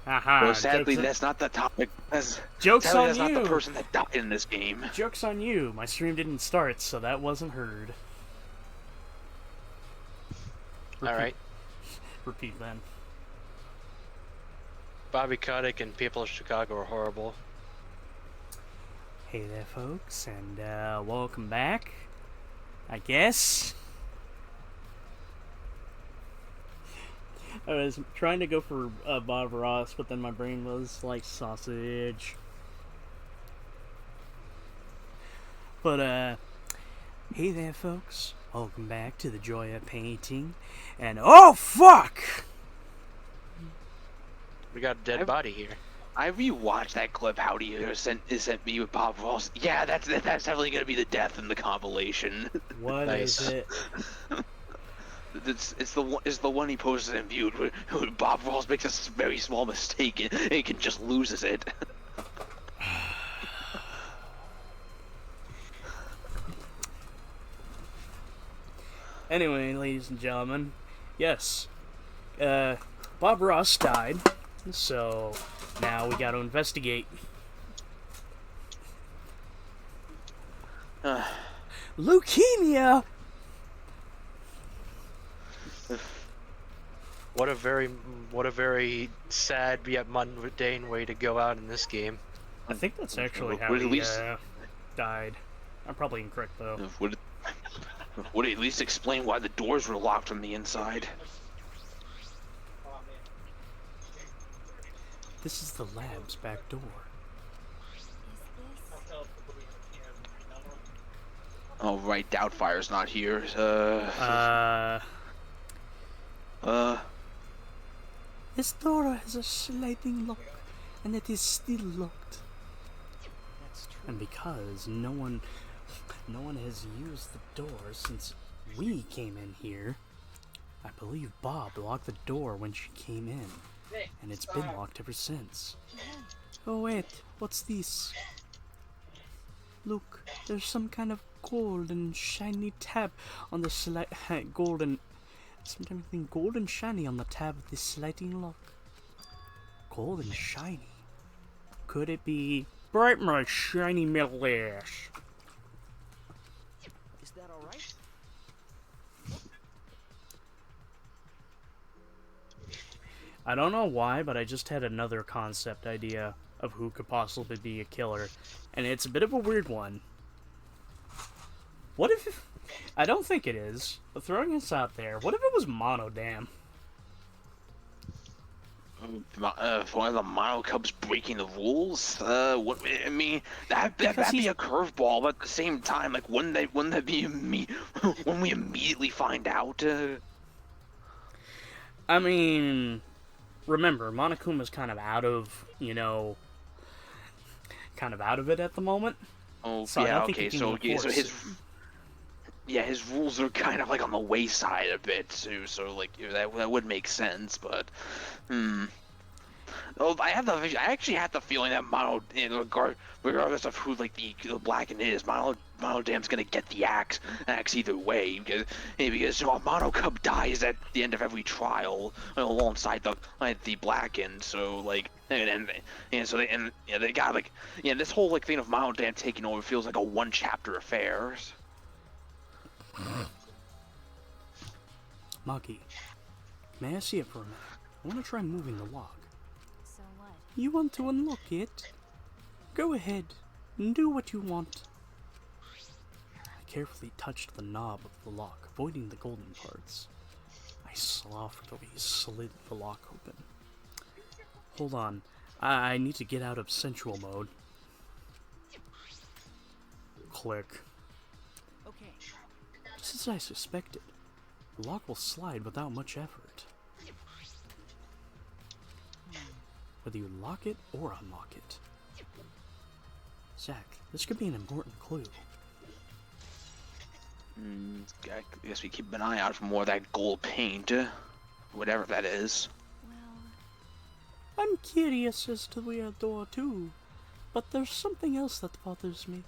Well, Haha, sadly, that's not the topic. joke's Sadly, on that's not the you! person that died in this game. Joke's on you. My stream didn't start, so that wasn't heard. All right. Repeat then. Bobby Kotick and people of Chicago are horrible. Hey there, folks, and welcome back. I guess. I was trying to go for Bob Ross, but then my brain was like sausage. But, hey there, folks. Welcome back to the Joy of Painting. And, oh, fuck! We got a dead body here. I rewatched that clip Howdy sent me with Bob Ross. Yeah, that's definitely gonna be the death in the compilation. What Nice. is it? It's the one he posted and viewed where Bob Ross makes a very small mistake and he can just loses it. Anyway, ladies and gentlemen, yes, Bob Ross died, so now we gotta investigate. Leukemia! What a very sad yet mundane way to go out in this game. I think that's actually how Would at he least- died. I'm probably incorrect, though. Would at least explain why the doors were locked from the inside. This is the lab's back door. Oh right, Doubtfire's not here. This door has a sliding lock, and it is still locked. That's true. And because no one has used the door since we came in here, I believe Bob locked the door when she came in, and it's been locked ever since. Oh wait, what's this? Look, there's some kind of golden shiny tab on the golden shiny on the tab of this sliding lock. Golden shiny? Could it be bright my shiny metal ass? Is that alright? I don't know why, but I just had another concept idea of who could possibly be a killer, and it's a bit of a weird one. What if... I don't think it is, but throwing this out there, what if it was Monodam? One of the Mono Cubs breaking the rules? What? I mean, that'd be a curveball, but at the same time, like, wouldn't that be when we immediately find out? I mean, remember, Monokuma's kind of out of it at the moment. Oh, So I yeah, don't think okay, he can so enforce his rules are kind of like on the wayside a bit too. So like that would make sense, but Oh, I actually had the feeling that regardless of who like the Blackened is, Monodam's gonna get the axe either way because Mono Cub dies at the end of every trial alongside the Blackened. So like they got this whole like thing of Monodam taking over feels like a one chapter affair. Maki, may I see it for a minute? I want to try moving the lock. So what? You want to unlock it? Go ahead, and do what you want. I carefully touched the knob of the lock, avoiding the golden parts. I softly slid the lock open. Hold on, I need to get out of sensual mode. Click. Okay. Just as I suspected, the lock will slide without much effort. Whether you lock it or unlock it. Zach, this could be an important clue. I guess we keep an eye out for more of that gold paint, whatever that is. Well, I'm curious as to the door too, but there's something else that bothers me.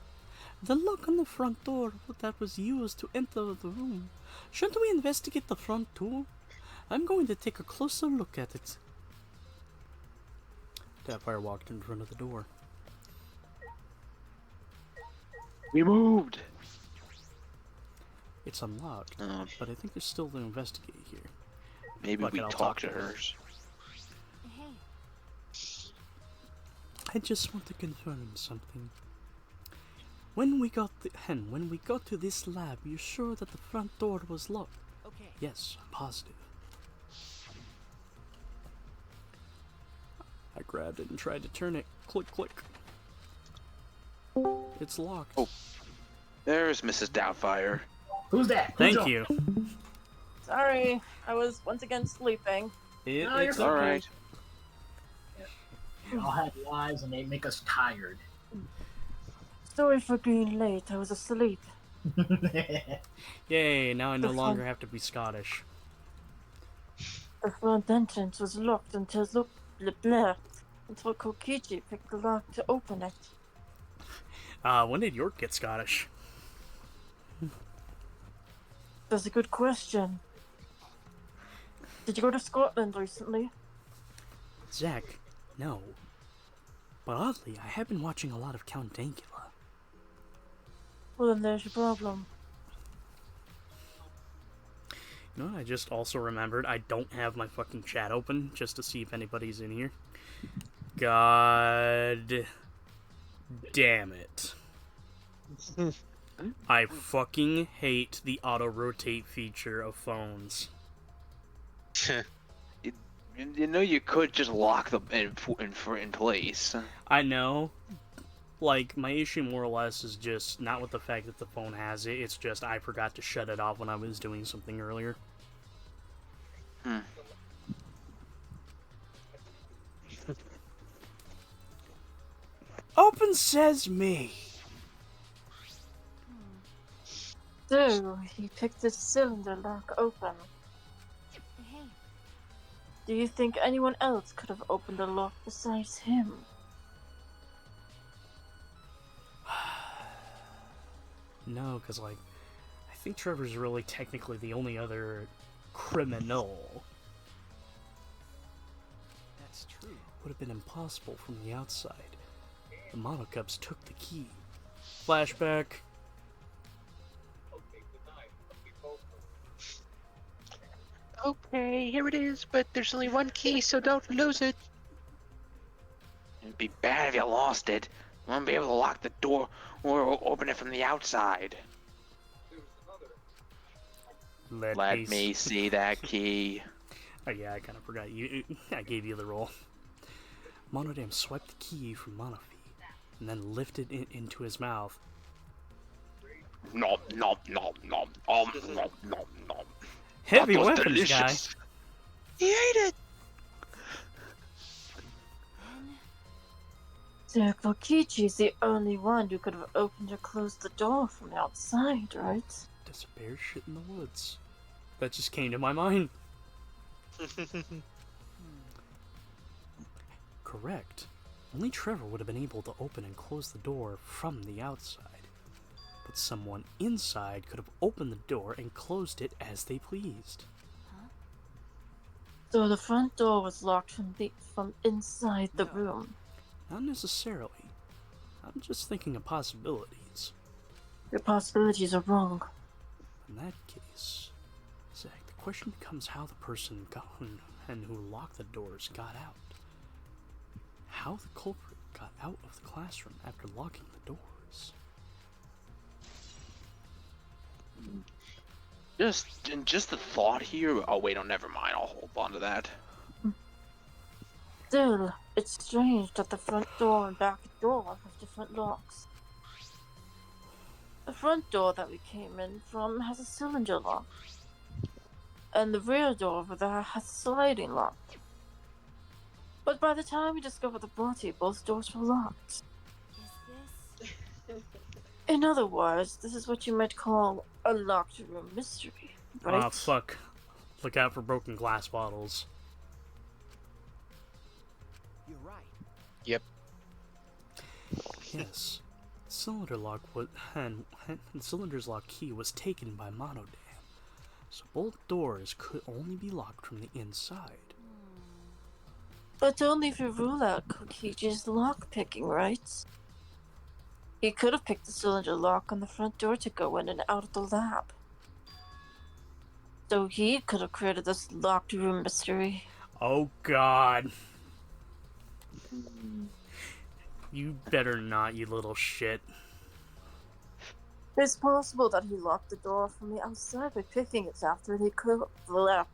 The lock on the front door that was used to enter the room. Shouldn't we investigate the front too? I'm going to take a closer look at it. Doubtfire walked in front of the door. We moved. It's unlocked, but I think there's still to investigate here. Maybe Fuck we it, I'll talk talk to to her. hers. Hey, I just want to confirm something. When we got to this lab, you're sure that the front door was locked? Okay. Yes, I'm positive. I grabbed it and tried to turn it. Click, click. It's locked. Oh. There's Mrs. Doubtfire. Who's that? Thank you. Sorry, I was once again sleeping. No, It's you're All fine. right. We all have lives and they make us tired. Sorry for being late, I was asleep. Yay, now I no longer have to be Scottish. The front entrance was locked until until Kokichi picked the lock to open it. When did York get Scottish? That's a good question. Did you go to Scotland recently? Zach, no. But oddly, I have been watching a lot of Count Dankula. Well, then there's your problem. You know what I just also remembered? I don't have my fucking chat open just to see if anybody's in here. God damn it. I fucking hate the auto-rotate feature of phones. You know you could just lock them in place. I know. Like, my issue more or less is just not with the fact that the phone has it, it's just I forgot to shut it off when I was doing something earlier. Open Sesame! So, he picked the cylinder lock open. hey, Do you think anyone else could have opened the lock besides him? No, because, like, I think Trevor's really technically the only other criminal. That's true. Would have been impossible from the outside. The Monocubs took the key. Flashback. Okay, here it is, but there's only one key, so don't lose it. It'd be bad if you lost it. You won't be able to lock the door or open it from the outside. Let me see that key. Oh yeah, I kind of forgot you. I gave you the roll. Monodam swiped the key from Monofi, and then lifted it into his mouth. Nom nom nom nom nom nom nom nom. Heavy That was weapons, delicious. guy. He ate it! So Kokichi's the only one who could have opened or closed the door from the outside, right? Does a bear shit in the woods? That just came to my mind. Correct. Only Trevor would have been able to open and close the door from the outside. But someone inside could have opened the door and closed it as they pleased. So the front door was locked from inside the room. Not necessarily. I'm just thinking of possibilities. Your possibilities are wrong. In that case, Zach, the question becomes how the person and who locked the doors got out. How the culprit got out of the classroom after locking the doors. Just the thought here. Oh wait, oh never mind. I'll hold on to that. Still, it's strange that the front door and back door have different locks. The front door that we came in from has a cylinder lock. And the rear door over there has a sliding lock. But by the time we discovered the body, both doors were locked. is this? In other words, this is what you might call a locked room mystery, right? Ah, fuck. Look out for broken glass bottles. You're right. Yep. Yes. Cylinder lock and the cylinder's lock key was taken by Monodam. So both doors could only be locked from the inside. But only if you rule out Kokichi's lock picking, right? He could have picked the cylinder lock on the front door to go in and out of the lab. So he could have created this locked room mystery. Oh God. You better not, you little shit. It's possible that he locked the door from the outside by picking it after he killed Black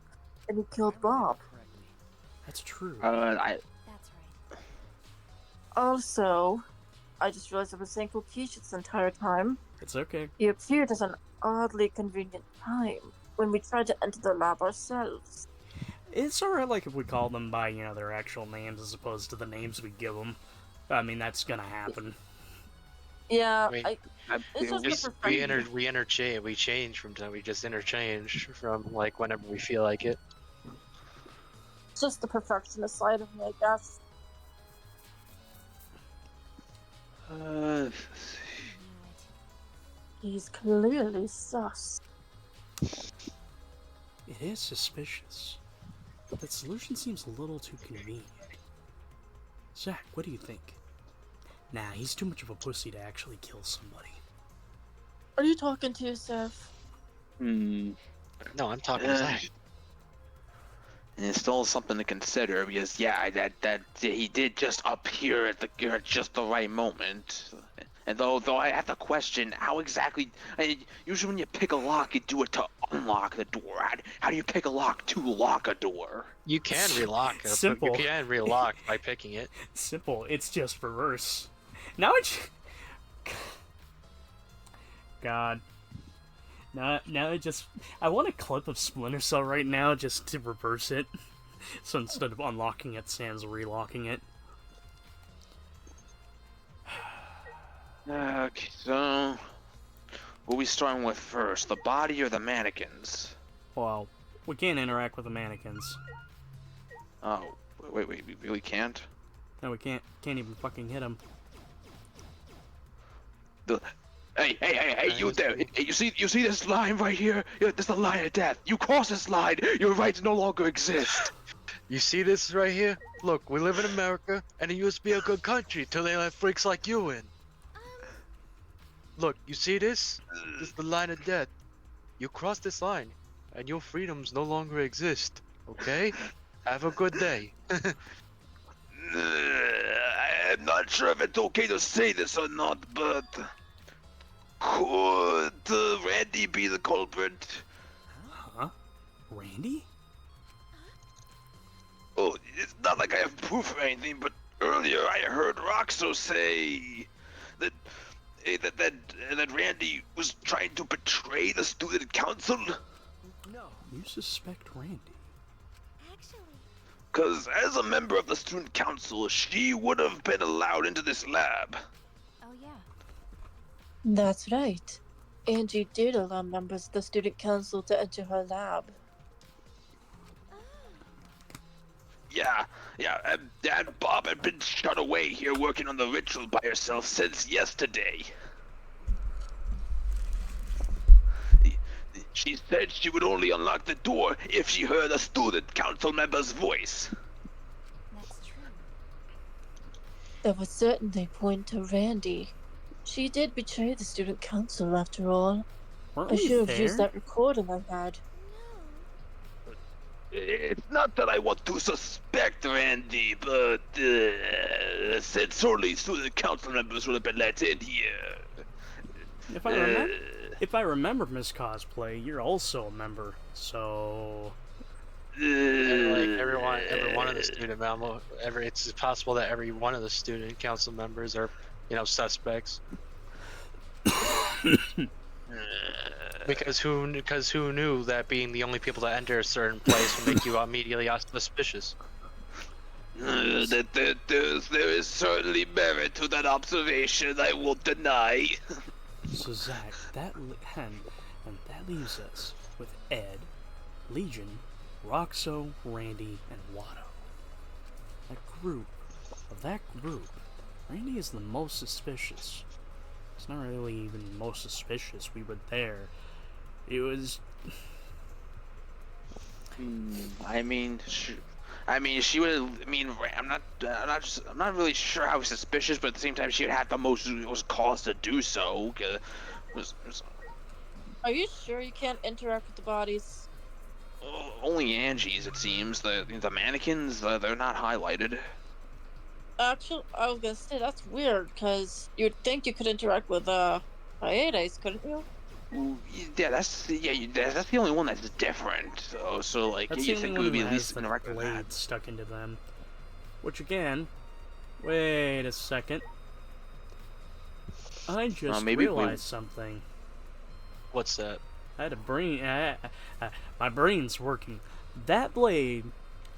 and he killed Bob. Correctly. That's true. I That's right. Also, I just realized I was saying Kokichi this entire time. It's okay. He appeared at an oddly convenient time when we tried to enter the lab ourselves. It's alright, like, if we call them by, you know, their actual names as opposed to the names we give them. I mean, that's gonna happen. Yeah, I mean, it's just a perfection. We change from time. We just interchange from like whenever we feel like it. Just the perfectionist side of me, I guess. Right. He's clearly sus. It is suspicious. But that solution seems a little too convenient. Zach, what do you think? Nah, he's too much of a pussy to actually kill somebody. Are you talking to yourself? No, I'm talking to Zach. And it's still something to consider because that he did just appear at just the right moment. And though I have to question how exactly. Usually when you pick a lock, you do it to unlock the door. How do you pick a lock to lock a door? You can relock. Simple. You can relock by picking it. Simple. It's just reverse. Now it's... God. Now it just... I want a clip of Splinter Cell right now just to reverse it. So instead of unlocking it, Sam's relocking it. Okay, so... What are we starting with first? The body or the mannequins? Well, we can't interact with the mannequins. Oh, wait, we really can't? No, we can't even fucking hit them. Hey, you there! Hey, you see this line right here? Yeah, this is the line of death. You cross this line, your rights no longer exist. You see this right here? Look, we live in America, and it used to be a good country till they let freaks like you in. Look, you see this? This is the line of death. You cross this line, and your freedoms no longer exist. Okay? Have a good day. I'm not sure if it's okay to say this or not, but could Randy be the culprit? Huh? Randy? Oh, it's not like I have proof or anything, but earlier I heard Roxo say that Randy was trying to betray the student council. No. You suspect Randy? Actually, Because as a member of the student council, she would have been allowed into this lab. oh yeah. That's right. Angie did allow members of the student council to enter her lab. Yeah, and Bob had been shut away here working on the ritual by herself since yesterday. She said she would only unlock the door if she heard a student council member's voice. That's true. That would certainly point to Randy. She did betray the student council after all. Weren't I we should have there? used that recording I had. It's not that I want to suspect Randy, but since only student council members would have been let in here. If I remember Miss Cosplay, you're also a member, so... And like every one of the student members, it's possible that every one of the student council members are, suspects. Because who knew that being the only people to enter a certain place would make you immediately suspicious? There is certainly merit to that observation, I won't deny. So Zach, that leaves us with Ed, Legion, Roxo, Randy, and Watto. That group, Randy is the most suspicious. It's not really even most suspicious. We were there. It was... I mean, I mean, she would. I mean, I'm not really sure how suspicious, but at the same time, she would have the most cause to do so. Are you sure you can't interact with the bodies? Only Angie's, it seems. The mannequins, they're not highlighted. Actually, I was gonna say that's weird because you'd think you could interact with Paredes, couldn't you? Yeah, that's that's the only one that's different. So like, That's you the only think it one would who be at has least the interact with that. blade stuck into them. Which again, wait a second. I just maybe realized something. What's that? I had a brain. My brain's working. That blade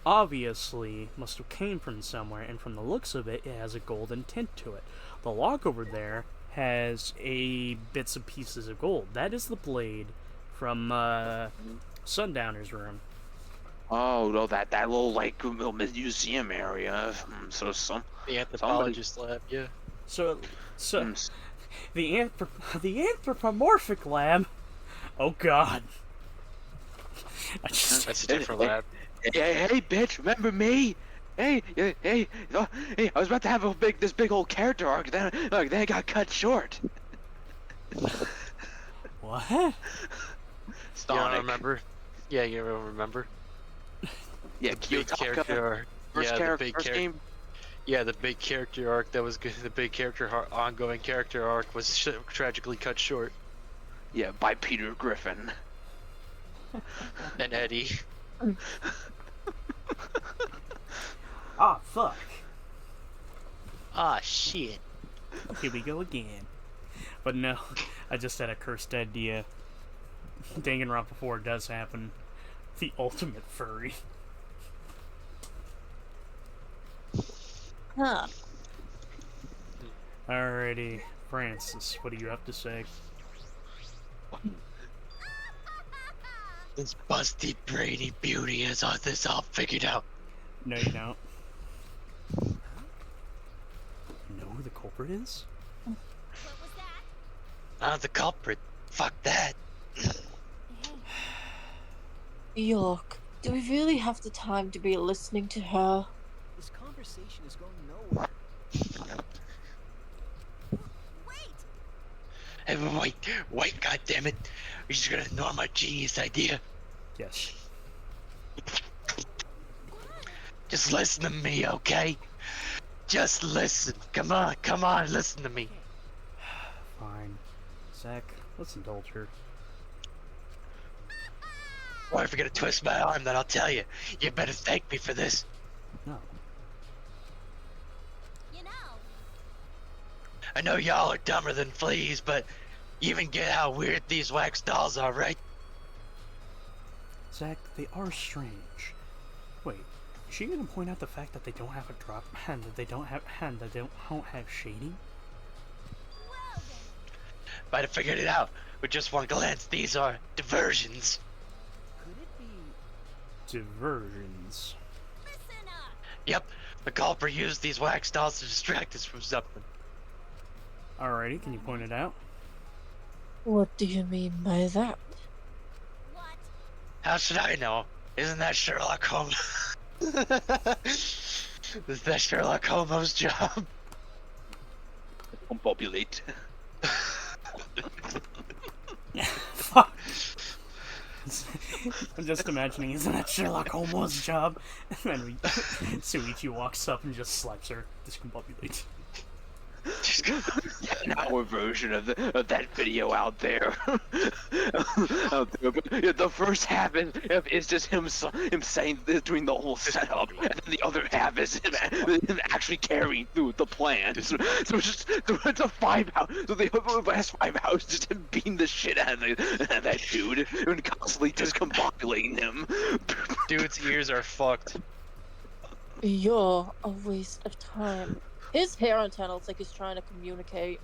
obviously must have came from somewhere, and from the looks of it, it has a golden tint to it. The lock over there has a bits and pieces of gold. That is the blade from Sundowner's room. Oh no, that little like little museum area. The anthropologist lab, yeah. So Mm, the anthropomorphic lab. Oh God. That's a different lab. Hey, bitch, remember me? Hey, hey, I was about to have this big old character arc, then it got cut short. What? You don't Sonic. remember? Yeah, you don't remember? Yeah, The big character arc. first game. Yeah, the big character arc that was good. The big ongoing character arc was tragically cut short. Yeah, by Peter Griffin. And Eddie. Ah, fuck. Ah, shit. Here we go again. But no, I just had a cursed idea. Danganronpa 4 does happen. The ultimate furry. Huh. Alrighty, Francis, what do you have to say? This busty brainy beauty has all this all figured out. No, you don't. You know who the culprit is? What was that? I'm the culprit. Fuck that. Yuck. Do we really have the time to be listening to her? This conversation is going nowhere. Wait! Hey, wait, goddammit. You're just gonna ignore my genius idea. Yes. Just listen to me, okay? Just listen. Come on, listen to me. Fine. Zach, let's indulge her. Or if you're gonna twist my arm, then I'll tell you. You better thank me for this. No. You know, I know y'all are dumber than fleas, but you even get how weird these wax dolls are, right? Zach, they are strange. Wait, is she gonna point out the fact that they don't have a drop and that they don't have shading? well then. Might have figured it out with just one glance. These are diversions. Could it be? Diversions. Listen up! Yep, the culprit used these wax dolls to distract us from something. Alrighty, can you point it out? What do you mean by that? What? How should I know? Isn't that Sherlock Holmes? Is that Sherlock Holmes' job? Compopulate. Fuck. I'm just imagining, isn't that Sherlock Holmes' job? And then Suichi walks up and just slaps her. Discombobulate. An hour version of that video out there. But the first half is just him saying doing the whole setup, and then the other half is him actually carrying through the plan. So it's a 5 hour. So the last 5 hours just him beating the shit out of that dude and constantly discombobulating him. Dude's ears are fucked. You're a waste of time. His hair antenna looks like he's trying to communicate.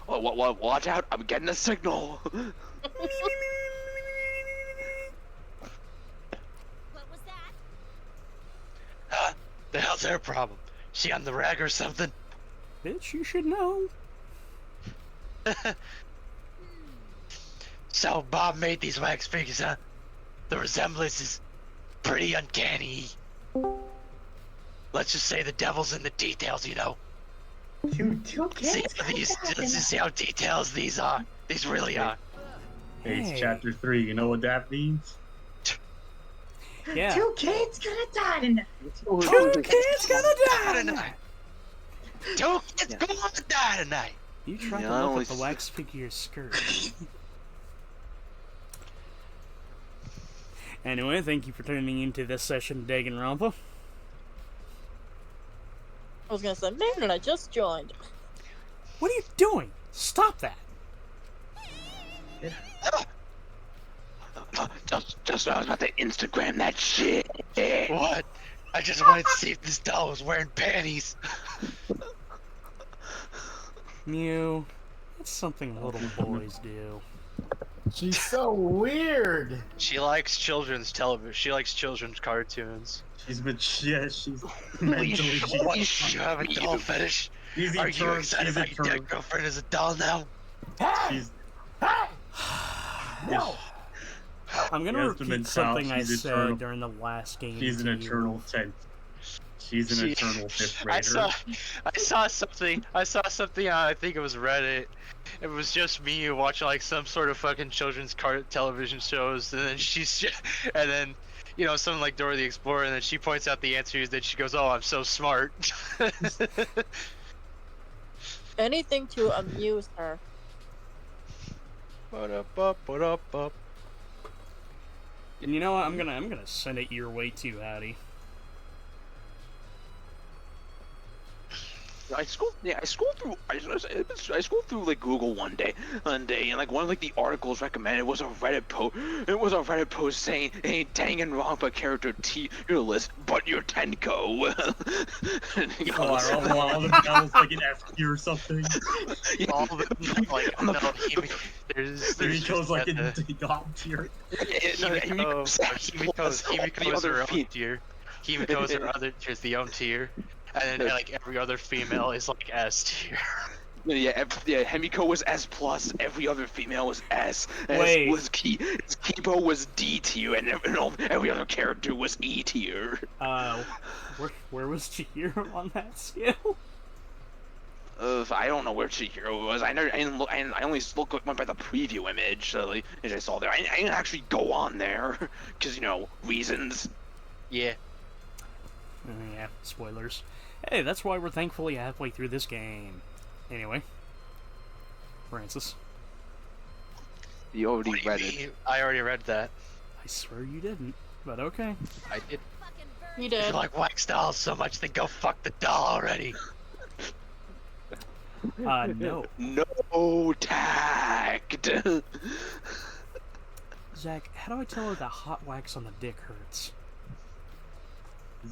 Oh, watch out! I'm getting a signal. What was that? The hell's her problem? She on the rag or something? Bitch, you should know. So Bob made these wax figures, huh? The resemblance is pretty uncanny. Let's just say the devil's in the details, you know. Two See kids. how let's just see how details these are. These really are. Hey. It's chapter 3. You know what that means? Yeah. 2 kids gonna die tonight. 2 kids gonna die tonight. tonight. 2 kids gonna die tonight. You tried Yeah, to I look only at the wax figure's skirt. Anyway, thank you for tuning into this session of Danganronpa. I was gonna say, man, I just joined. What are you doing? Stop that. Just I was about to Instagram that shit. What? I just wanted to see if this doll was wearing panties. Mew, that's something little boys do. She's so weird. She likes children's television. She likes children's cartoons. She's mentally. What? You have a doll fetish? Are you excited about your dead girlfriend as a doll now? She's, No. I'm gonna Yes, the repeat mental- something I she's said eternal. during the last game. she's an to you. eternal 10. She's an eternal 5th grader. I saw something. I think it was Reddit. It was just me watching like some sort of fucking children's television shows, and then you know, something like Dora the Explorer, and then she points out the answers. Then she goes, "Oh, I'm so smart." Anything to amuse her. And you know what? I'm gonna send it your way too, Hattie. I scrolled through like Google one day, and like one of like the articles recommended was a Reddit post saying, "Hey, Danganronpa character T your list, but your Tenko." All the bells like an F tier or something. All the like no, there's He goes like a a God tier. Himiko's her own tier. Himiko's her other tier, the own tier. And then like every other female is like S tier. Yeah, Himiko was S plus. Every other female was S. Wait. Kipo was D tier, and every other character was E tier. Where was Chihiro on that scale? I don't know where Chihiro was. I only went by the preview image, so like, as I saw there. I didn't actually go on there, because, you know, reasons. Yeah. Yeah, spoilers. Hey, that's why we're thankfully halfway through this game. Anyway, Francis. You already What do you read mean? it. I already read that. I swear you didn't, but okay. I did. Fucking bird. You If did. you like wax dolls so much, then go fuck the doll already. No. No tact. Zach, how do I tell her that hot wax on the dick hurts?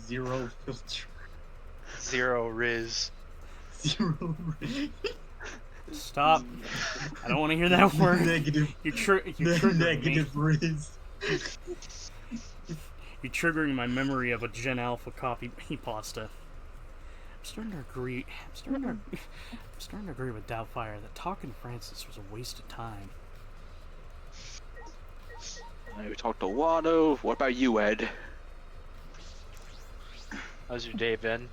Zero filter. Zero Riz. Zero. Stop. I don't want to hear that word. Negative. You're triggering me. Negative Riz. You're triggering my memory of a Gen Alpha copy pasta. I'm starting to agree with Doubtfire that talking to Francis was a waste of time. We talked to Wano. What about you, Ed? How's your day been?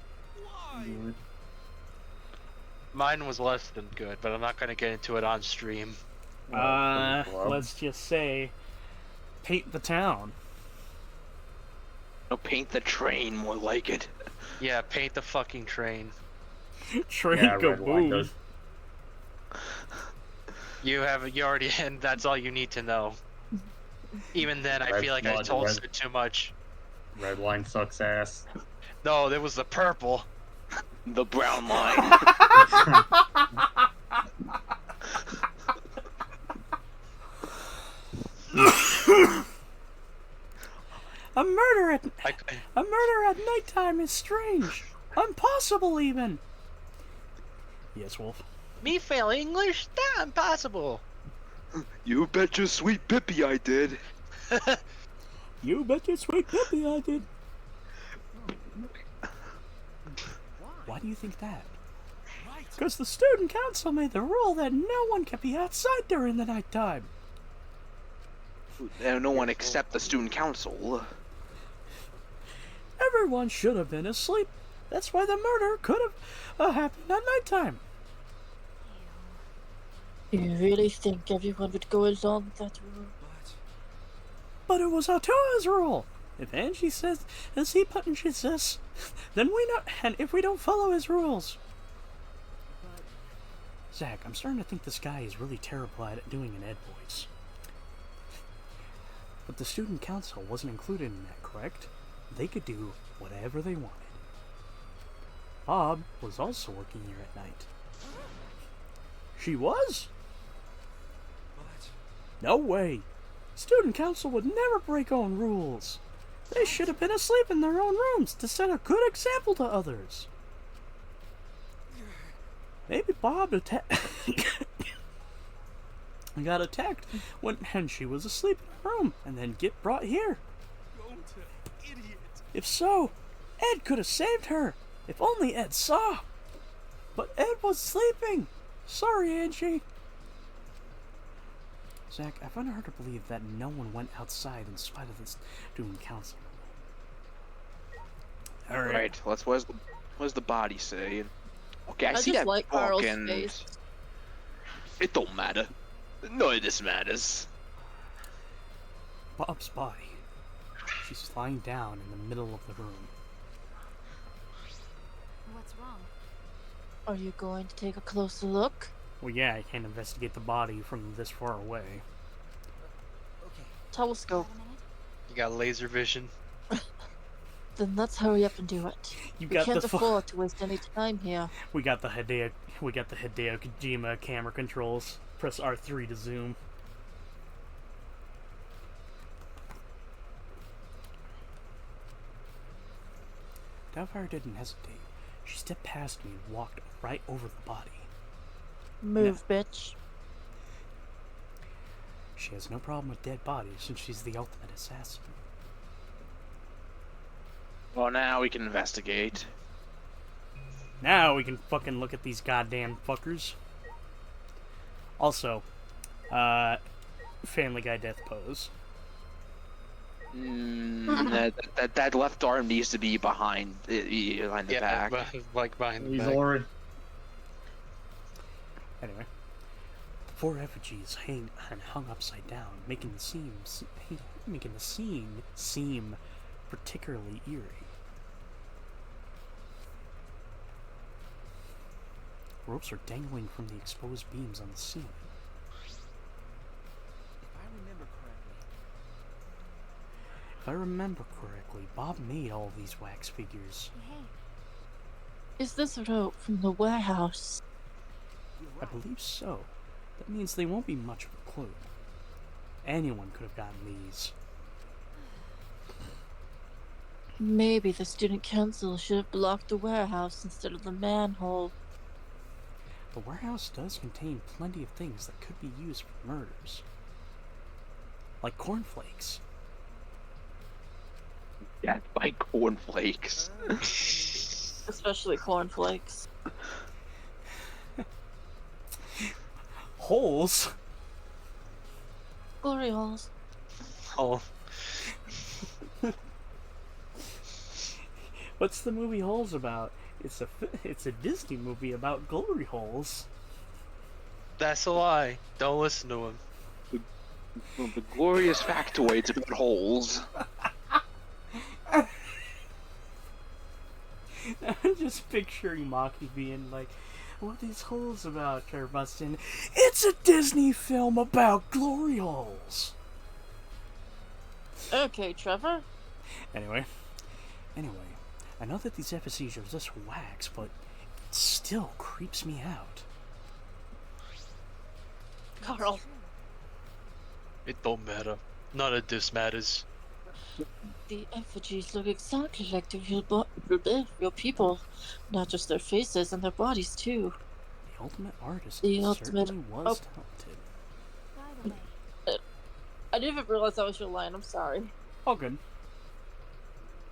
Mine was less than good, but I'm not gonna get into it on stream. Let's just say, paint the town. No, paint the train, more like it. Yeah, paint the fucking train. Train Yeah, go red line boom. does. You already, and that's all you need to know. Even then, I Red feel like I blood, told red- it too much. Red line sucks ass. No, there was the purple. The brown line. A murder at I, nighttime is strange, impossible even. Yes, Wolf. me fail English? That impossible. You bet your sweet Pippi I did. You bet your sweet puppy I did. Why do you think that? Because the student council made the rule that no one can be outside during the nighttime. No one except the student council. everyone should have been asleep. That's why the murder could have happened at nighttime. You really think everyone would go along with that rule? But it was Atoa's rule. If Angie says, as he punches this, then we know, and if we don't follow his rules. Zach, I'm starting to think this guy is really terrible at doing an Ed voice. But the student council wasn't included in that, correct? They could do whatever they wanted. Bob was also working here at night. She was? No way. Student council would never break own rules. They should have been asleep in their own rooms to set a good example to others. Maybe Bob got attacked when she was asleep in her room and then get brought here. If so, Ed could have saved her. If only Ed saw. But Ed was sleeping. Sorry, Angie. Zach, I find it hard to believe that no one went outside in spite of this student council. Alright, what does the body say? Okay, I see just that like book Carl's and face. it don't matter. None of this matters. Bob's body. She's lying down in the middle of the room. What's wrong? Are you going to take a closer look? Well, yeah, I can't investigate the body from this far away. Okay. Telescope. Got a minute? You got laser vision. Then let's hurry up and do it. You We got can't the afford to waste any time here. we got the Hideo Kojima camera controls. Press R3 to zoom. Doubtfire didn't hesitate. She stepped past me and walked right over the body. Move, bitch. She has no problem with dead bodies since she's the ultimate assassin. Well, now we can investigate. Now we can fucking look at these goddamn fuckers. Also, Family Guy death pose. That left arm needs to be behind the back. Like behind the He's back. already. Anyway, 4 effigies hung upside down, making the scene seem particularly eerie. Ropes are dangling from the exposed beams on the ceiling. If I remember correctly, Bob made all of these wax figures. Hey, Is this rope from the warehouse? I believe so. That means they won't be much of a clue. Anyone could have gotten these. Maybe the student council should have blocked the warehouse instead of the manhole. The warehouse does contain plenty of things that could be used for murders. Like cornflakes. Yeah, by cornflakes. Especially cornflakes. Holes? Glory holes. Oh, What's the movie Holes about? It's a Disney movie about glory holes. that's a lie. Don't listen to him. The glorious factoids about holes. I'm just picturing Maki being like, what are these holes about, Trevor Bustin? It's a Disney film about glory holes! Okay, Trevor. Anyway, I know that these effigies are just wax, but it still creeps me out. Carl. It don't matter. None of this matters. The effigies look exactly like the real people. Not just their faces and their bodies, too. The ultimate artist The ultimate- certainly was talented. by the way, I didn't even realize that was your line, I'm sorry. All good.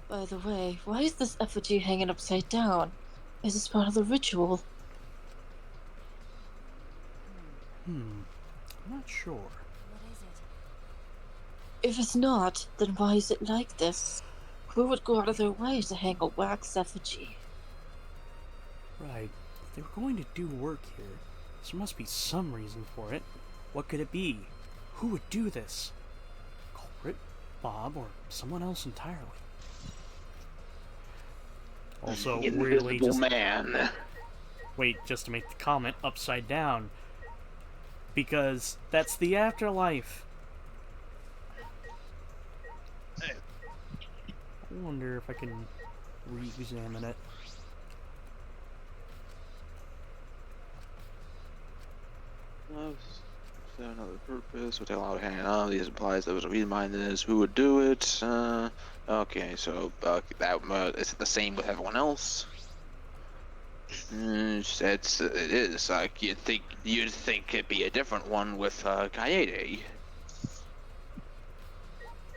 By the way, why is this effigy hanging upside down? Is this part of the ritual? I'm not sure. what is it? If it's not, then why is it like this? Who would go out of their way to hang a wax effigy? Right. If they were going to do work here, there must be some reason for it. What could it be? Who would do this? Culprit? Bob, or someone else entirely? Also, weirdly, Invisible just man. wait, just to make the comment upside down. Because that's the afterlife. I wonder if I can re-examine it. Another purpose would allow to hang on. These implies there was a reason behind this. Who would do it? Okay, so that is it the same with everyone else? It is. Like you'd think it'd be a different one with Kaede.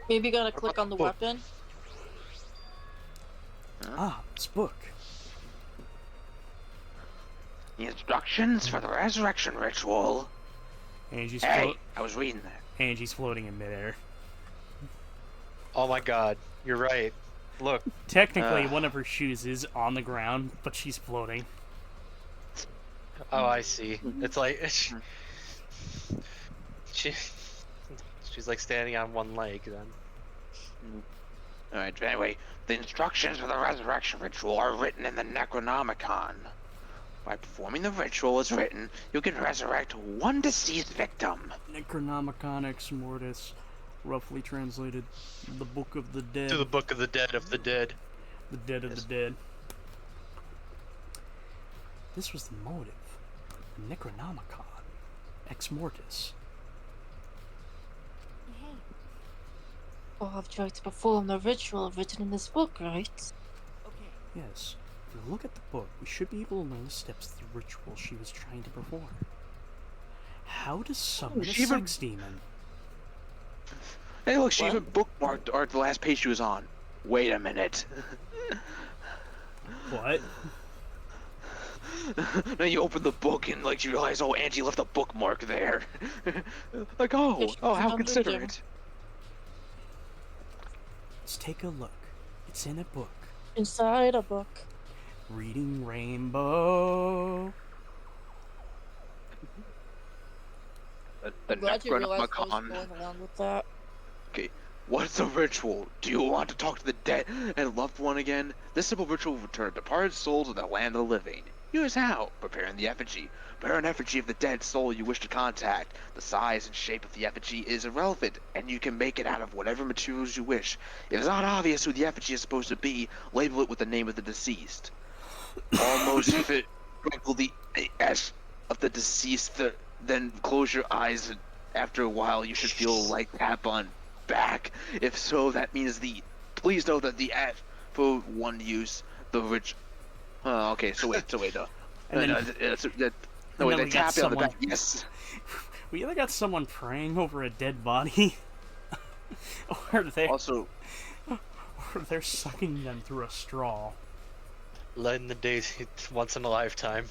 Maybe you gotta click on the weapon. Ah, this book. The instructions for the resurrection ritual. Angie's Hey, I was reading that. Angie's floating in midair. Oh my god, you're right. Look, Technically, one of her shoes is on the ground, but she's floating. oh I see. It's like she's like standing on one leg then. Alright, anyway, the instructions for the resurrection ritual are written in the Necronomicon. By performing the ritual as written, you can resurrect one deceased victim. Necronomicon Ex Mortis, roughly translated, the Book of the Dead. To the Book of the Dead of the Dead. The Dead of the Dead. This was the motive. The Necronomicon Ex Mortis. Hey, Bob tried to perform the ritual written in this book, right? okay. Yes. If we look at the book, we should be able to learn the steps of the ritual she was trying to perform. How to summon a she even- sex demon? Hey, look, she What? even bookmarked the last page she was on. Wait a minute. What? Then you open the book and like you realize, oh, Angie left a bookmark there. Like, Yeah, she how found it, considerate. Let's take a look. It's in a book. Inside a book. Reading Rainbow. The Glad you realized I was Necronomicon. going along with that. Okay, what's a ritual? Do you want to talk to the dead and loved one again? This simple ritual will return departed souls to the land of the living. Here's how. Preparing the effigy. Prepare an effigy of the dead soul you wish to contact. The size and shape of the effigy is irrelevant, and you can make it out of whatever materials you wish. If it's not obvious who the effigy is supposed to be, label it with the name of the deceased. Almost fit. Sprinkle the ash of the deceased, then close your eyes, and after a while you should feel like tap on back. If so, that means please know that the ash for one use, the rich. Okay, so wait, And then- no, wait, then they we got tap you on the someone- back. Yes. We either got someone praying over a dead body, or they're sucking them through a straw. Letting the days once in a lifetime.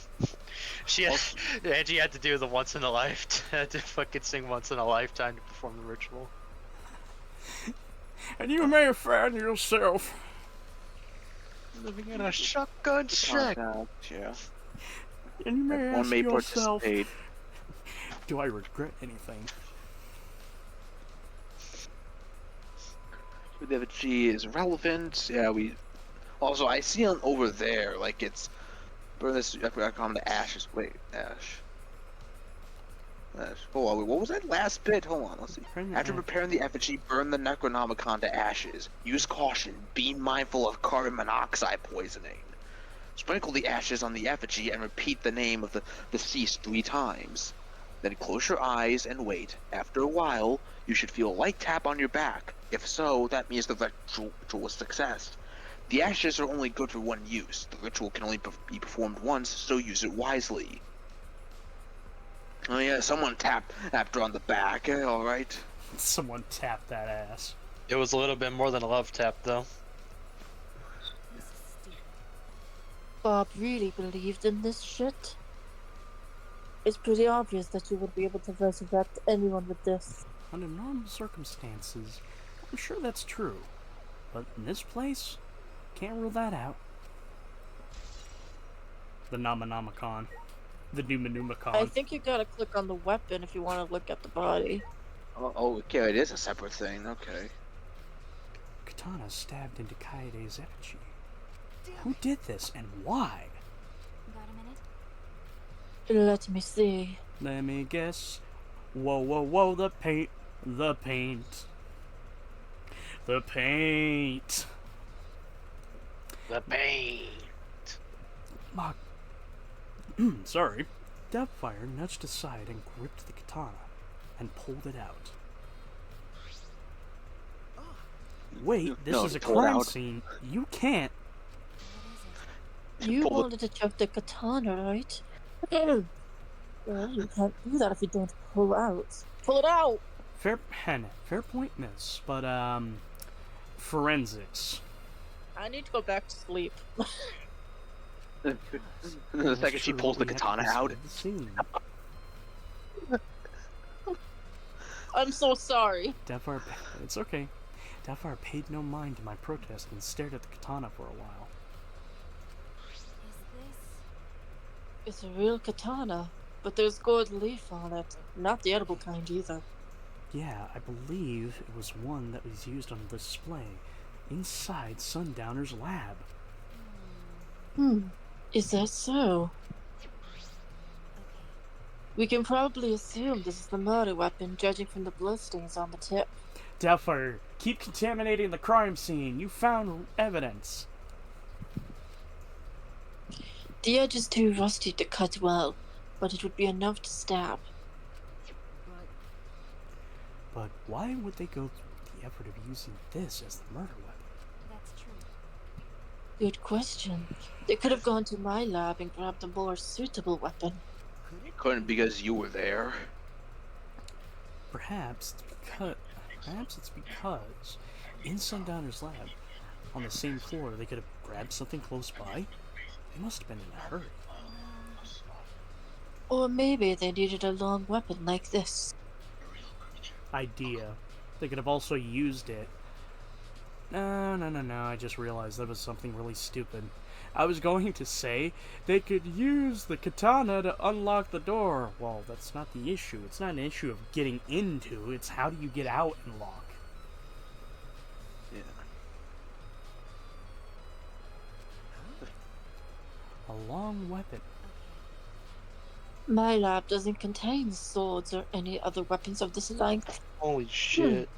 Angie had to do the once in a lifetime. Had to fucking sing once in a lifetime to perform the ritual. And you may have found yourself. Living in a shotgun shack. Yeah. And you may Everyone ask may yourself, participate. do I regret anything? The effigy is relevant. Yeah, we. Also, I see on over there, like it's. Burn this. I forgot to call them the ashes. Wait, ash. Hold on, wait, what was that last bit? Hold on, let's see. After preparing the effigy, burn the Necronomicon to ashes. Use caution. Be mindful of carbon monoxide poisoning. Sprinkle the ashes on the effigy and repeat the name of the deceased 3 times. Then close your eyes and wait. After a while, you should feel a light tap on your back. If so, that means the ritual was a success. The ashes are only good for one use. The ritual can only be performed once, so use it wisely. Oh yeah, someone tapped her on the back. Alright. Someone tapped that ass. It was a little bit more than a love tap, though. This is stupid. Bob really believed in this shit. It's pretty obvious that you would be able to resurrect anyone with this. Under normal circumstances, I'm sure that's true. but in this place, can't rule that out. The Namanomicon. The Numanomicon. I think you gotta click on the weapon if you want to look at the body. Oh, okay, it is a separate thing. Okay. Katana stabbed into Kaede's energy. Who did this and why? Got a minute? Let me see. Let me guess. Whoa, whoa, whoa, the paint. The paint. The paint. The pain. Mark. Sorry. Doubtfire nudged aside and gripped the katana and pulled it out. Wait, this No, is a pull it crime out. scene. You can't. You Pull the- wanted to choke the katana, right? Well, you can't do that if you don't pull out. Pull it out! Fair point, miss. But, forensics. I need to go back to sleep. The second she pulls the katana out. I'm so sorry. Doubtfire, it's okay. Doubtfire paid no mind to my protest and stared at the katana for a while. Is It's a real katana, but there's gold leaf on it. Not the edible kind either. Yeah, I believe it was one that was used on display inside Sundowner's lab. Is that so? We can probably assume this is the murder weapon, judging from the bloodstains on the tip. Doubtfire, keep contaminating the crime scene. You found evidence. The edge is too rusty to cut well, but it would be enough to stab. But why would they go through the effort of using this as the murder weapon? That's true. Good question. They could have gone to my lab and grabbed a more suitable weapon. Couldn't because you were there. Perhaps it's because in Sundowner's lab, on the same floor, they could have grabbed something close by. They must have been in a hurry. Or maybe they needed a long weapon like this. Idea. They could have also used it. No. I just realized that was something really stupid. I was going to say they could use the katana to unlock the door. Well, that's not the issue. It's not an issue of getting into. It's how do you get out and lock. Yeah. A long weapon. My lab doesn't contain swords or any other weapons of this length. Holy shit.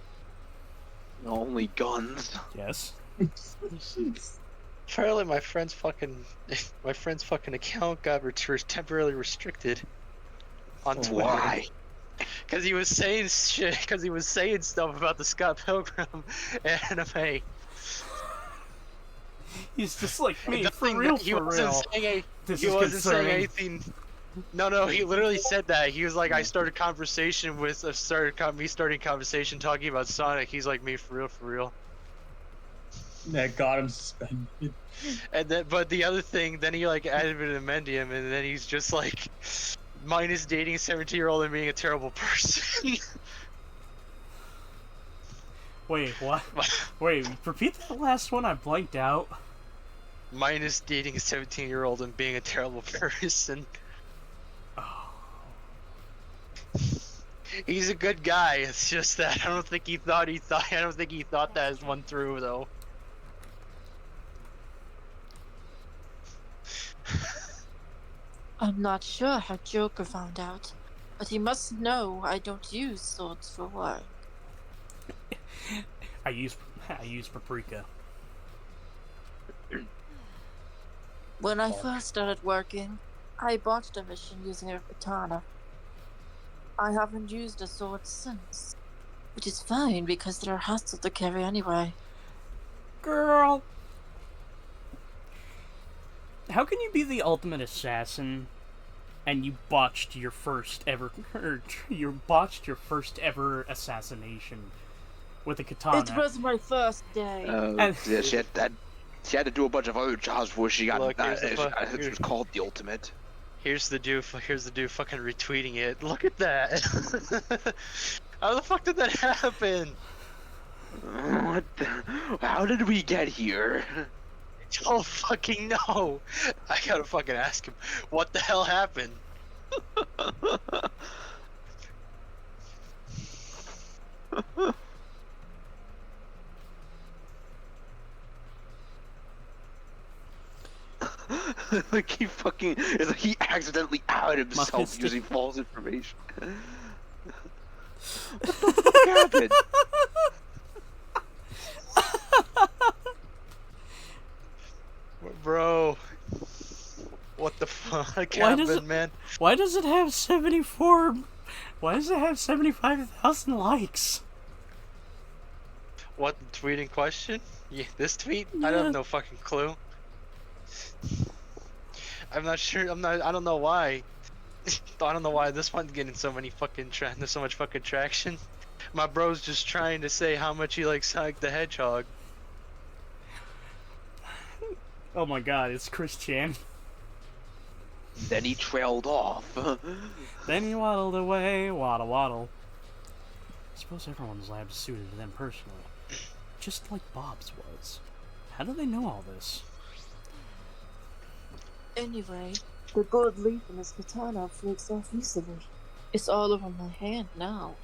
Only guns. Yes. Apparently my friend's fucking account got temporarily restricted on Twitter. Why? Because he was saying shit. Because he was saying stuff about the Scott Pilgrim anime. He's just like me, for Nothing- real, he for wasn't real. saying This he is wasn't saying concerning. anything. No, he literally said that. He was like, I started conversation with starting conversation talking about Sonic. He's like, me for real. That got him suspended. And then, but the other thing, then he like added an amendum, and then he's just like, minus dating a 17-year-old and being a terrible person. Wait, what? Wait, repeat the last one, I blanked out. Minus dating a 17-year-old and being a terrible person. He's a good guy. It's just that I don't think he thought that as one through though. I'm not sure how Joker found out, but he must know I don't use swords for work. I use paprika. When I first started working, I botched a mission using a katana. I haven't used a sword since, which is fine because they're hassle to carry anyway. Girl! How can you be the ultimate assassin and you botched your first ever assassination with a katana? It was my first day. And- Yeah, she had to do a bunch of other jobs before she got. Look, here's the It was called the ultimate. Here's the dude fucking retweeting it. Look at that. How the fuck did that happen? What the? How did we get here? I don't fucking know. I gotta fucking ask him. What the hell happened? Like he fucking, it's like he accidentally outed himself Mustard. using false information. What the fuck happened? Bro. What the fuck Why does happened, man? Why does it have 74? Why does it have 75,000 likes? What the tweet in question? Yeah, this tweet? I Yeah. have no fucking clue. I'm not sure. I don't know why. I don't know why this one's getting so many fucking there's so much fucking traction. My bro's just trying to say how much he likes Sonic the Hedgehog. Oh my god, it's Chris Chan. Then he trailed off. Then he waddled away, waddle waddle. I suppose everyone's lab is suited to them personally. Just like Bob's was. How do they know all this? Anyway, the gold leaf in his katana flakes off easily. It's all over my hand now.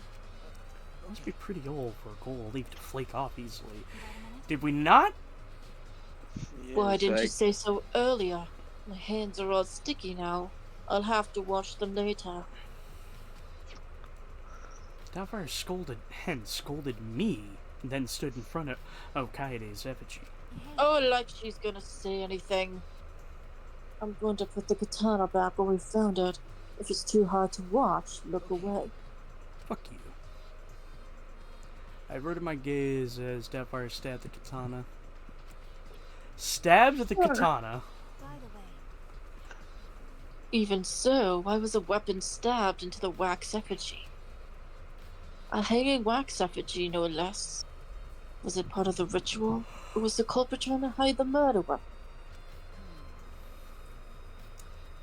It must be pretty old for a gold leaf to flake off easily. Did we not? Why didn't you say so earlier? My hands are all sticky now. I'll have to wash them later. Doubtfire scolded me, and then stood in front of Kaede's effigy. Oh, like she's gonna say anything. I'm going to put the katana back where we found it. If it's too hard to watch, look away. Fuck you. I averted my gaze as Doubtfire stabbed the katana. Stabbed the katana? By the way, Even so, why was a weapon stabbed into the wax effigy? A hanging wax effigy, no less. Was it part of the ritual? Or was the culprit trying to hide the murder weapon?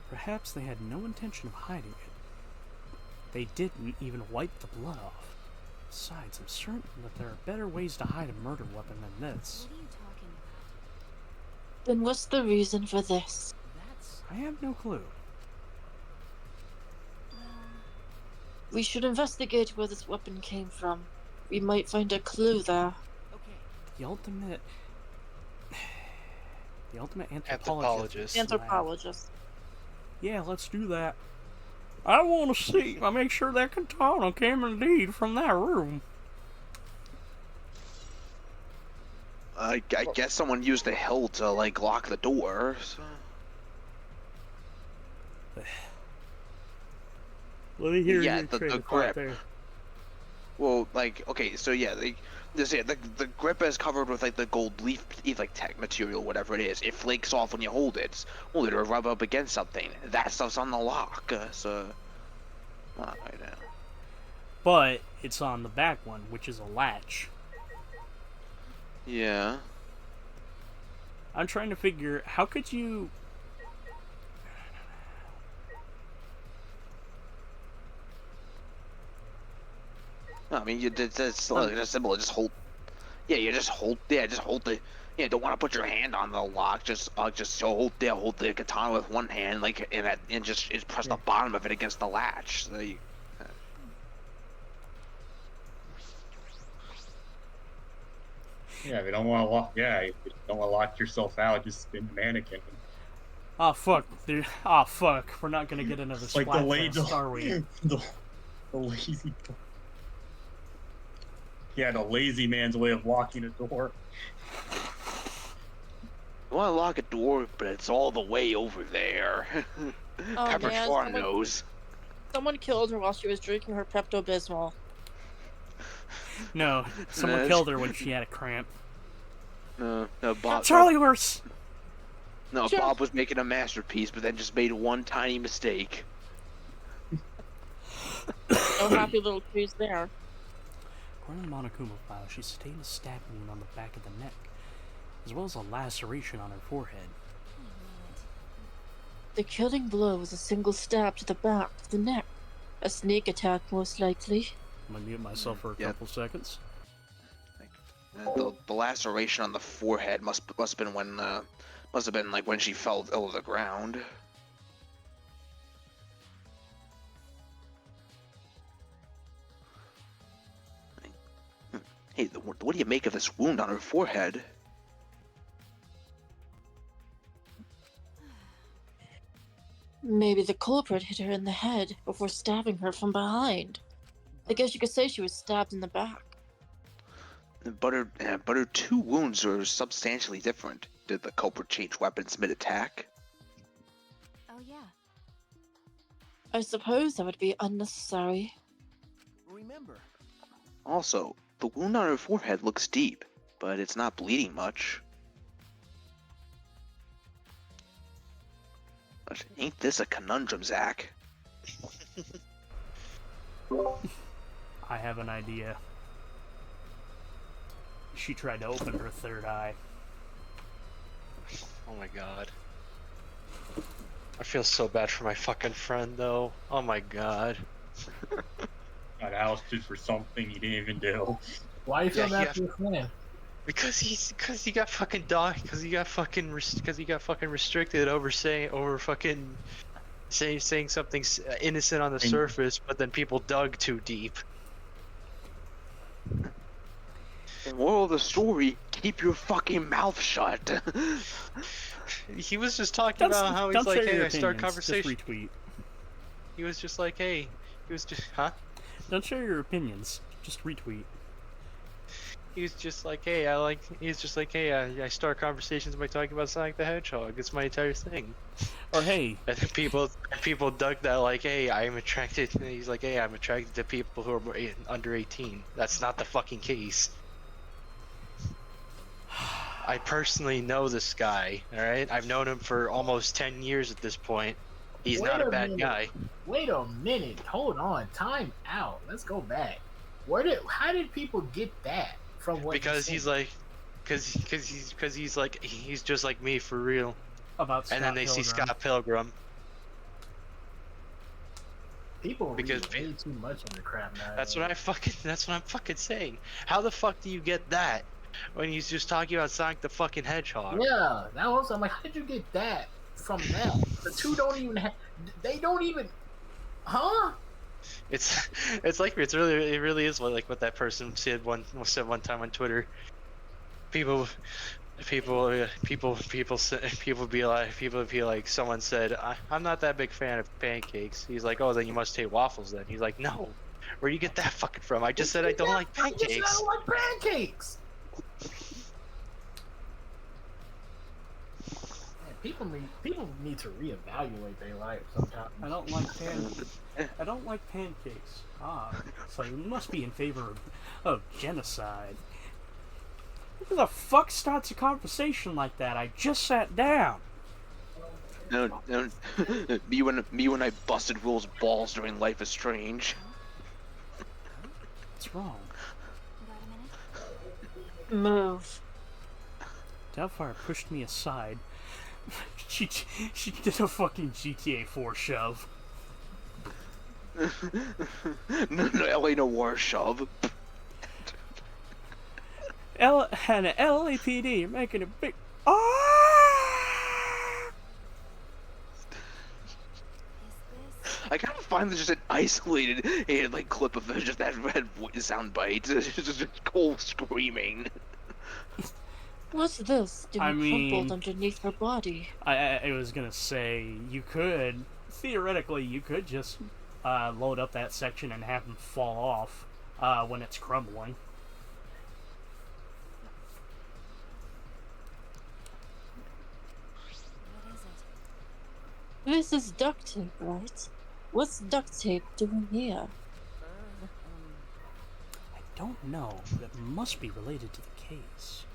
Perhaps they had no intention of hiding it. They didn't even wipe the blood off. Besides, I'm certain that there are better ways to hide a murder weapon than this. what are you talking about? Then what's the reason for this? I have no clue. Well, We should investigate where this weapon came from. We might find a clue there. okay. The ultimate anthropologist. Anthropologist. Anthropologist. Yeah, let's do that. I want to see. I make sure that katana came indeed from that room. I guess someone used the hilt to like lock the door. So. Let me hear Yeah, your the train of thought grip. there. Well, like, okay, so yeah, the grip is covered with like the gold leaf, like tech material, whatever it is. It flakes off when you hold it. Well, it'll rub up against something. That stuff's on the lock. So, I know. But it's on the back one, which is a latch. Yeah. I'm trying to figure, how could you... I mean, it's simple. Just hold. Yeah, you just hold. Yeah, just hold the. Yeah, don't want to put your hand on the lock. Just hold the katana with one hand, like, and just press the bottom of it against the latch. So you, Yeah, if you don't want to lock. Yeah, if you don't want to lock yourself out, just spin mannequin. Oh, fuck. Oh, fuck. We're not gonna get another Like the splat lazy, fest, are we? the lazy. Yeah, the lazy man's way of locking a door. you want to lock a door, but it's all the way over there. Oh, Pepper man, Farr someone- knows. Someone killed her while she was drinking her Pepto-Bismol. No, someone No. killed her when she had a cramp. No, Bob. Charlie horse! No, Sure. Bob was making a masterpiece, but then just made one tiny mistake. No happy little trees there. According to the Monokuma file, she sustained a stab wound on the back of the neck, as well as a laceration on her forehead. The killing blow was a single stab to the back of the neck. A sneak attack, most likely. I'm gonna mute myself for a Yeah. couple seconds. The laceration on the forehead must have been when must have been like when she fell over the ground. Hey, what do you make of this wound on her forehead? Maybe the culprit hit her in the head before stabbing her from behind. I guess you could say she was stabbed in the back. But her two wounds are substantially different. Did the culprit change weapons mid-attack? Oh, yeah. I suppose that would be unnecessary. Remember, Also, the wound on her forehead looks deep, but it's not bleeding much. But ain't this a conundrum, Zach? I have an idea. She tried to open her third eye. Oh my god. I feel so bad for my fucking friend though. Oh my god. Got ousted for something he didn't even do. Why you feel Yeah, bad for your friend? Because he got fucking because he got fucking restricted over fucking saying something innocent on the surface, but then people dug too deep. The moral of the story, keep your fucking mouth shut. He was just talking about how he's like, hey, I start conversation. Just retweet. He was just like, hey, he was just, huh? Don't share your opinions. Just retweet. He was just like, hey, I start conversations by talking about Sonic the Hedgehog. It's my entire thing. Or hey, And then people dug that like, hey, I'm attracted. And he's like, hey, I'm attracted to people who are under 18. That's not the fucking case. I personally know this guy. All right, I've known him for almost 10 years at this point. He's Wait not a a bad minute. guy. Wait a minute. Hold on. Time out. Let's go back. How did people get that from what? Because he's like, because he's like, he's just like me for real. about Scott And then they see Pilgrim. Scott Pilgrim. people because read way too much on the crap now. That's what I'm fucking saying. How the fuck do you get that when he's just talking about Sonic the fucking Hedgehog? Yeah, that was. I'm like, how did you get that from that? The two don't even have. They don't even. Huh? It's like it really is like what that person said one time on Twitter. People be like, someone said, I'm not that big fan of pancakes. He's like, oh, then you must hate waffles then. He's like, no, where do you get that fucking from? I just said I don't like I just said I pancakes. don't like pancakes. Man, people need to reevaluate their life sometimes. I don't like pancakes. Ah, so you must be in favor of genocide. Who the fuck starts a conversation like that? I just sat down. No, me when I busted Will's balls during Life is Strange. What's wrong? Got a minute? Move. Doubtfire pushed me aside. She did a fucking GTA 4 shove. No, LA Noir shove. And LAPD, you're making a big. Ah! Is this... I gotta find just an isolated like clip of just that red sound bite. Just Cole screaming. What's this doing I mean- crumpled underneath her body? I was gonna say, theoretically, you could just load up that section and have them fall off when it's crumbling. What is it? This is duct tape, right? What's duct tape doing here? I don't know, but it must be related to the case.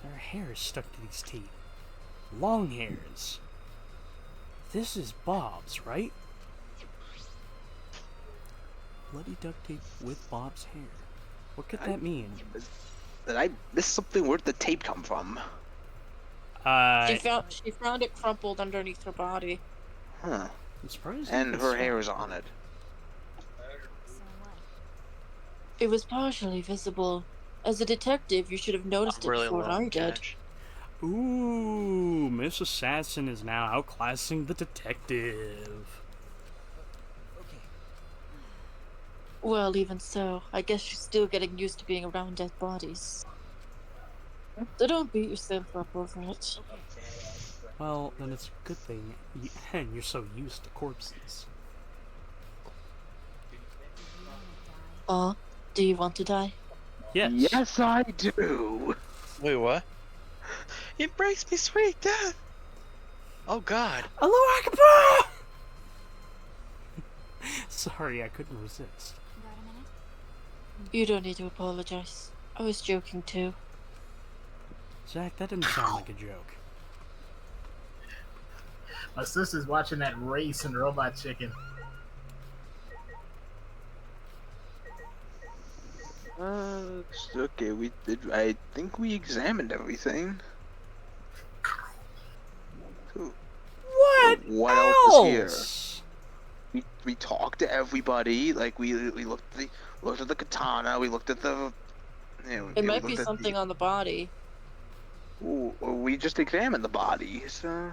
There are hairs stuck to these teeth. Long hairs. This is Bob's, right? Bloody duct tape with Bob's hair. What could that mean? Did I miss something? Where'd the tape come from? She found it crumpled underneath her body. Huh. I'm surprised. And you her could hair swap is on it. So what? It was partially visible As a detective, you should have noticed it Really before low I in did. cash. Ooh, Miss Assassin is now outclassing the detective. Okay. Well, even so, I guess she's still getting used to being around dead bodies. So don't beat yourself up over it. Well, then it's a good thing you're so used to corpses. Do you want to die? Yes. Yes, I do. Wait, what? It brings me sweet death. Oh God. Allahu Akbar! Sorry, I couldn't resist. Got a minute? You don't need to apologize. I was joking too. Zach, that didn't sound like a joke. My sister's watching that race in Robot Chicken. Okay, we did. I think we examined everything. So, What else is here? else? We talked to everybody. Like we looked at the katana. We looked at the. It might be something on the body. Ooh, we just examined the body. So.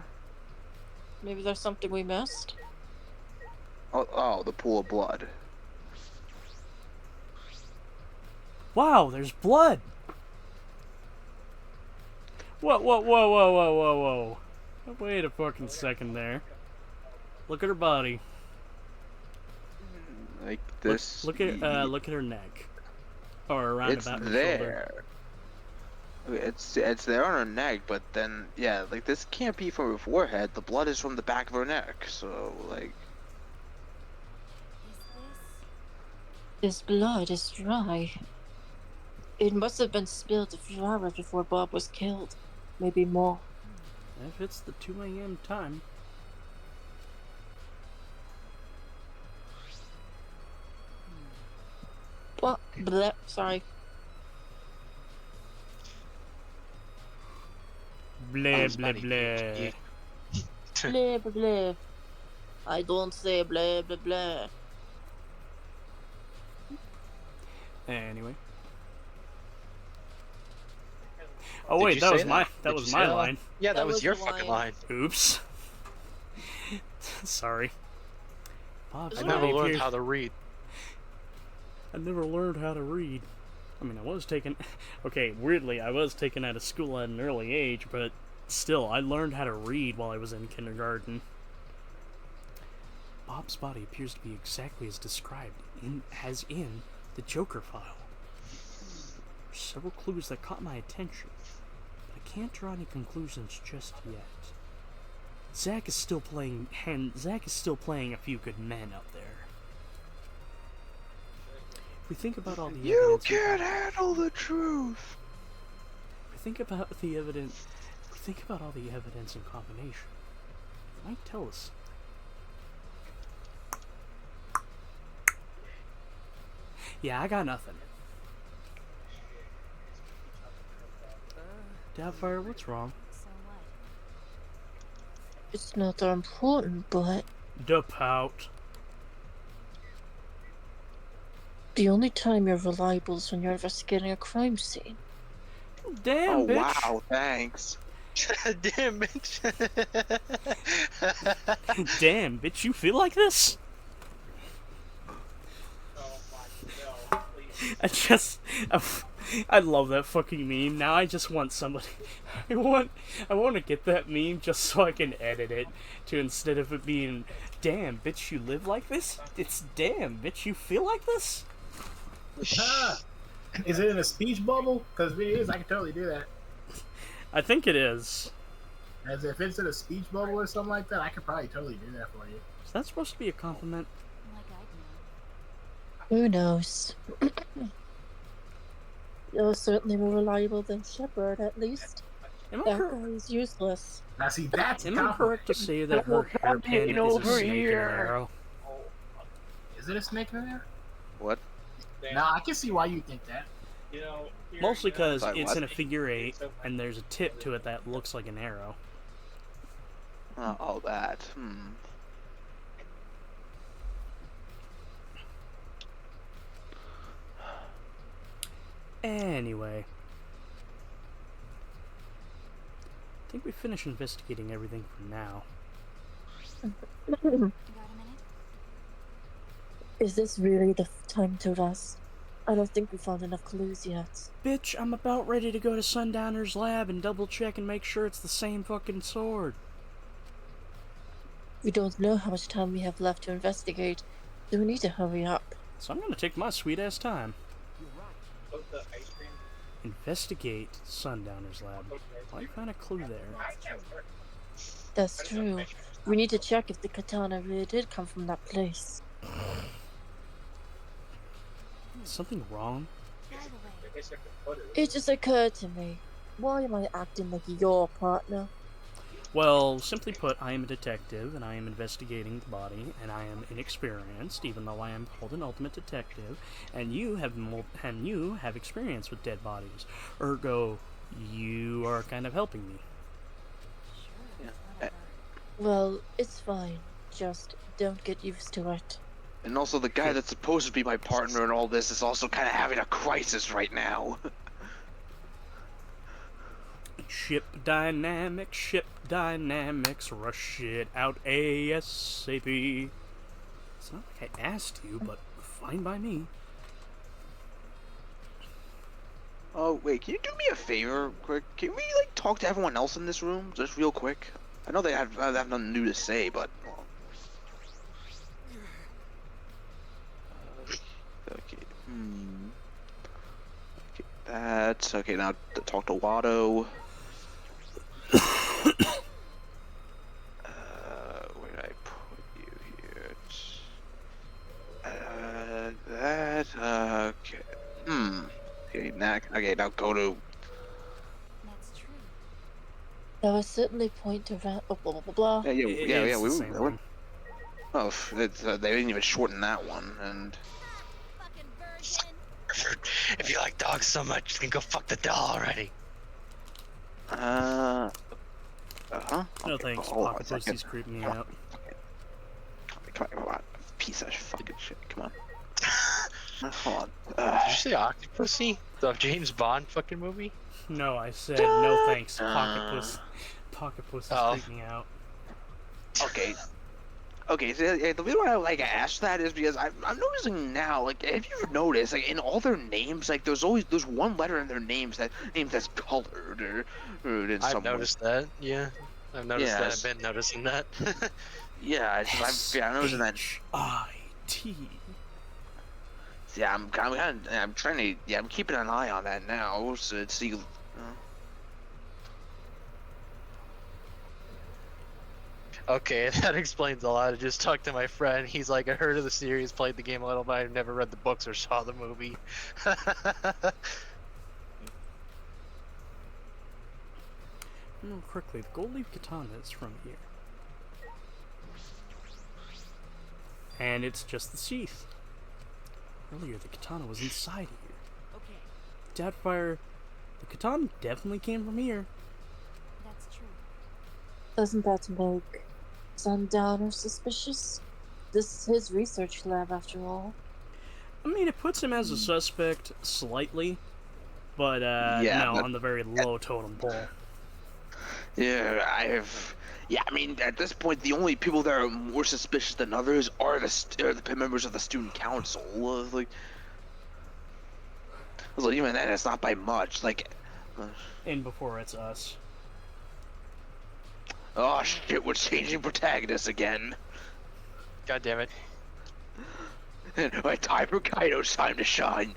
Maybe there's something we missed. Oh, the pool of blood. Wow, there's blood. Whoa. Wait a fucking second there. Look at her body. Like this. Look at her neck. Or around It's about her there. shoulder. It's there on her neck, but then yeah, like this can't be from her forehead. The blood is from the back of her neck. So like. This blood is dry. It must have been spilled a few hours before Bob was killed. Maybe more. If it's the 2 a.m. time. What? Bleh, sorry. Blah, blah, blah. Blah, blah, blah. I don't say blah, blah, blah. Anyway. Oh wait, that was my line. Yeah, that was your the fucking line. line. Oops. Sorry. Bob's I body never learned appears- how to read. I never learned how to read. I mean, I was taken... Okay, weirdly, I was taken out of school at an early age, but still, I learned how to read while I was in kindergarten. Bob's body appears to be exactly as described as in the Joker file. There's several clues that caught my attention, but I can't draw any conclusions just yet. Zach is still playing a few good men out there. If we think about all the You evidence, can't handle the truth. if we think about all the evidence in combination, it might tell us. Yeah, I got nothing. Doubtfire, what's wrong? So what? It's not that important, but The pout. the only time you're reliable is when you're investigating a crime scene. Damn, Oh bitch. wow, thanks. Damn bitch. Damn, bitch, you feel like this? I love that fucking meme. Now I just want somebody. I want to get that meme just so I can edit it to, instead of it being, damn, bitch, you live like this? It's damn, bitch, you feel like this? Ah, is it in a speech bubble? Because if it is, I can totally do that. I think it is. As if it's in a speech bubble or something like that, I could probably totally do that for you. Is that supposed to be a compliment? Like I'd know. Who knows? You're certainly more reliable than Shepard, at least. Am I, That cor- guy's useless. Now, see, that's am I correct to say that her hairpin is a over snake and an here. arrow? Is it a snake in there? What? Nah, I can see why you think that. Mostly because Sorry, it's what? in a figure eight, and there's a tip to it that looks like an arrow. Oh, that. Anyway. I think we finished investigating everything for now. Got a minute? Is this really the time to rest? I don't think we found enough clues yet. Bitch, I'm about ready to go to Sundowner's lab and double check and make sure it's the same fucking sword. We don't know how much time we have left to investigate, so we need to hurry up. So I'm gonna take my sweet ass time. You're right. Put the ice cream. Investigate Sundowner's lab. Might find a clue there. That's true. We need to check if the katana really did come from that place. Is something wrong? By the way, It just occurred to me. Why am I acting like your partner? Well, simply put, I am a detective, and I am investigating the body, and I am inexperienced, even though I am called an ultimate detective, and you have experience with dead bodies. Ergo, you are kind of helping me. sure, Yeah. whatever. Well, it's fine. Just don't get used to it. And also, the guy that's supposed to be my partner in all this is also kind of having a crisis right now. Ship dynamics, rush it out ASAP. It's not like I asked you, but fine by me. Oh, wait, can you do me a favor, quick? Can we, like, talk to everyone else in this room, just real quick? I know they have nothing new to say, but... Well. Okay, Okay, that's... Okay, now talk to Watto. Where did I put you here? Okay. Now go to... That's true. There was certainly point around. Oh, blah blah blah blah. It's the same one. Oh, they didn't even shorten that one, and... Fucking virgin. If you like dogs so much, you can go fuck the doll already. Uh-huh. No Okay, thanks, hold on a Pocket second. Pussy's creeping me out. Come on, piece of fucking shit, come on. Hold on. Did you say Octopussy? The James Bond fucking movie? No, I said no thanks, Pocket Pussy's creeping me out. Okay. Okay, so the reason why I asked that is because I'm noticing now, like, have you ever noticed, like, in all there's one letter in their names that's colored or in some I've noticed that, yeah. I've noticed that. Yes. I've been noticing that. Yeah, I'm noticing that. S-H-I-T. Yeah, I'm trying to, yeah, I'm keeping an eye on that now, so to see. Okay, that explains a lot. I just talked to my friend. He's like, I heard of the series, played the game a little, but I've never read the books or saw the movie. Remember correctly, the gold leaf katana is from here. And it's just the sheath. Earlier, the katana was inside here. Okay. Doubtfire, the katana definitely came from here. That's true. Doesn't that make Sundowner suspicious? This is his research lab, after all. I mean, it puts him as a suspect slightly, but Yeah, no, but- on the very low totem pole. Yeah, I mean, at this point, the only people that are more suspicious than others are the members of the student council. Like, even then, it's not by much. Like, And before it's us. oh shit, we're changing protagonists again. God damn it. My time for Kaido's time to shine.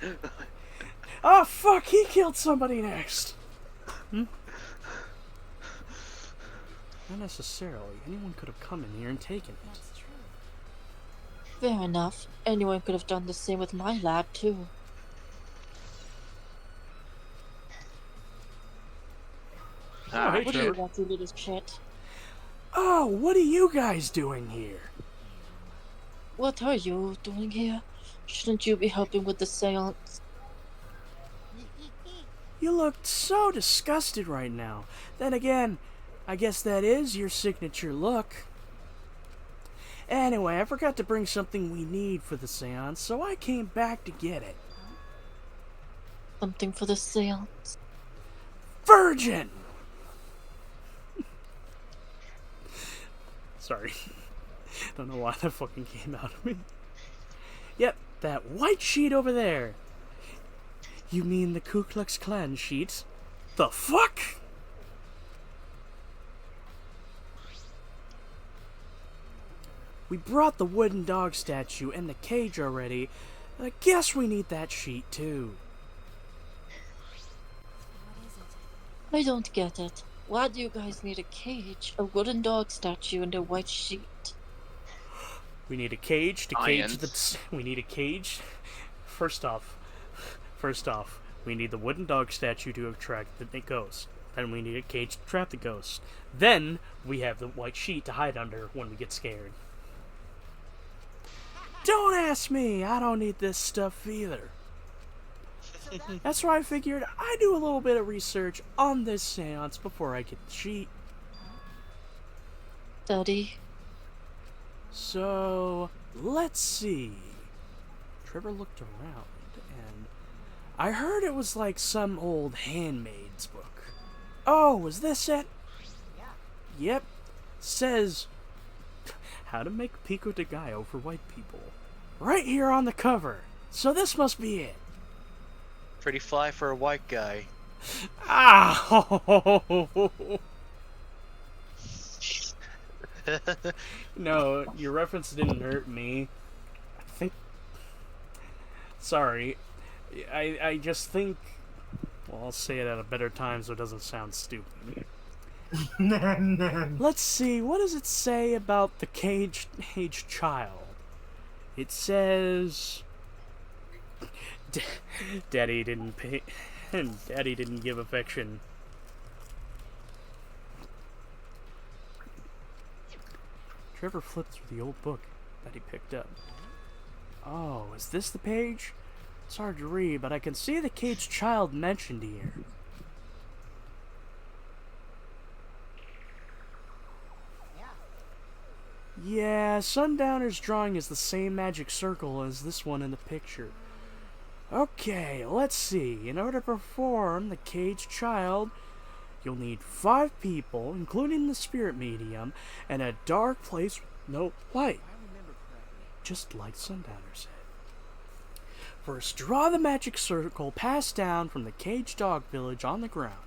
Oh fuck, he killed somebody next! Not necessarily. Anyone could have come in here and taken it. That's true. Fair enough. Anyone could have done the same with my lab, too. Oh, hey, What do you Trevor. want, you little shit? Oh, what are you guys doing here? What are you doing here? Shouldn't you be helping with the seance? You look so disgusted right now. Then again, I guess that is your signature look. Anyway, I forgot to bring something we need for the seance, so I came back to get it. Something for the seance. Virgin! Sorry. Don't know why that fucking came out of me. Yep, that white sheet over there. You mean the Ku Klux Klan sheet? The fuck? We brought the wooden dog statue and the cage already. I guess we need that sheet too. What is it? I don't get it. Why do you guys need a cage, a wooden dog statue, and a white sheet? We need a cage to cage the. Science. We need a cage. First off, we need the wooden dog statue to attract the ghost. Then we need a cage to trap the ghost. Then we have the white sheet to hide under when we get scared. Don't ask me. I don't need this stuff either. That's why I figured I'd do a little bit of research on this seance before I get the sheet. Daddy, So, let's see. Trevor looked around, and I heard it was like some old handmaid's book. Oh, is this it? Yep. Says, how to make pico de gallo for white people. Right here on the cover. So this must be it. Pretty fly for a white guy. Ow! No, your reference didn't hurt me. I think. Sorry. I just think. Well, I'll say it at a better time so it doesn't sound stupid. Let's see, what does it say about the caged child? It says. Daddy didn't pay. And Daddy didn't give affection. Trevor flipped through the old book that he picked up. Oh, is this the page? It's hard to read, but I can see the caged child mentioned here. Yeah, Sundowner's drawing is the same magic circle as this one in the picture. Okay, let's see. In order to perform the caged child, you'll need 5 people, including the spirit medium, and a dark place with no light. Just like Sundowner said. First, draw the magic circle passed down from the caged dog village on the ground.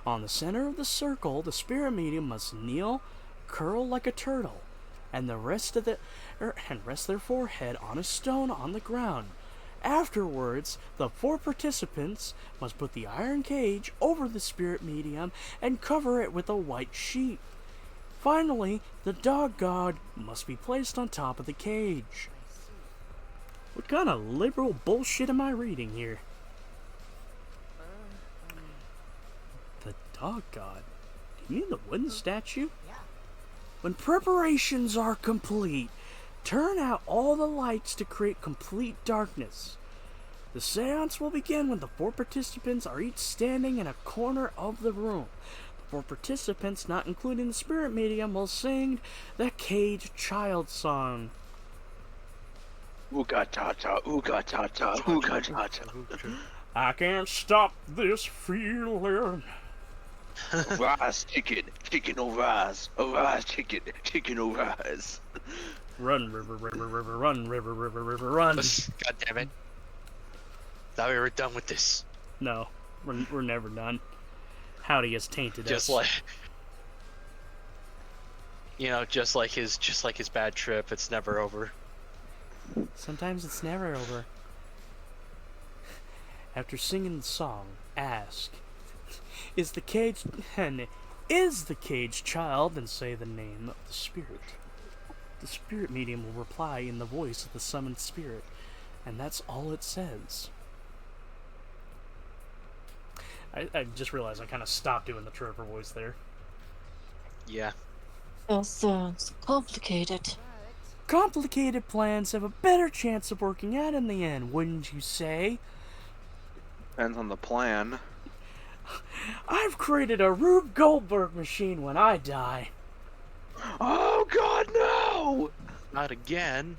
On the center of the circle, the spirit medium must kneel, curl like a turtle, and rest their forehead on a stone on the ground. Afterwards, the 4 participants must put the iron cage over the spirit medium and cover it with a white sheet. Finally, the dog god must be placed on top of the cage. What kind of liberal bullshit am I reading here? The dog god? Do you mean the wooden statue? When preparations are complete, turn out all the lights to create complete darkness. The seance will begin when the 4 participants are each standing in a corner of the room. The 4 participants, not including the spirit medium, will sing the caged child song. Ooga ta ta, ooga ta ta, ooga ta ta. I can't stop this feeling. Rise, chicken, chicken oh rise, chicken, chicken oh rise. Run, river, river, river, run, river, river, river, run. God damn it. Thought we were done with this. No, we're never done. Howdy has tainted Just us. like, you know, just like his bad trip, it's never over. Sometimes it's never over. After singing the song, ask, is the caged child, and say the name of the spirit. The spirit medium will reply in the voice of the summoned spirit, and that's all it says. I just realized I kind of stopped doing the Trevor voice there. Yeah. that sounds complicated. Complicated plans have a better chance of working out in the end, wouldn't you say? Depends on the plan. I've created a Rube Goldberg machine when I die. Oh God, no! Not again.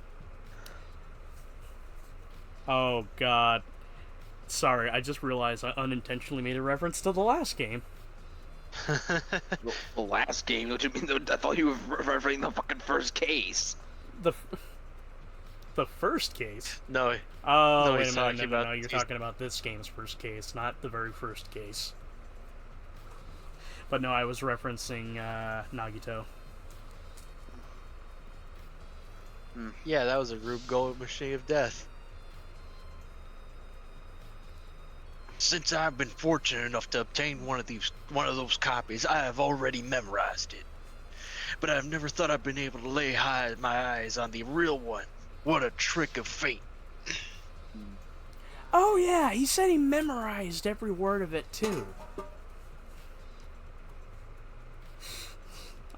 Oh God. Sorry, I just realized I unintentionally made a reference to the last game. The last game, which means I thought you were referring the fucking first case. The first case? No, Oh, No, wait he's a minute, talking no, about- you're he's- talking about this game's first case, not the very first case. But no, I was referencing, Nagito. yeah, that was a Rube Gold Machine of Death. Since I've been fortunate enough to obtain one of those copies, I have already memorized it. But I've never thought I'd been able to lay my eyes on the real one. What a trick of fate. Oh yeah, he said he memorized every word of it, too.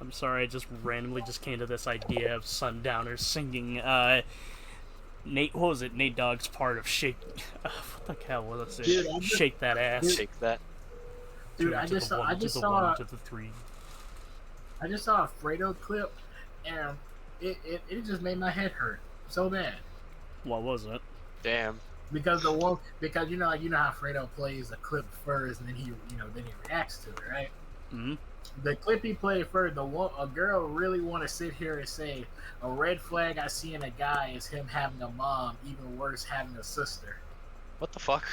I'm sorry, I just randomly just came to this idea of Sundowners singing, Nate, what was it? Nate Dogg's part of Shake... what the hell was it? Dude, I just- Shake That Ass. Shake that. Dude, Two I to just the saw, one, I to just the saw, one, to the three. I just saw a Fredo clip, and it just made my head hurt so bad. What was it? Damn. Because you know how Fredo plays a clip first, and then he reacts to it, right? Mm-hmm. The clip he played first, a girl really want to sit here and say a red flag I see in a guy is him having a mom, even worse, having a sister. What the fuck?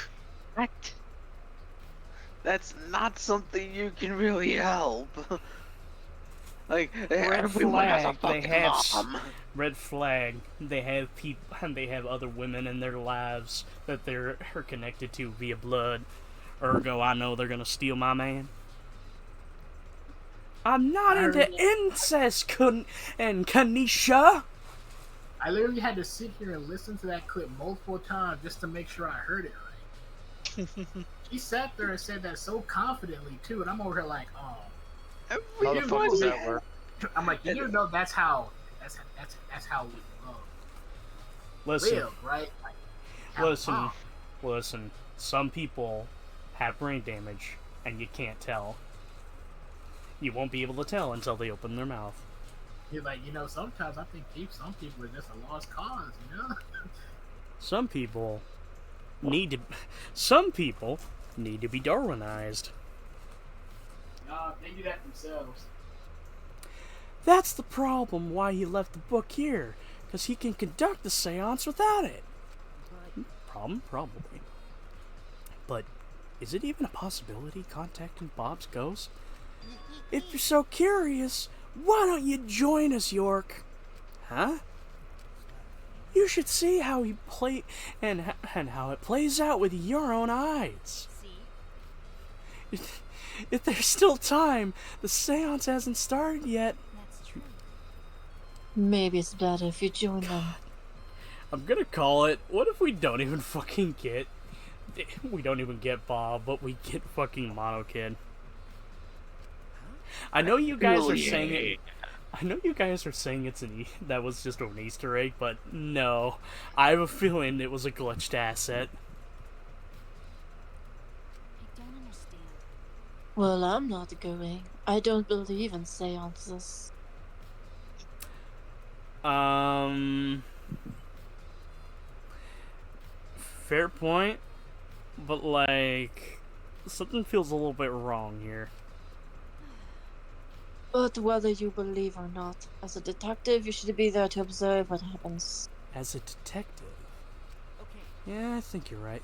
What? That's not something you can really help. Like, everyone has a flag, they fucking have mom. Red flag. They have people, and they have other women in their lives that they're connected to via blood. Ergo, I know they're gonna steal my man. I'm not into incest, and Kanisha. I literally had to sit here and listen to that clip multiple times just to make sure I heard it right. She sat there and said that so confidently too, and I'm over here like, oh. How the fuck does that work? I'm like, you know, that's how we Listen, live, right? Like, have a listen, mom. listen. Some people have brain damage, and you can't tell. You won't be able to tell until they open their mouth. He's like, sometimes I think some people are just a lost cause, Some people need to. Some people need to be Darwinized. No, they do that themselves. That's the problem why he left the book here, because he can conduct the seance without it. Problem? Probably. But is it even a possibility contacting Bob's ghost? If you're so curious, why don't you join us, York? Huh? You should see how he play and how it plays out with your own eyes. See? If there's still time, the seance hasn't started yet. That's true. Maybe it's better if you join them. I'm gonna call it. What if we don't even fucking get... We don't even get Bob, but we get fucking Mono Kid. I know you guys are saying it... I know you guys are saying it's that was just an Easter egg, but no. I have a feeling it was a glitched asset. I don't understand. Well, I'm not going. I don't believe in seances. Fair point, but like, something feels a little bit wrong here. But whether you believe or not, as a detective, you should be there to observe what happens. As a detective? Okay. Yeah, I think you're right.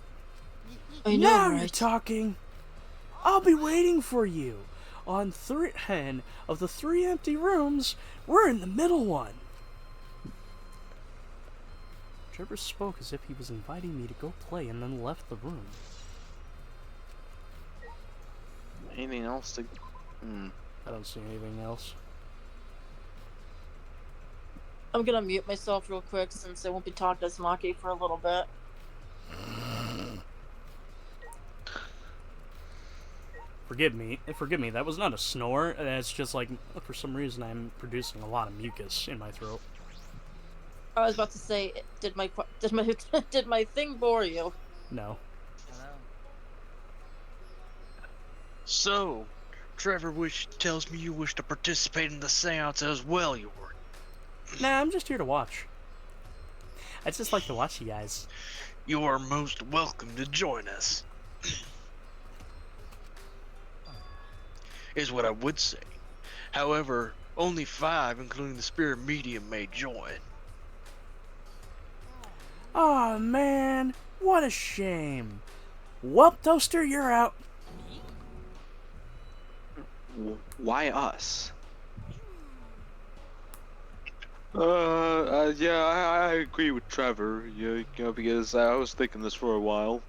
I know, Now right? you're talking! I'll be waiting for you! On 10 of the 3 empty rooms, we're in the middle one! Trevor spoke as if he was inviting me to go play and then left the room. Anything else to... I don't see anything else. I'm gonna mute myself real quick since I won't be talking to Smaki for a little bit. Forgive me, that was not a snore. That's just like, for some reason I'm producing a lot of mucus in my throat. I was about to say, did my did my thing bore you? No. So, Trevor tells me you wish to participate in the seance as well, York. Nah, I'm just here to watch. I just like to watch you guys. You are most welcome to join us. Is what I would say. However, only 5, including the spirit medium, may join. Aw, man. What a shame. Well, Toaster, you're out. Why us? Yeah, I agree with Trevor. Because I was thinking this for a while.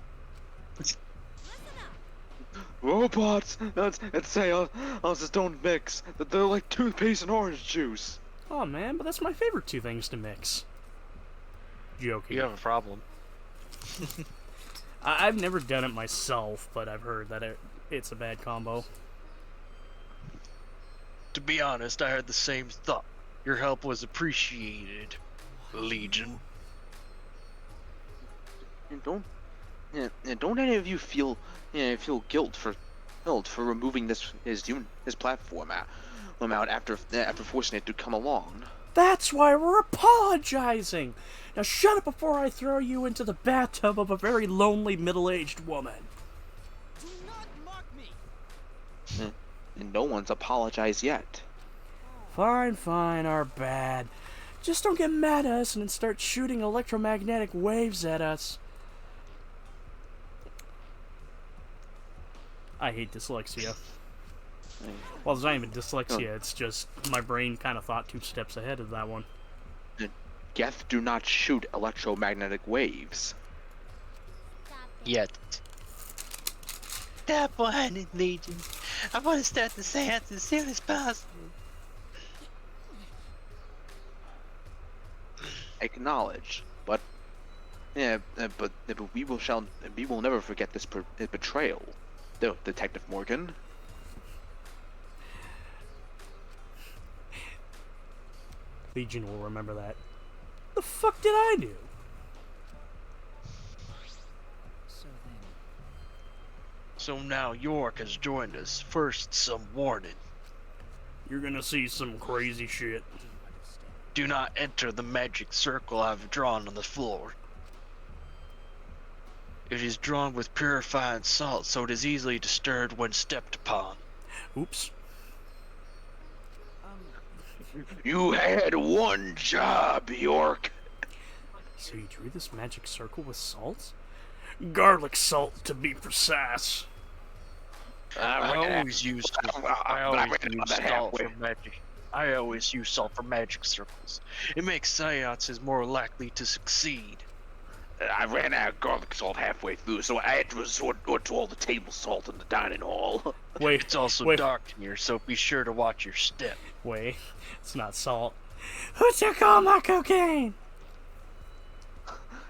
Robots and sales just don't mix. They're like toothpaste and orange juice. Oh man, but that's my favorite 2 things to mix. Joking. You have a problem. I've never done it myself, but I've heard that it's a bad combo. To be honest, I had the same thought. Your help was appreciated, Legion. And don't any of you feel guilt for removing his platform out after forcing it to come along? That's why we're apologizing! Now shut up before I throw you into the bathtub of a very lonely middle-aged woman. Do not mock me. And no one's apologized yet. Fine, our bad. Just don't get mad at us and then start shooting electromagnetic waves at us. I hate dyslexia. Well, it's not even dyslexia, it's just my brain kind of thought 2 steps ahead of that one. Geth do not shoot electromagnetic waves. Yet. Stop behind it, Legion. I want to start the seance as soon as possible. Acknowledge, but we will never forget this betrayal, Detective Morgan. Legion will remember that. The fuck did I do? So now York has joined us. First, some warning. You're gonna see some crazy shit. Do not enter the magic circle I've drawn on the floor. It is drawn with purifying salt, so it is easily disturbed when stepped upon. Oops. You had one job, York. So you drew this magic circle with salt? Garlic salt, to be precise. I always use salt for magic. I always use salt for magic circles. It makes seances more likely to succeed. I ran out of garlic salt halfway through, so I had to resort to all the table salt in the dining hall. Wait, It's also dark in here, so be sure to watch your step. Wait, it's not salt. Who took all my cocaine?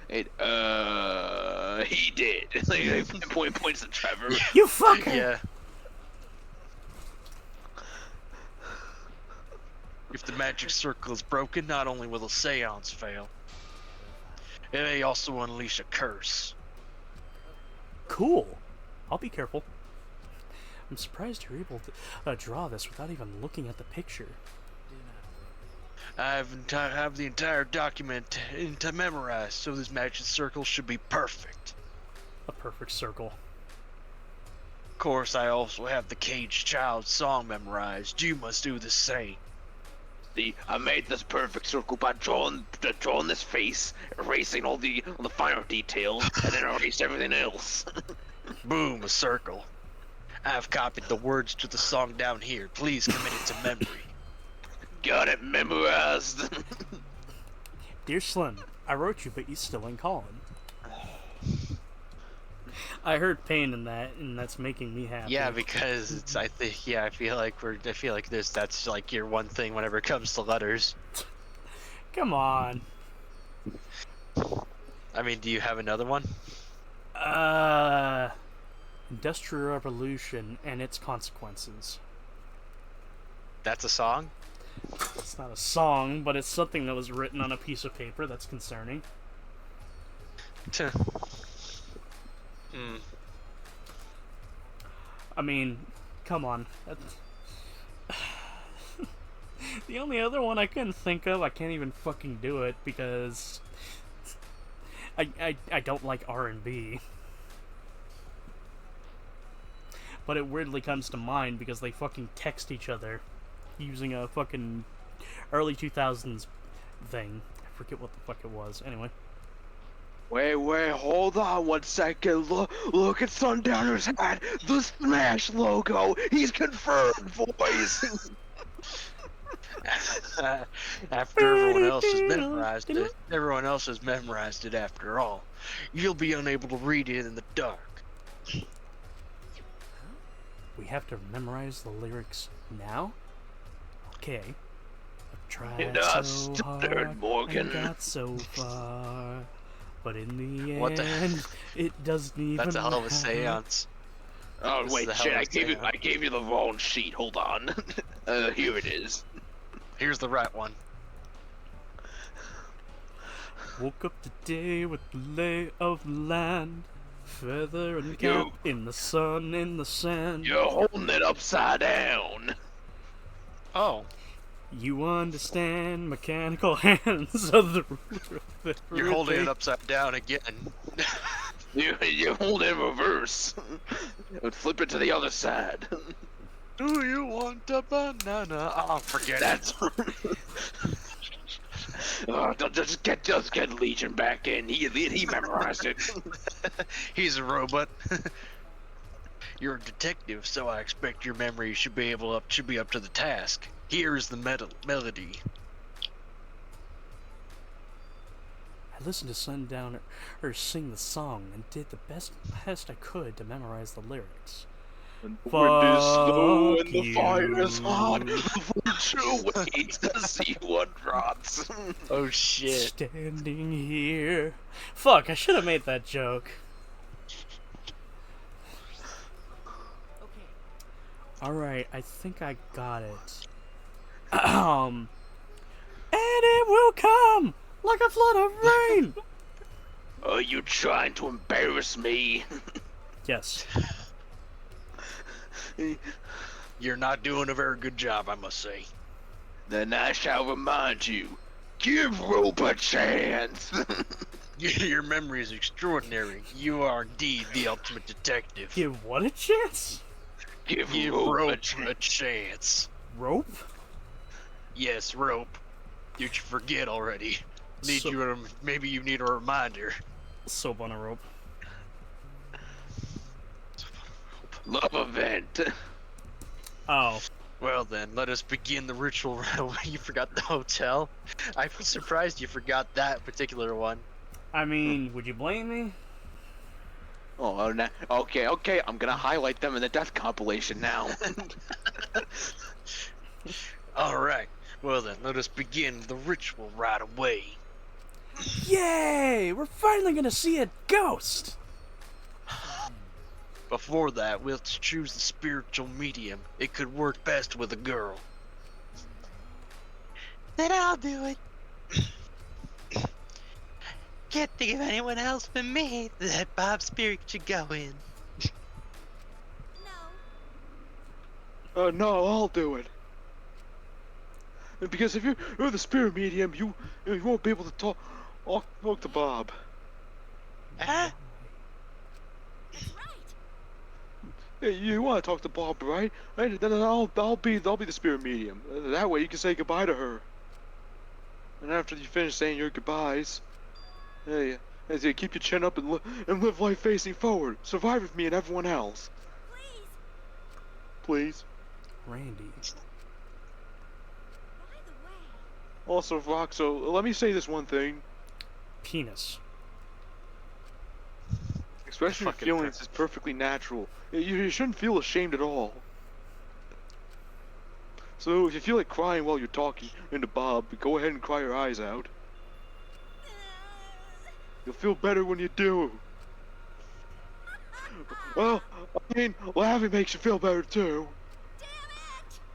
He did. Points to Trevor. You fucker! Yeah. If the magic circle is broken, not only will the seance fail, it may also unleash a curse. Cool. I'll be careful. I'm surprised you're able to draw this without even looking at the picture. I have the entire document to memorize, so this magic circle should be perfect. A perfect circle. Of course, I also have the Caged Child song memorized. You must do the same. See, I made this perfect circle by drawing this face, erasing all the finer details, and then erased everything else. Boom, a circle. I've copied the words to the song down here. Please commit it to memory. Got it memorized. Dear Slim, I wrote you, but you still ain't calling. I heard pain in that, and that's making me happy. Yeah, because it's. I feel like that's like your one thing whenever it comes to letters. Come on. I mean, do you have another one? Industrial Revolution and its consequences. That's a song? It's not a song, but it's something that was written on a piece of paper that's concerning. I mean, come on. The only other one I couldn't think of, I can't even fucking do it because I don't like R&B. But it weirdly comes to mind because they fucking text each other using a fucking early 2000s thing. I forget what the fuck it was. Anyway. Wait, hold on 1 second. Look at Sundowner's hat. The Smash logo. He's confirmed, boys. After everyone else has memorized it after all. You'll be unable to read it in the dark. We have to memorize the lyrics now? Okay. I've tried so hard Morgan. and got so far, but in the What the- end, it doesn't even That's a hell of a matter. seance. Oh This is wait, a shit! hell I of a gave you the wrong sheet. Hold on. Here it is. Here's the right one. Woke up today with the lay of the land, feather and cap in the sun, in the sand. You're holding it upside down. Oh, You understand mechanical hands of the ruler of you're holding it everything. upside down again. You hold it in reverse. Flip it to the other side. Do you want a banana? Oh, forget That's. Oh, just get Legion back in. He memorized it. it. He's a robot. You're a detective, so I expect your memory should be up to the task. Here is the melody. I listened to Sundowner sing the song and did the best I could to memorize the lyrics. When it is slow Fuck and the fire is you. hot, the virtue waits to see what rots. Oh shit. Standing here. Fuck, I should have made that joke. Okay. Alright, I think I got it. And it will come like a flood of rain. Are you trying to embarrass me? Yes. You're not doing a very good job, I must say. Then I shall remind you. Give Rope a chance. Your memory is extraordinary. You are indeed the ultimate detective. Give what a chance? Give Give Rope Rope a a chance. chance. Rope? Yes, Rope. Did you forget already? So- Maybe you need a reminder. Soap on a rope. Love event. Oh. Well then, let us begin the ritual right away. You forgot the hotel? I'm surprised you forgot that particular one. I mean, would you blame me? Oh, no. Okay. I'm gonna highlight them in the death compilation now. Alright, well then, let us begin the ritual right away. Yay! We're finally gonna see a ghost! Before that, we'll choose the spiritual medium. It could work best with a girl. Then I'll do it. Can't think of anyone else but me that Bob's spirit should go in. No. No, I'll do it. Because if you're the spirit medium, you won't be able to talk to Bob. Huh? That's right. Hey, you want to talk to Bob, right? Right, then I'll be the spirit medium. That way you can say goodbye to her. And after you finish saying your goodbyes, hey, keep your chin up and live life facing forward. Survive with me and everyone else. Please. Please. Randy. By the way, Also, Roxo, let me say this one thing. Penis. Expressing your Fucking feelings is perfectly natural. You shouldn't feel ashamed at all. So if you feel like crying while you're talking into Bob, go ahead and cry your eyes out. You'll feel better when you do. Well, I mean, laughing makes you feel better too.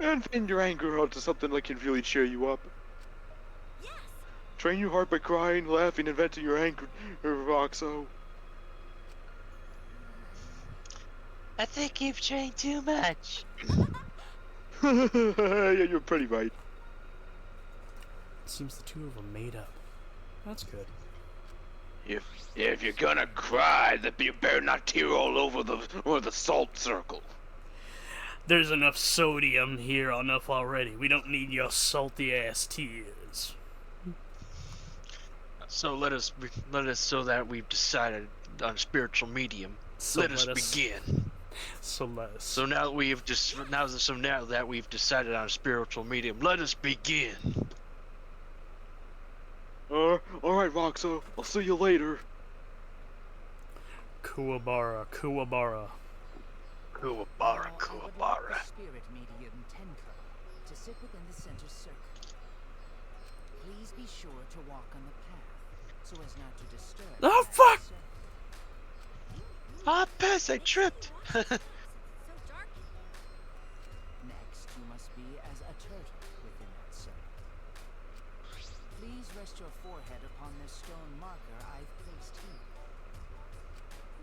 And vent your anger onto something that can really cheer you up. yes. Train your heart by crying, laughing, and venting your anger, Roxo. I think you've trained too much. Yeah, you're pretty right. Seems the two of them made up. That's good. If you're gonna cry, then you better not tear all over the salt circle. There's enough sodium here enough already. We don't need your salty ass tears. So let us so that we've decided on spiritual medium. Let us begin. So now that we've decided on spiritual medium, let us begin. All right, Roxo. I'll see you later. Kuwabara. Kuwabara. Spirit medium Tenko to sit within the center circle. Please be sure to walk on the path so as not to disturb. Oh fuck! Ah, piss! I tripped. So dark. Next, you must be as a turtle within that circle. Please rest your forehead upon this stone marker I've placed here.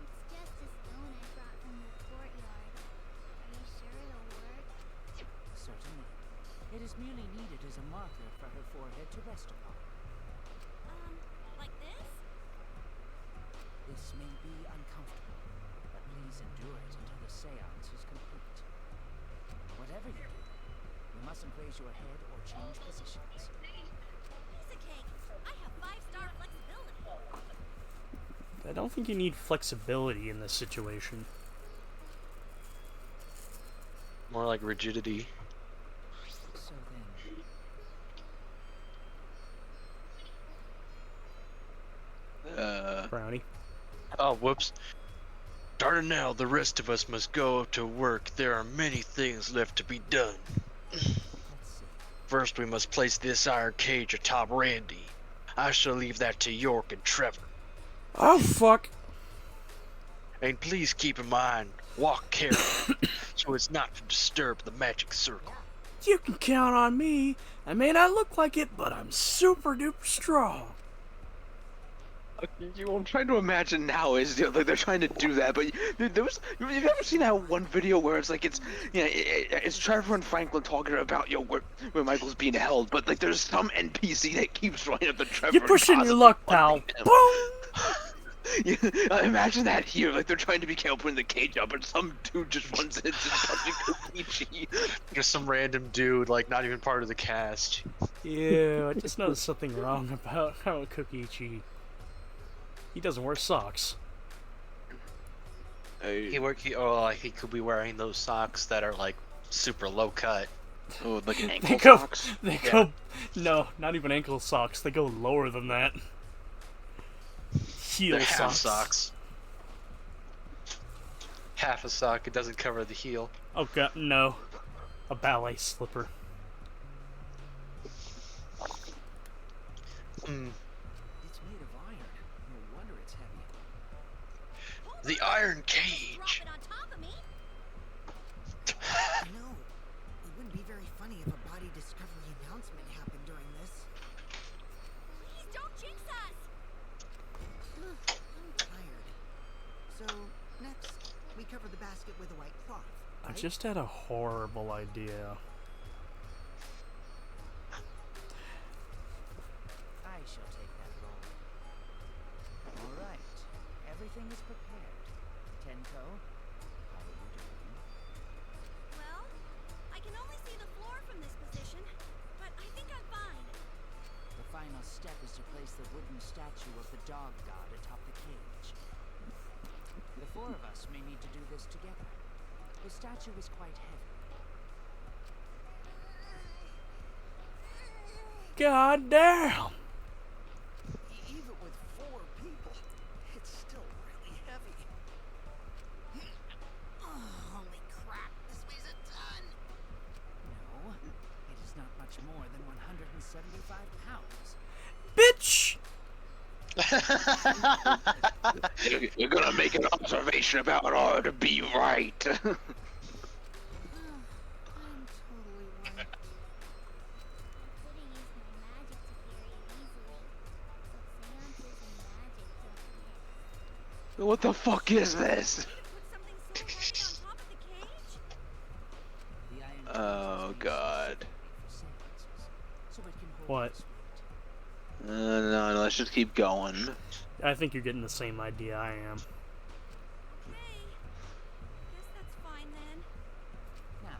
It's just a stone I brought from the courtyard. Are you sure it'll work? Certainly. It is merely needed as a marker for her forehead to rest upon. Like this? This may be uncomfortable, but please endure it until the seance is complete. Whatever you do, you mustn't raise your head or change positions. Piece of cake. I have 5-star flexibility. I don't think you need flexibility in this situation. More like rigidity. So then, Brownie. Oh, whoops. Dardanelle, the rest of us must go to work. There are many things left to be done. let's see. First, we must place this iron cage atop Randy. I shall leave that to York and Trevor. Oh fuck! And please keep in mind, walk carefully, so as not to disturb the magic circle. You can count on me. I may not look like it, but I'm super duper strong. I'm trying to imagine now is like they're trying to do that, but you've ever seen that one video where it's like it's Trevor and Franklin talking about where Michael's being held, but like there's some NPC that keeps running up to Trevor. You're pushing your luck, pal. Boom! Imagine that here, like they're trying to be careful putting the cage up, and some dude just runs in and just punching Kokichi. Just some random dude, like not even part of the cast. Yeah, I just noticed something wrong about Kokichi. He doesn't wear socks. He could be wearing those socks that are like super low cut. Oh, like ankle socks? No, not even ankle socks. They go lower than that. Heel They're half socks. socks. Half a sock, it doesn't cover the heel. Oh god, no. A ballet slipper. It's made of iron. No wonder it's heavy. The iron cage. Drop it on top of me. I know. It wouldn't be very funny if a body discovery announcement happened during this. Please don't jinx us. I'm tired. So, next, we cover the basket with a white cloth. I right? just had a horrible idea. I shall take that role. All right. Everything is prepared. Tenko, how are you doing? Well, I can only see the floor from this position, but I think I'm fine. The final step is to place the wooden statue of the dog god atop the cage. The four of us may need to do this together. The statue is quite heavy. God damn! Even with 4 people, it's still really heavy. Holy crap, this weighs a ton! No, it is not much more than 175 pounds. Bitch! You're gonna make an observation about it or to be right. I'm totally right. Could've used my magic to carry it easily. But seances and magic don't What the fuck is this? put something so heavy on top of the cage? The iron Oh god. for seances, so it can hold What? this weight. No, let's just keep going. I think you're getting the same idea I am. Okay. Guess that's fine then. Now,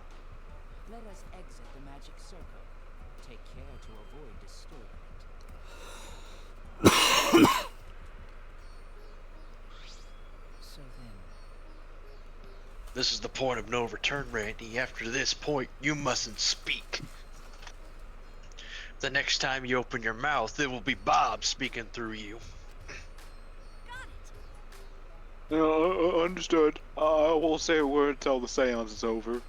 let us exit the magic circle. Take care to avoid disturbing it. So then, This is the point of no return, Randy. After this point, you mustn't speak. The next time you open your mouth, it will be Bob speaking through you. Got it. Understood. I won't say a word until the seance is over.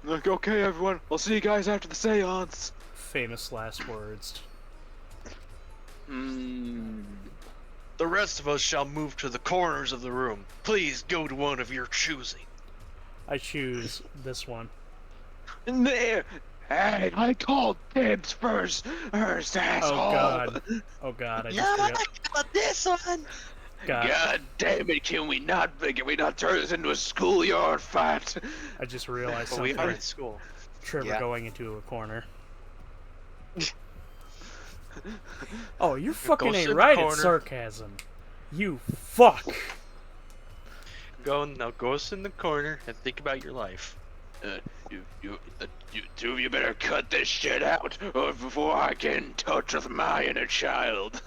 Okay, everyone. I'll see you guys after the seance. Famous last words. The rest of us shall move to the corners of the room. Please go to one of your choosing. I choose this one. There. Hey, I called dibs first, asshole. Oh god. Oh god, I just forgot. But this one. God damn it! Can we not turn this into a schoolyard fight? I just realized But we something. are in school. Trevor Yeah. going into a corner. Oh, you fucking Go sit ain't in the right at corner. sarcasm. You fuck. Go sit in the corner and think about your life. You two of you better cut this shit out, or before I get in touch with my inner child.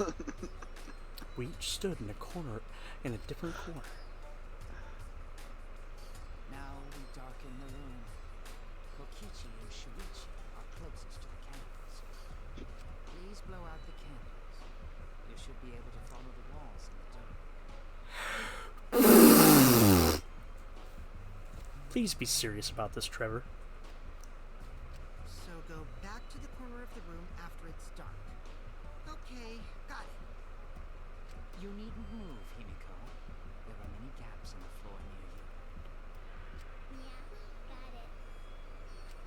We each stood in a corner, in a different corner. now we darken the room. Kokichi and Shuichi are closest to the candles. Please blow out the candles. You should be able to follow the walls in the dark. Please be serious about this, Trevor. So go back to the corner of the room after it's dark. Okay, got it. You needn't move, Himiko. There are many gaps in the floor near you. Yeah, got it.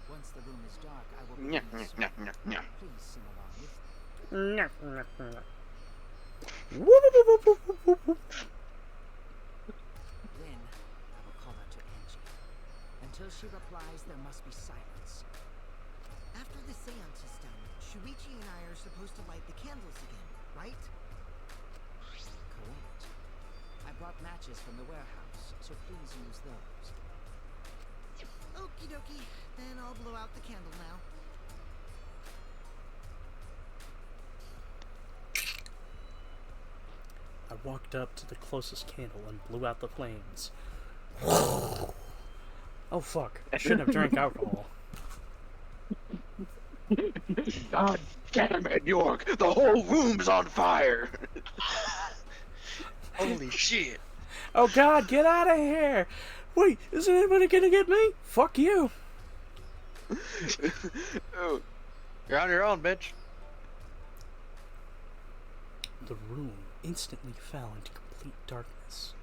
Once the room is dark, I will Nya, begin the nya, song. nya, nya. Please sing along with me. Then I will call out to Angie. Until she replies, there must be silence. After the seance is done, Shuichi and I are supposed to light the candles again, right? Correct. I brought matches from the warehouse, so please use those. Okie dokie. Then I'll blow out the candle now. I walked up to the closest candle and blew out the flames. Oh fuck, I shouldn't have drank alcohol. God damn it, York! The whole room's on fire! Holy shit. Oh god, get out of here! Wait, is anybody gonna get me? Fuck you! Oh, You're on your own, bitch. The room instantly fell into complete darkness.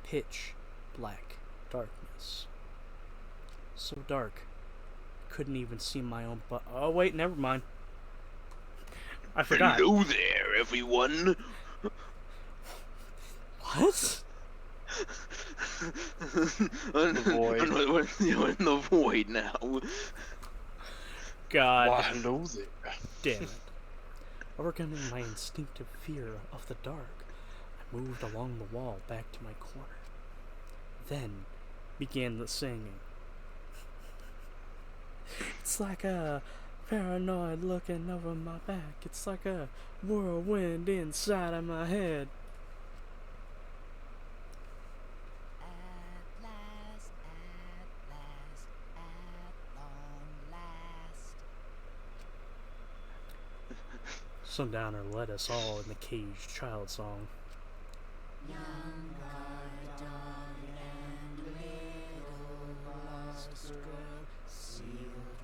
Pitch black darkness. So dark, couldn't even see my own butt. Oh wait, never mind. I forgot. hello there, everyone! What? Void. You're in the void now. God Why, hello there. damn it. Overcoming my instinctive fear of the dark, I moved along the wall back to my corner. Then began the singing. It's like a paranoid looking over my back. It's like a whirlwind inside of my head. At last, at long last. Sundowner led us all in the caged child song. Young guard and little lost girl, sealed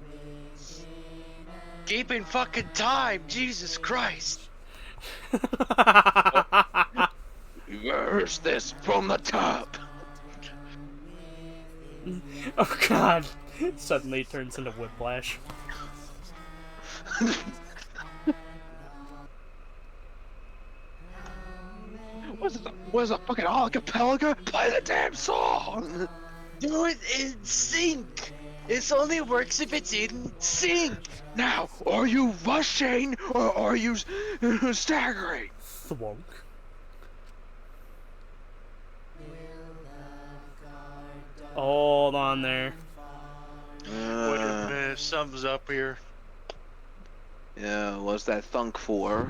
within a Keeping fucking time, Jesus Christ. Reverse this from the top. Oh god! Suddenly it turns into Whiplash. What's a fucking acapella? Play the damn song! Do it in sync. It only works if it's in sync. Now, are you rushing or are you staggering? Thwonk. Hold on there. Wait a minute, something's up here. Yeah, what's that thunk for?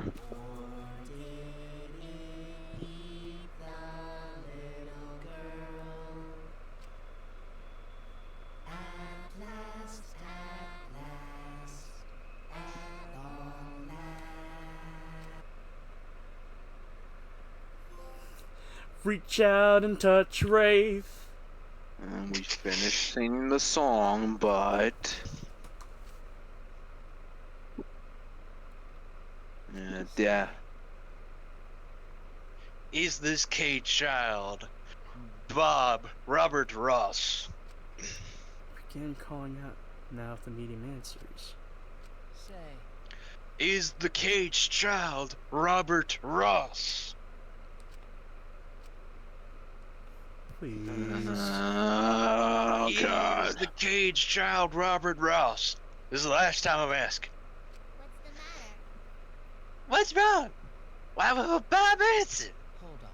Reach out and touch Wraith. And we finished singing the song, but yeah. Is this cage child Bob Robert Ross? Begin calling out now if the medium answers. Say, Is the cage child Robert Ross? Please. Oh Is God. the cage child Robert Ross? This is the last time I'm asking. What's the matter? What's wrong? Why won't Bob answer? hold on.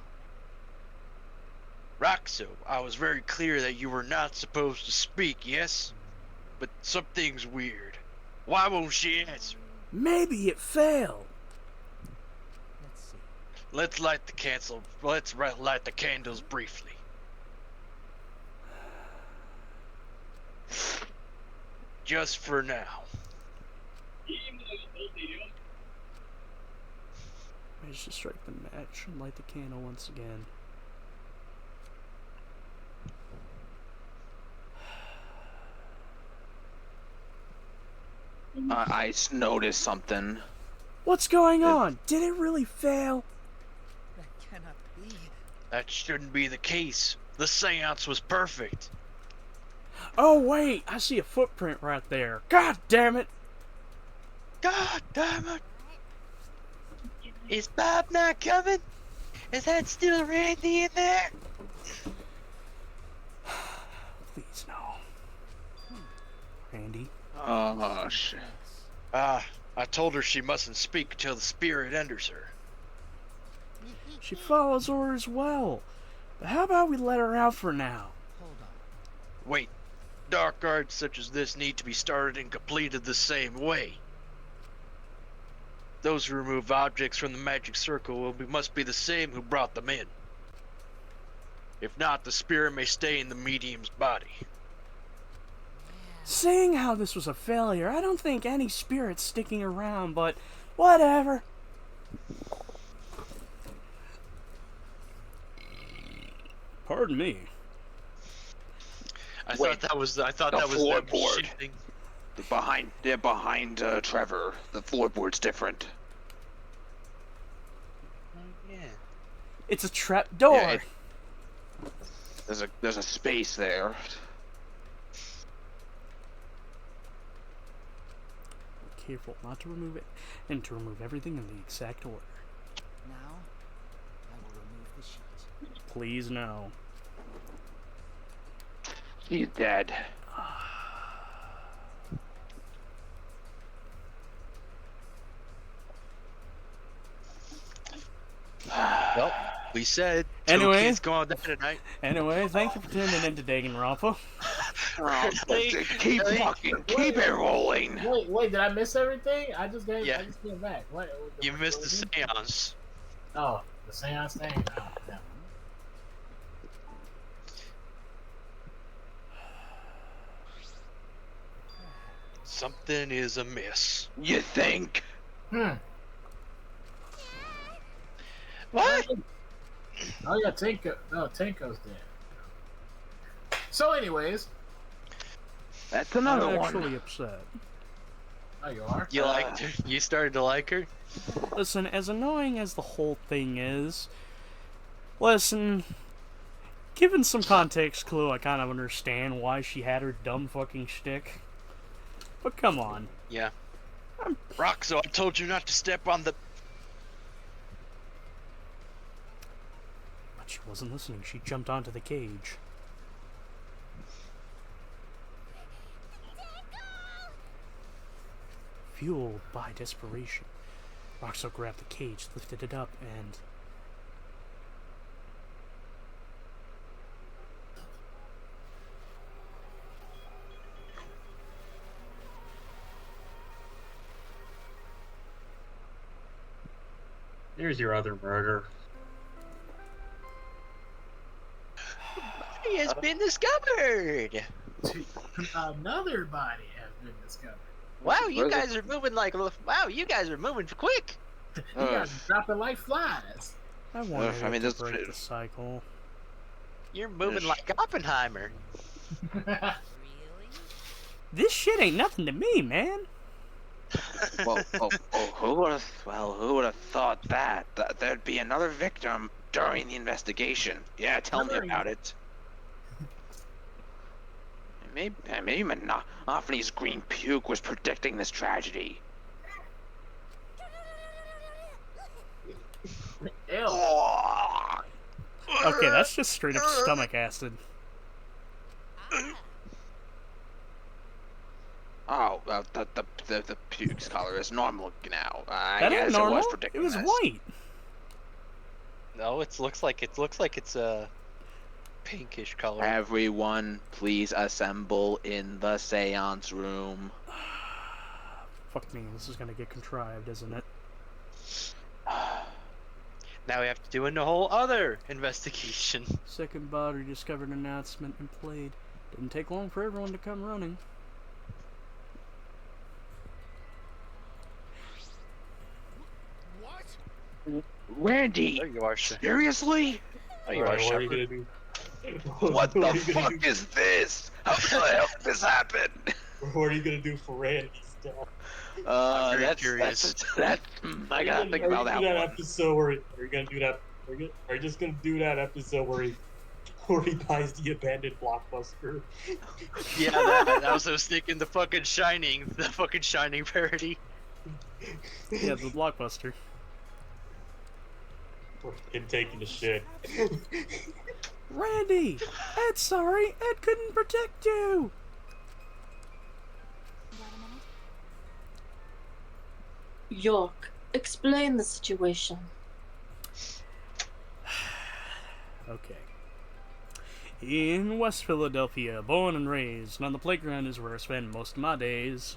Roxo, I was very clear that you were not supposed to speak, yes? But something's weird. Why won't she answer? Maybe it failed. Let's see. Let's light the light the candles briefly. Just for now. Managed to strike the match and light the candle once again. I noticed something. What's going on? Did it really fail? That cannot be. That shouldn't be the case. The seance was perfect. Oh wait, I see a footprint right there. God damn it! God damn it! Is Bob not coming? Is that still Randy in there? Please no. Randy. Oh shit. I told her she mustn't speak until the spirit enters her. She follows orders well. But how about we let her out for now? Hold on. Wait, dark arts such as this need to be started and completed the same way. Those who remove objects from the magic circle must be the same who brought them in. If not, the spirit may stay in the medium's body. Seeing how this was a failure, I don't think any spirit's sticking around, but whatever. Pardon me. I Wait, thought that was them floorboard. shifting. Behind Trevor. The floorboard's different. Yeah. It's a trap door. Yeah, there's a space there. Careful not to remove it, and to remove everything in the exact order. Now, I will remove the sheet. Please no. He's dead. Well, we said Anyway. two kids going down tonight. Anyway, thank you for tuning in to Danganronpa. Keep it rolling. Wait, did I miss everything? I just came back. What? You missed the seance. Oh, the seance thing? Oh, no. Something is amiss. You think? What? Oh yeah, Tinko's dead. So anyways. That's I'm another one. actually upset. Oh, you are? You liked her? You started to like her? Listen, as annoying as the whole thing is, listen, given some context clue, I kind of understand why she had her dumb fucking shtick. But come on. Yeah. Roxo, I told you not to step on the... But she wasn't listening. She jumped onto the cage. fueled by desperation. Roxo grabbed the cage, lifted it up, and... There's your other murder. He has been discovered. Another body has been discovered. Wow, you guys are moving like. Wow, you guys are moving quick. You guys are dropping like flies. I wanted I mean, to this- break the cycle. You're moving like Oppenheimer. This shit ain't nothing to me, man. Who would have thought that there'd be another victim during the investigation? Yeah, tell me about it. Maybe Monophony's green puke was predicting this tragedy. Ew. Okay, that's just straight up stomach acid. Oh, the puke's color is normal now. I That guess ain't it normal. was It predicting was this. white. No, it looks like it's a pinkish color. Everyone, please assemble in the seance room. Fuck me, this is gonna get contrived, isn't it? Now we have to do a whole other investigation. Second body discovered announcement and played. Didn't take long for everyone to come running. Randy, There you are, sir. seriously? There you are, Alright, what are you Shepard. gonna do? What the are you gonna fuck do? is this? How the hell did this happen? What are you gonna do for Randy's death? I'm very That's curious. I gotta think about that one. episode where are you gonna do that? Are you just gonna do that episode where he buys the abandoned Blockbuster? Yeah, that was I was thinking the fucking Shining parody. Yeah, the blockbuster. Him taking the shit. Randy! Ed's sorry! Ed couldn't protect you! York, explain the situation. Okay. In West Philadelphia, born and raised, and on the playground is where I spend most of my days.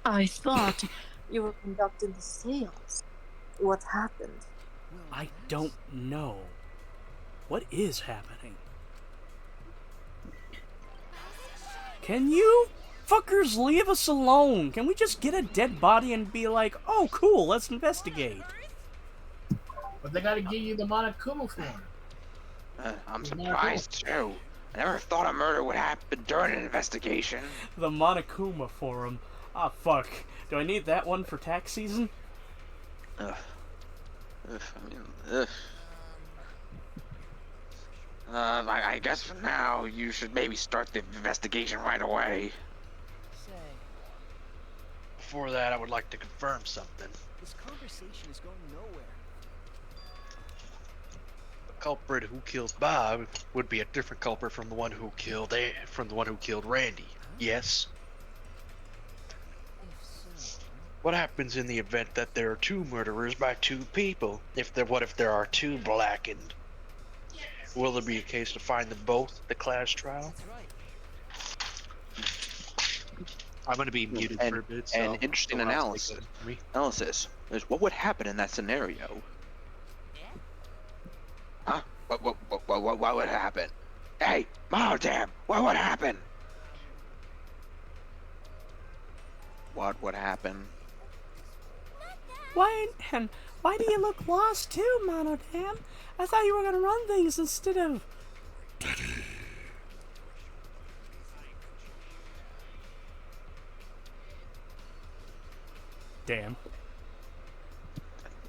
I thought you were conducting the seance. What happened? I don't know. What is happening? Can you fuckers leave us alone? Can we just get a dead body and be like, oh cool, let's investigate? But they gotta give you the Monokuma form. I'm surprised too. I never thought a murder would happen during an investigation. The Monokuma Forum. Ah, fuck. Do I need that one for tax season? Ugh. I guess for now, you should maybe start the investigation right away. Say, Before that, I would like to confirm something. this conversation is going nowhere. The culprit who killed Bob would be a different culprit from the one who killed Randy. Yes. If so, What happens in the event that there are two murderers by two people? What if there are two blackened? Will there be a case to find them both at the class trial? that's right. I'm going to be muted for a bit. So An interesting someone else analysis. take that for me. Analysis is what would happen in that scenario. Huh? What would happen? Hey, damn! What would happen? What would happen? Why do you look lost too, Monodam? I thought you were gonna run things instead of... Damn.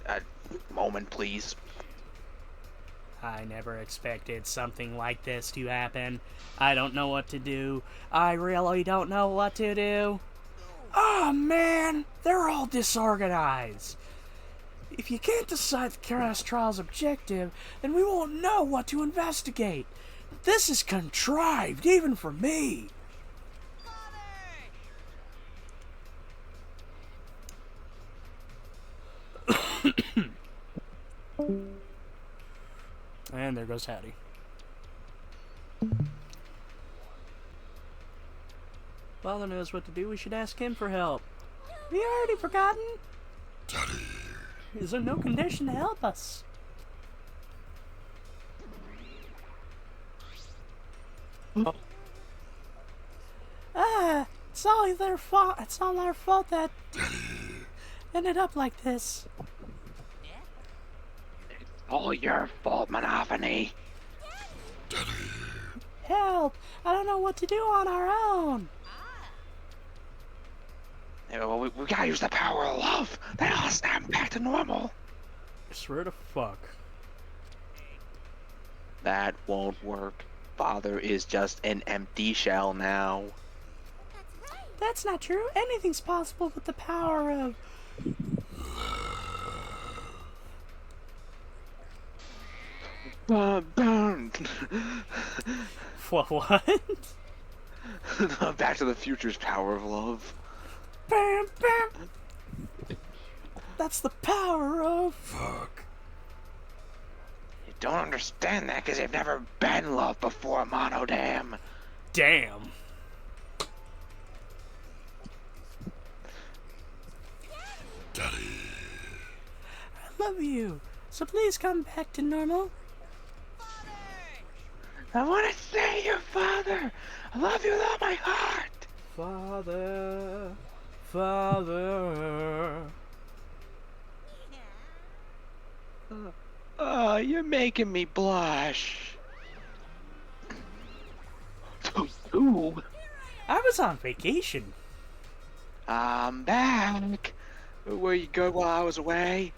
A moment, please. I never expected something like this to happen. I don't know what to do. I really don't know what to do. Oh man, they're all disorganized. If you can't decide the class trial's objective, then we won't know what to investigate. This is contrived, even for me. And there goes Hattie. Father knows what to do. We should ask him for help. Have you already forgotten? Daddy. Is there no condition to help us? It's all their fault. It's all our fault that ended up like this. All your fault, Monophony. Help! I don't know what to do on our own. Yeah, well, we gotta use the power of love. That'll snap back to normal. I swear to fuck. That won't work. Father is just an empty shell now. That's not true. Anything's possible with the power of... Burn. What? Back to the Future's power of love. Bam, bam. That's the power of... Fuck. You don't understand that because you've never been loved before, Monodam. Damn. Daddy. I love you. So please come back to normal. I want to say your father. I love you with all my heart. Father. Father. Oh, you're making me blush. Ooh. I was on vacation. I'm back. Where you go while I was away?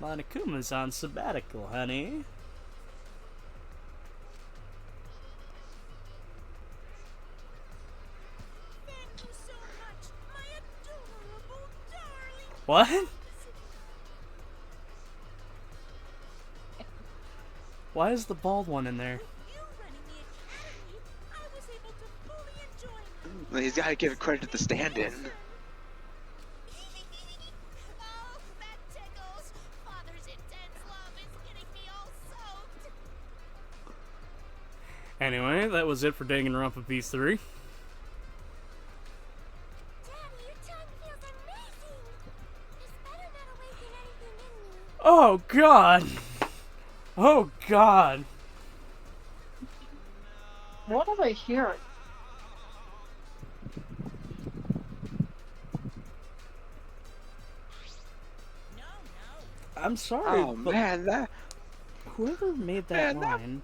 Monokuma's on sabbatical, honey. Thank you so much, my adorable darling. What? Why is the bald one in there? You running the academy, I was able to fully enjoy my... He's got to give credit to the stand-in. Oh, that tickles. Father's intense love is getting me all soaked. Anyway, that was it for Danganronpa V3. Daddy, your tongue feels amazing. It's better not awaken anything in me. Oh god! Oh god! What am I hearing? I'm sorry, Oh but man, that whoever made that Man, that- line...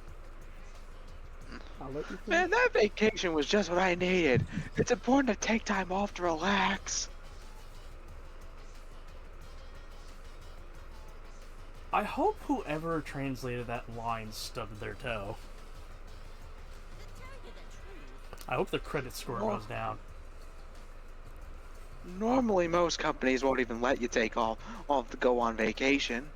I'll let you finish. man, that vacation was just what I needed. It's important to take time off to relax. I hope whoever translated that line stubbed their toe. To tell you the truth, I hope the credit score goes down. Normally, most companies won't even let you take off to go on vacation.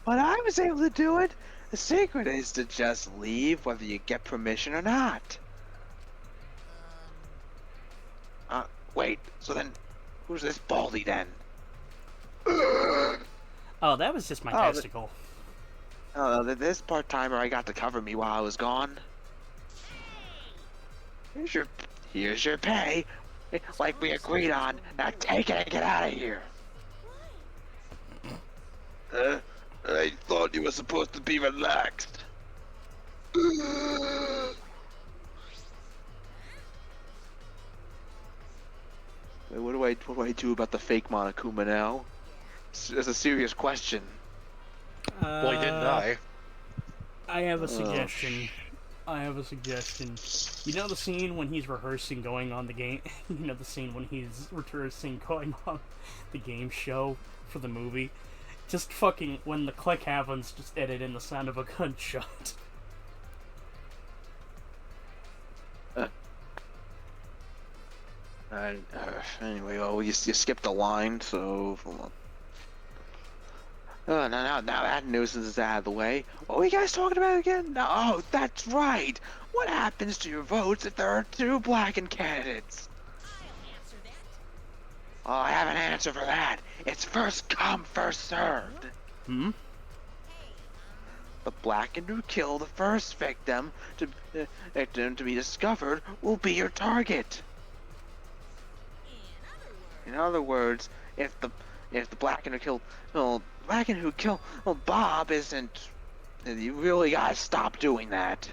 But I was able to do it. The secret is to just leave whether you get permission or not. Wait, so then, who's this Baldy then? Oh, that was just my Oh, testicle. This part-timer I got to cover me while I was gone. Here's your pay, like we agreed on. Now take it and get out of here. I thought you were supposed to be relaxed. What do I do about the fake Monokuma now? It's a serious question. Well, he didn't die. I have a suggestion. I have a suggestion. You know the scene when he's rehearsing going on the game? You know the scene when he's rehearsing going on the game show for the movie? Just fucking, when the click happens, just edit in the sound of a gunshot. Anyway, you skipped a line, so... now that nuisance is out of the way. What were you guys talking about again? Oh, that's right! What happens to your votes if there are two blackened candidates? I'll answer that. Oh, I have an answer for that. It's first come, first served. Hmm? The blackened who kill the first victim to be discovered will be your target. In other words, if the blackened who killed Bob isn't, you really gotta stop doing that.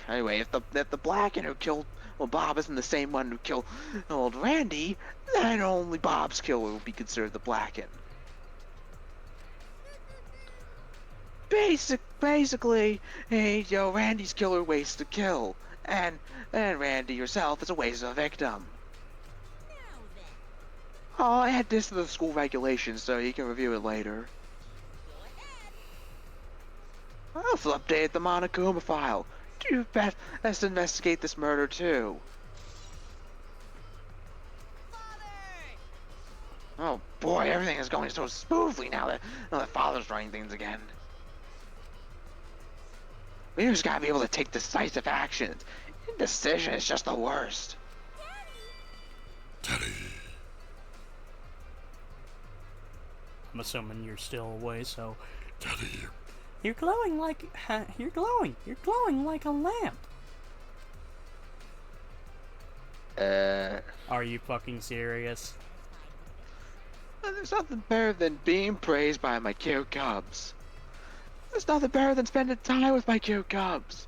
Anyway, if the blackened who killed Bob isn't the same one who killed old Randy, then only Bob's killer will be considered the blackened. Basically, hey, Randy's killer waits to kill, and Randy yourself is a waste of a victim. Oh, I add this to the school regulations so you can review it later. I also updated the Monokuma file. Do best investigate this murder too. Oh boy, everything is going so smoothly now that Father's running things again. We just gotta be able to take decisive actions. Indecision is just the worst. Daddy. I'm assuming you're still away, so Daddy. you're glowing like you're glowing like a lamp. Are you fucking serious? There's nothing better than being praised by my cute cubs. There's nothing better than spending time with my cute cubs.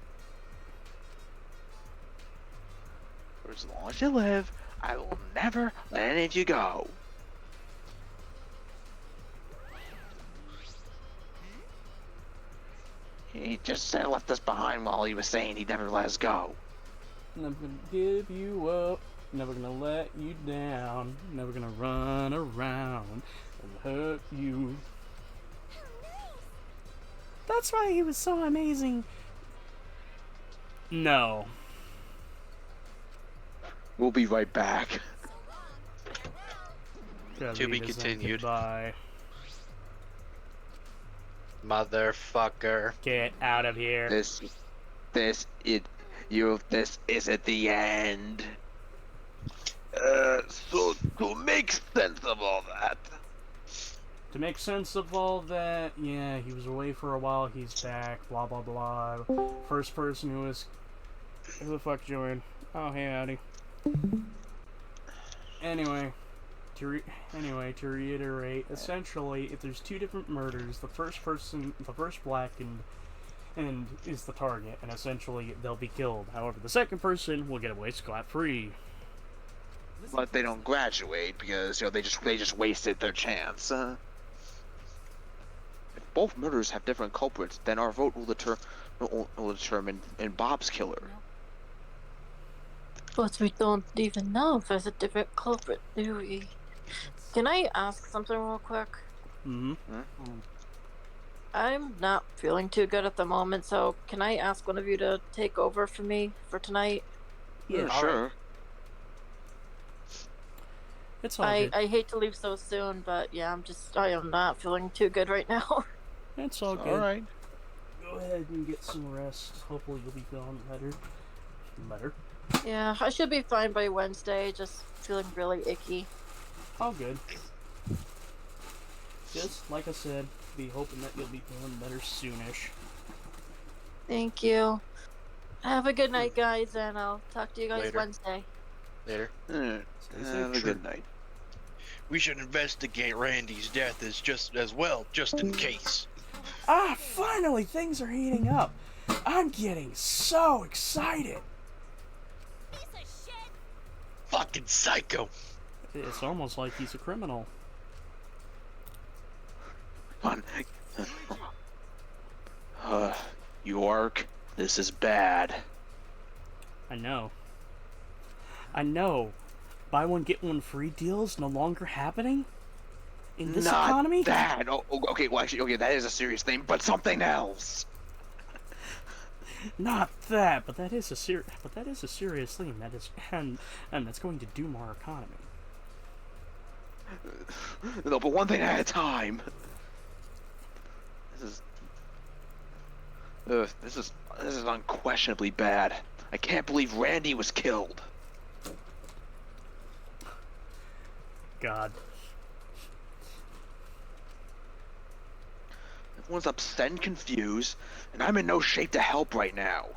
For as long as you live, I will never let any of you go. He just said left us behind while he was saying he'd never let us go. Never gonna give you up, never gonna let you down, never gonna run around and hurt you. That's why he was so amazing. No. We'll be right back. To be continued. Goodbye. Motherfucker. Get out of here. This isn't the end. So to make sense of all that. To make sense of all that, yeah, he was away for a while, he's back, blah blah blah. First person who the fuck joined? Oh, hey, Addy. Anyway, to reiterate, essentially, if there's two different murders, the first blackened and is the target, and essentially they'll be killed. However, the second person will get away scot-free. But they don't graduate because they just wasted their chance. If both murders have different culprits, then our vote will determine in Bob's killer. But we don't even know if there's a different culprit, do we? Can I ask something real quick? Mm-hmm. I'm not feeling too good at the moment, so can I ask one of you to take over for me for tonight? Yeah, sure. It's all good. I hate to leave so soon, but yeah, I am not feeling too good right now. It's all good. Alright. Go ahead and get some rest. Hopefully you'll be feeling better. Yeah, I should be fine by Wednesday, just feeling really icky. All good. Just like I said, be hoping that you'll be feeling better soonish. Thank you. Have a good night, guys, and I'll talk to you guys Later. Wednesday. Later. Have a good night. We should investigate Randy's death just in case. Ah, finally things are heating up. I'm getting so excited. Fucking psycho. It's almost like he's a criminal. Come on. York, this is bad. I know. Buy one get one free deals no longer happening in this economy. Not that. Oh, okay. Well, actually, okay, that is a serious thing, but something else. Not that, but that is a serious thing. That is, and that's going to doom our economy. No, but one thing at a time. This is unquestionably bad. I can't believe Randy was killed. God. Everyone's upset and confused, and I'm in no shape to help right now.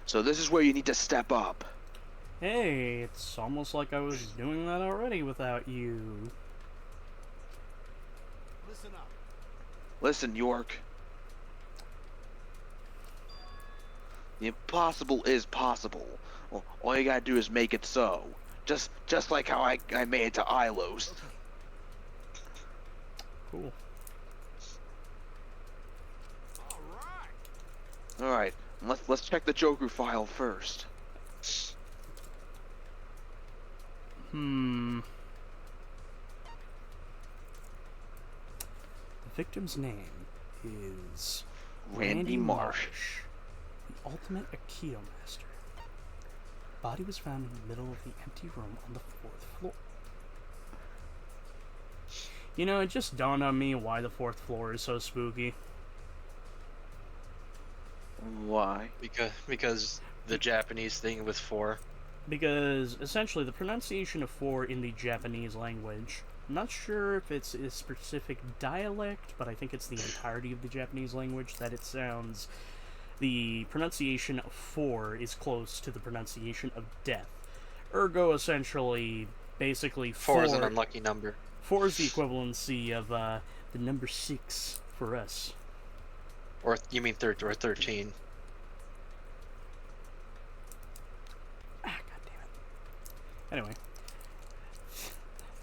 So this is where you need to step up. Hey, it's almost like I was doing that already without you. Listen up. Listen, York. The impossible is possible. Well, all you gotta do is make it so. Just like how I made it to Ilos. Okay. Cool. All right, let's check the Joker file first. The victim's name is Randy Marsh. the ultimate Aikido master. Body was found in the middle of the empty room on the 4th floor. You know, it just dawned on me why the 4th floor is so spooky. Why? Because the Japanese thing with 4. Because essentially the pronunciation of 4 in the Japanese language, I'm not sure if it's a specific dialect, but I think it's the entirety of the Japanese language that it sounds. The pronunciation of 4 is close to the pronunciation of death. Ergo, essentially, basically 4 is an unlucky number. 4 is the equivalency of the number 6 for us. Or you mean 13? Ah, goddammit. Anyway,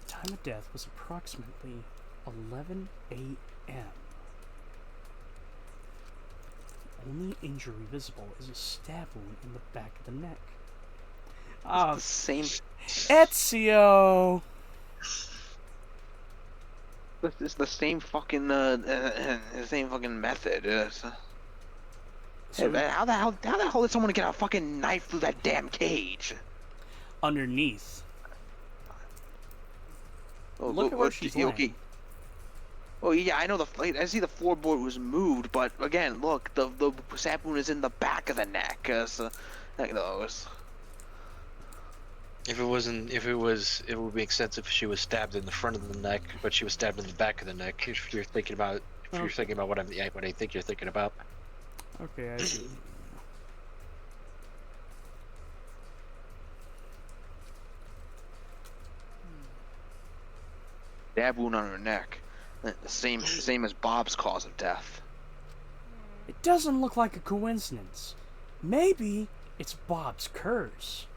the time of death was approximately 11 a.m. The only injury visible is a stab wound in the back of the neck. It's the same. Ezio! It's the same fucking method. So, Hey, how the hell did someone get a fucking knife through that damn cage? underneath. Oh, Look at where she's laying. Oh yeah, I know I see the floorboard was moved, but again, look, the stab wound is in the back of the neck. So, you know, It would make sense if she was stabbed in the front of the neck, but she was stabbed in the back of the neck. If you're thinking about what I think you're thinking about. Okay, I see. stab wound on her neck, the same as Bob's cause of death. It doesn't look like a coincidence. Maybe it's Bob's curse.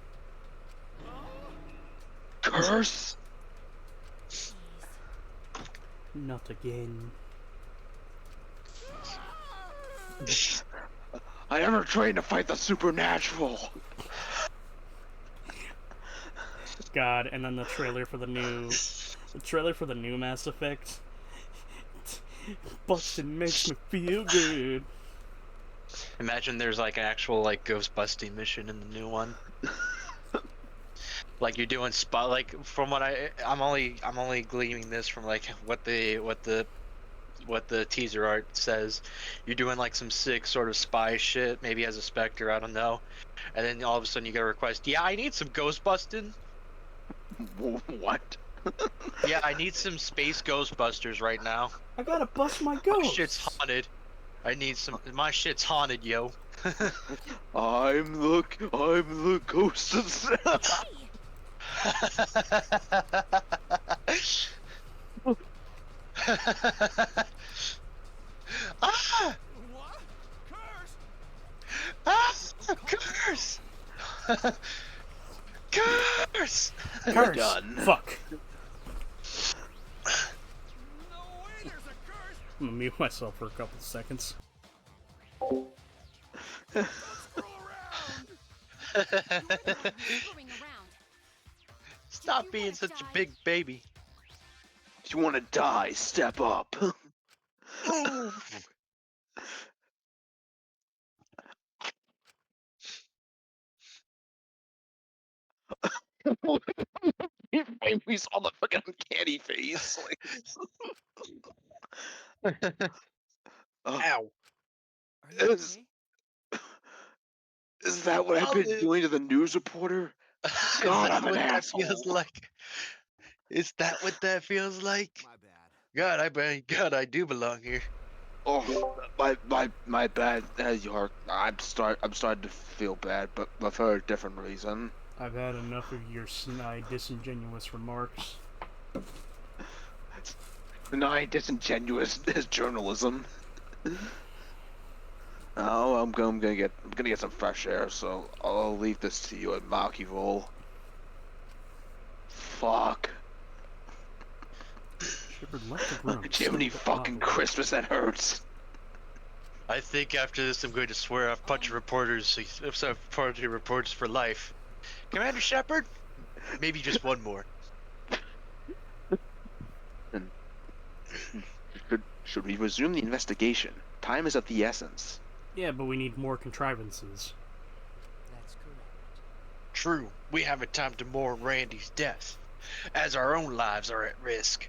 Curse? Not again. I never trained to fight the supernatural. God, and then the trailer for the new Mass Effect. Busting makes me feel good. Imagine there's like an actual like ghost busting mission in the new one. Like you're doing like from what I'm only gleaning this from like what the teaser art says. You're doing like some sick sort of spy shit, maybe as a Spectre, I don't know. And then all of a sudden you get a request, yeah, I need some ghost busting. What? Yeah, I need some space Ghostbusters right now. I gotta bust my ghost. My shit's haunted. I need some. My shit's haunted, yo. I'm the ghost of. Ah! What? Curse! Ah! Curse! Curse! Curse! Done. Fuck. No way, there's a curse! I'm gonna mute myself for a couple of seconds. Stop being such a big baby. If you want to die, step up. We saw the fucking uncanny face. Ow. Is that what I've been doing to the news reporter? Is God, that I'm an what that asshole. feels like? Is that what that feels like? My bad. God, I do belong here. Oh, my bad, York. I'm starting to feel bad, but for a different reason. I've had enough of your snide, disingenuous remarks. Not disingenuous journalism. Oh, I'm gonna get some fresh air, so I'll leave this to you at Malkyville. Fuck. Shepard left the room. Jiminy fucking Christmas, that hurts. I think after this, I'm going to swear off a bunch of reporters, party reports for life. Commander Shepard, maybe just one more. Should we resume the investigation? Time is of the essence. Yeah, but we need more contrivances. That's correct. True, we haven't time to mourn Randy's death, as our own lives are at risk.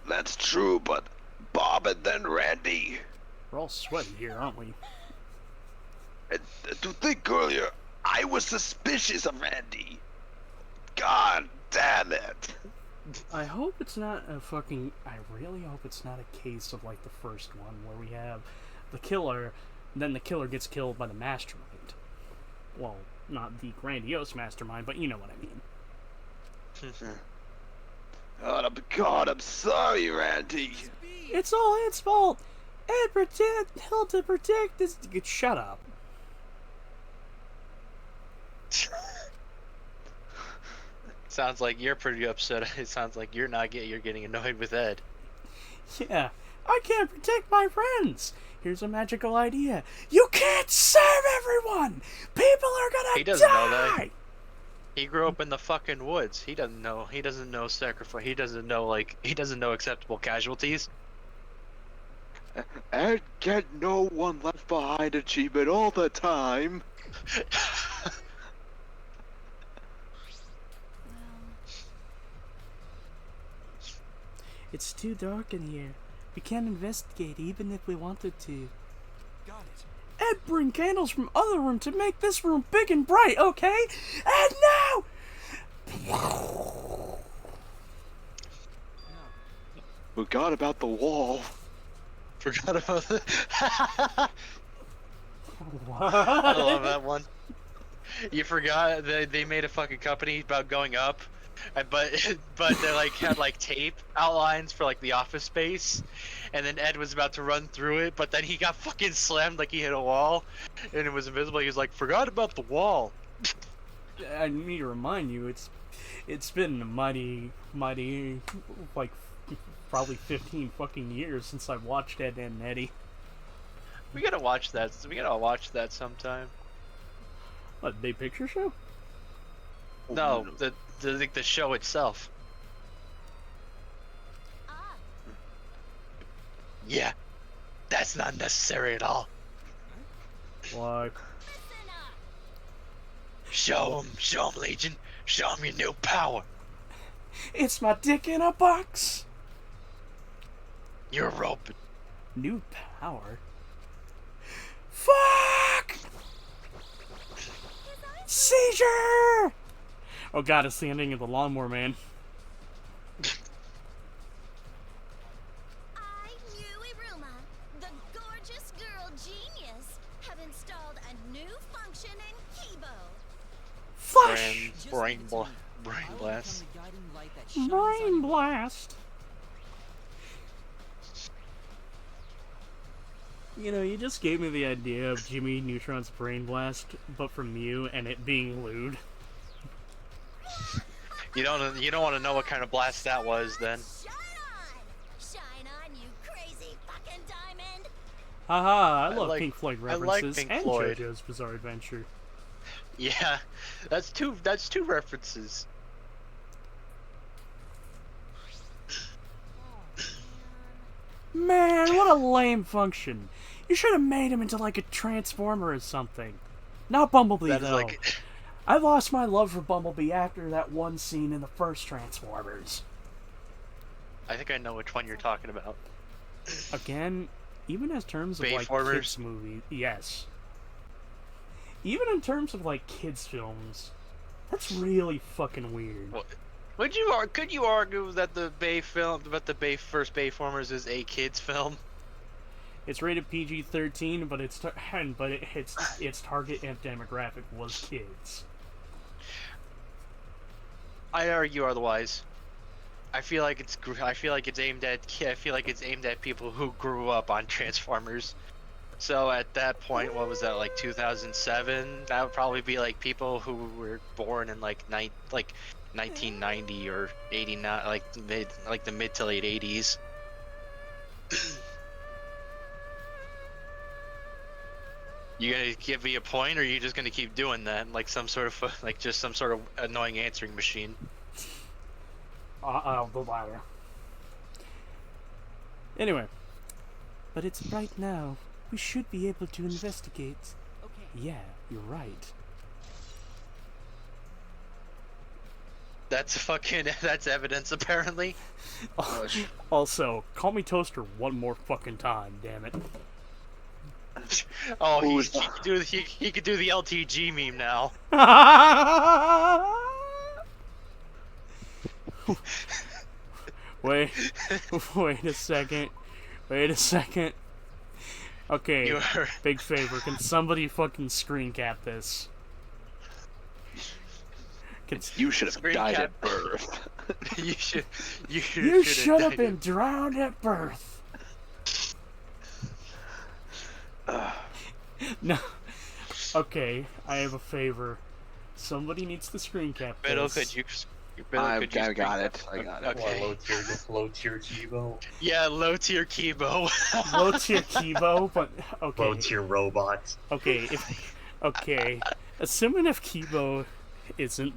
That's true, but Bob and then Randy. We're all sweaty here, aren't we? And to think earlier, I was suspicious of Randy. God damn it. I hope it's not a fucking... I really hope it's not a case of like the first one, where we have the killer, then the killer gets killed by the mastermind. Well, not the grandiose mastermind, but you know what I mean. God, I'm sorry, Randy. It's all Ed's fault! Ed held to protect this... Shut up. Sounds like you're pretty upset. It sounds like you're getting annoyed with Ed. Yeah, I can't protect my friends. Here's a magical idea. You can't save everyone. People are gonna die. He doesn't know that. He grew up in the fucking woods. He doesn't know sacrifice. He doesn't know acceptable casualties. And get no one left behind achievement all the time. It's too dark in here. We can't investigate even if we wanted to. Got it. Ed, bring candles from other room to make this room big and bright, okay? Ed, now! Forgot about the wall. Forgot about the... What? I love that one. You forgot they made a fucking company about going up, but they like had like tape outlines for like the office space, and then Ed was about to run through it, but then he got fucking slammed like he hit a wall, and it was invisible. He was like, forgot about the wall. I need to remind you, it's been a mighty, like, probably 15 fucking years since I've watched Ed and Eddie. We gotta watch that. We gotta watch that sometime. What, Big Picture Show? No, the show itself. Yeah, that's not necessary at all. Why? Show 'em, Legion. Show 'em your new power. It's my dick in a box! You're roping. New power? Fuck! Seizure! Oh god, it's the ending of the Lawnmower Man. I, Iruma, the gorgeous girl genius, have installed a new function in Kibo. Flash! Brain blast. Brain blast! You know, you just gave me the idea of Jimmy Neutron's Brain Blast, but from Mew, and it being lewd. You don't want to know what kind of blast that was then. Shine on, you crazy fucking diamond! Haha, I love like- Pink Floyd I like references Pink and Floyd. JoJo's Bizarre Adventure. Yeah, that's two references. Man, what a lame function. You should have made him into like a Transformer or something. Not Bumblebee, That is though. like I lost my love for Bumblebee after that one scene in the first Transformers. I think I know which one you're talking about. Again, even as terms of like Bayformers? kids movie, yes. even in terms of like kids films, that's really fucking weird. Well, could you argue that the Bay film, but the first Bayformers is a kids film? It's rated PG-13, but its target demographic was kids. I argue otherwise. I feel like it's aimed at people who grew up on Transformers. So at that point, what was that, like 2007? That would probably be like people who were born in like 1990 or 89, like the mid to late 80s. You gonna give me a point, or are you just gonna keep doing that, like some sort of just some sort of annoying answering machine? The latter. Anyway, but it's bright now. We should be able to investigate. Okay. Yeah, you're right. That's evidence, apparently. Also, call me Toaster one more fucking time, damn it. Oh, he could do the LTG meme now. Wait a second. Okay, big favor. Can somebody fucking screen cap this? You should have died at birth. You should have been drowned at birth. No. Okay, I have a favor. Somebody needs to screen cap this. I got it. Okay. Low tier Kibo. Yeah, low tier Kibo. Low tier Kibo, but okay. Low tier robot. Okay, assuming if Kibo isn't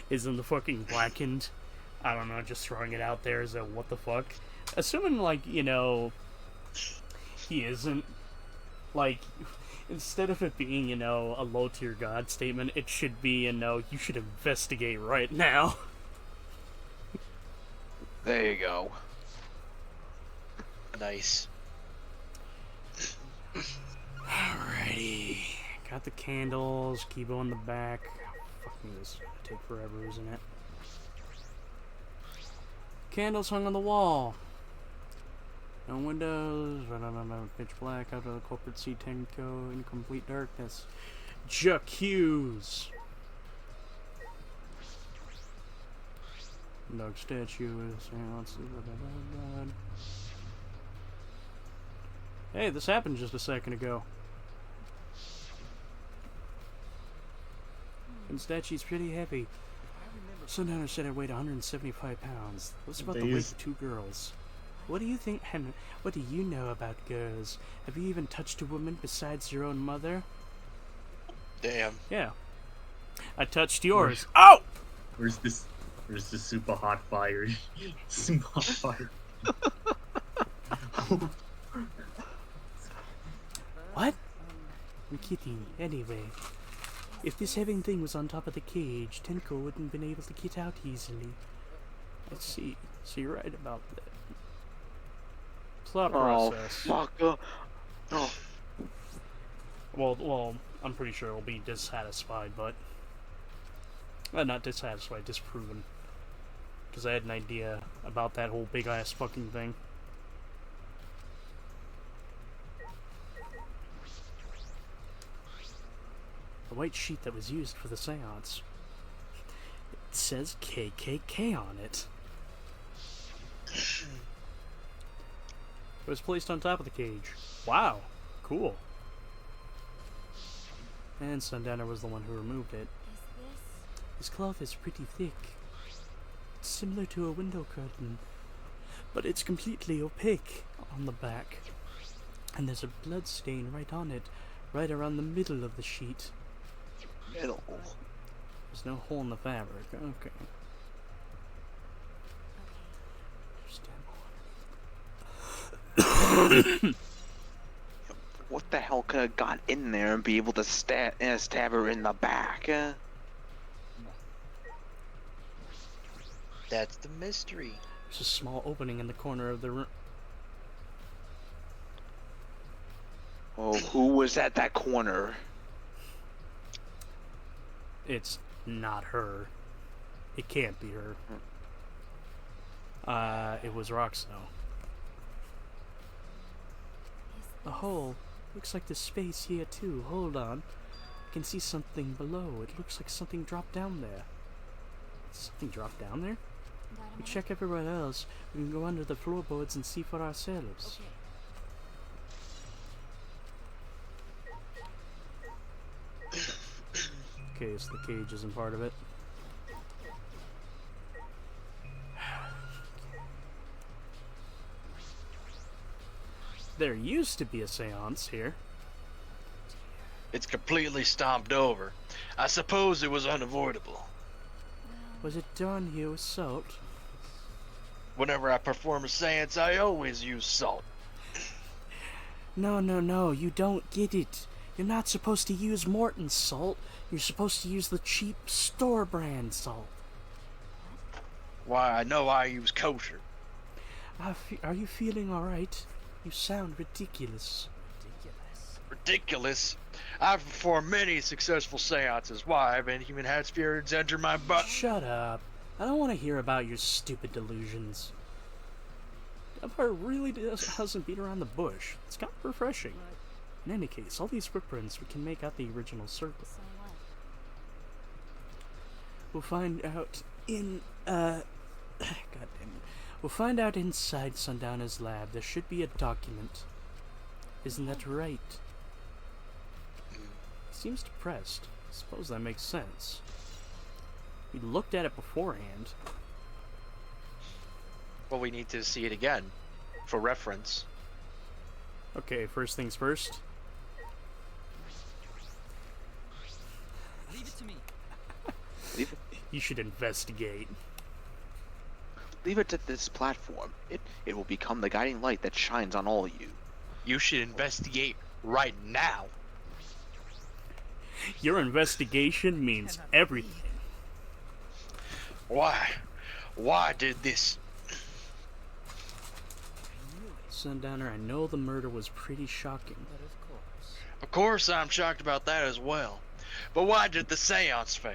the fucking blackened, I don't know, just throwing it out there as a what the fuck. Assuming like, he isn't, like, instead of it being, a low tier god statement, it should be, you should investigate right now. There you go. Nice. Alrighty. Got the candles, Kibo in the back. Fucking this is gonna take forever, isn't it? Candles hung on the wall. No windows, pitch black out of the corporate C10 in complete darkness. J'accuse. Dog statue is. Let's see what I done. Hey, this happened just a second ago. And statue's pretty heavy. Sundowner said it weighed 175 pounds. What's about the weight of two girls? What do you think, Henry? What do you know about girls? Have you even touched a woman besides your own mother? Damn. Yeah. I touched yours. Oh! Where's this super hot fire? Super hot fire. What? I'm kidding. Anyway, if this heavy thing was on top of the cage, Tenko wouldn't have been able to get out easily. Let's see. So you're right about that. Plot process. Fuck. Oh. Well, I'm pretty sure I'll be dissatisfied, but not dissatisfied, disproven, because I had an idea about that whole big ass fucking thing. The white sheet that was used for the seance. It says KKK on it. It was placed on top of the cage. Wow. Cool. And Sundowner was the one who removed it. This cloth is pretty thick. It's similar to a window curtain, but it's completely opaque on the back. And there's a blood stain right on it, right around the middle of the sheet. Middle. There's no hole in the fabric. Okay. What the hell could have got in there and be able to stab her in the back? That's the mystery. There's a small opening in the corner of the room. Oh, who was at that corner? It's not her. It can't be her. It was Roxo. A hole. Looks like there's space here too. Hold on. I can see something below. It looks like something dropped down there. Something dropped down there? We check everywhere else. We can go under the floorboards and see for ourselves. Okay, so the cage isn't part of it. There used to be a seance here. It's completely stomped over. I suppose it was unavoidable. Was it done here with salt? Whenever I perform a seance, I always use salt. No, you don't get it. You're not supposed to use Morton's salt. You're supposed to use the cheap store brand salt. Why, I know I use kosher. Are you feeling alright? You sound ridiculous. Ridiculous? I've performed many successful seances. Why, I haven't even had spirits enter my butt. Shut up. I don't want to hear about your stupid delusions. Empire really doesn't beat around the bush. It's kind of refreshing. In any case, all these footprints, we can make out the original circle. We'll find out in, God damn it. We'll find out inside Sundowner's lab. There should be a document. Isn't that right? He seems depressed. I suppose that makes sense. We looked at it beforehand. Well, we need to see it again, for reference. Okay, first things first. Leave it to me. You should investigate. Leave it to this platform. It will become the guiding light that shines on all of you. You should investigate right now. Your investigation means everything. Why? Why did this? Sundowner, I know the murder was pretty shocking. But of course. Of course I'm shocked about that as well. But why did the seance fail?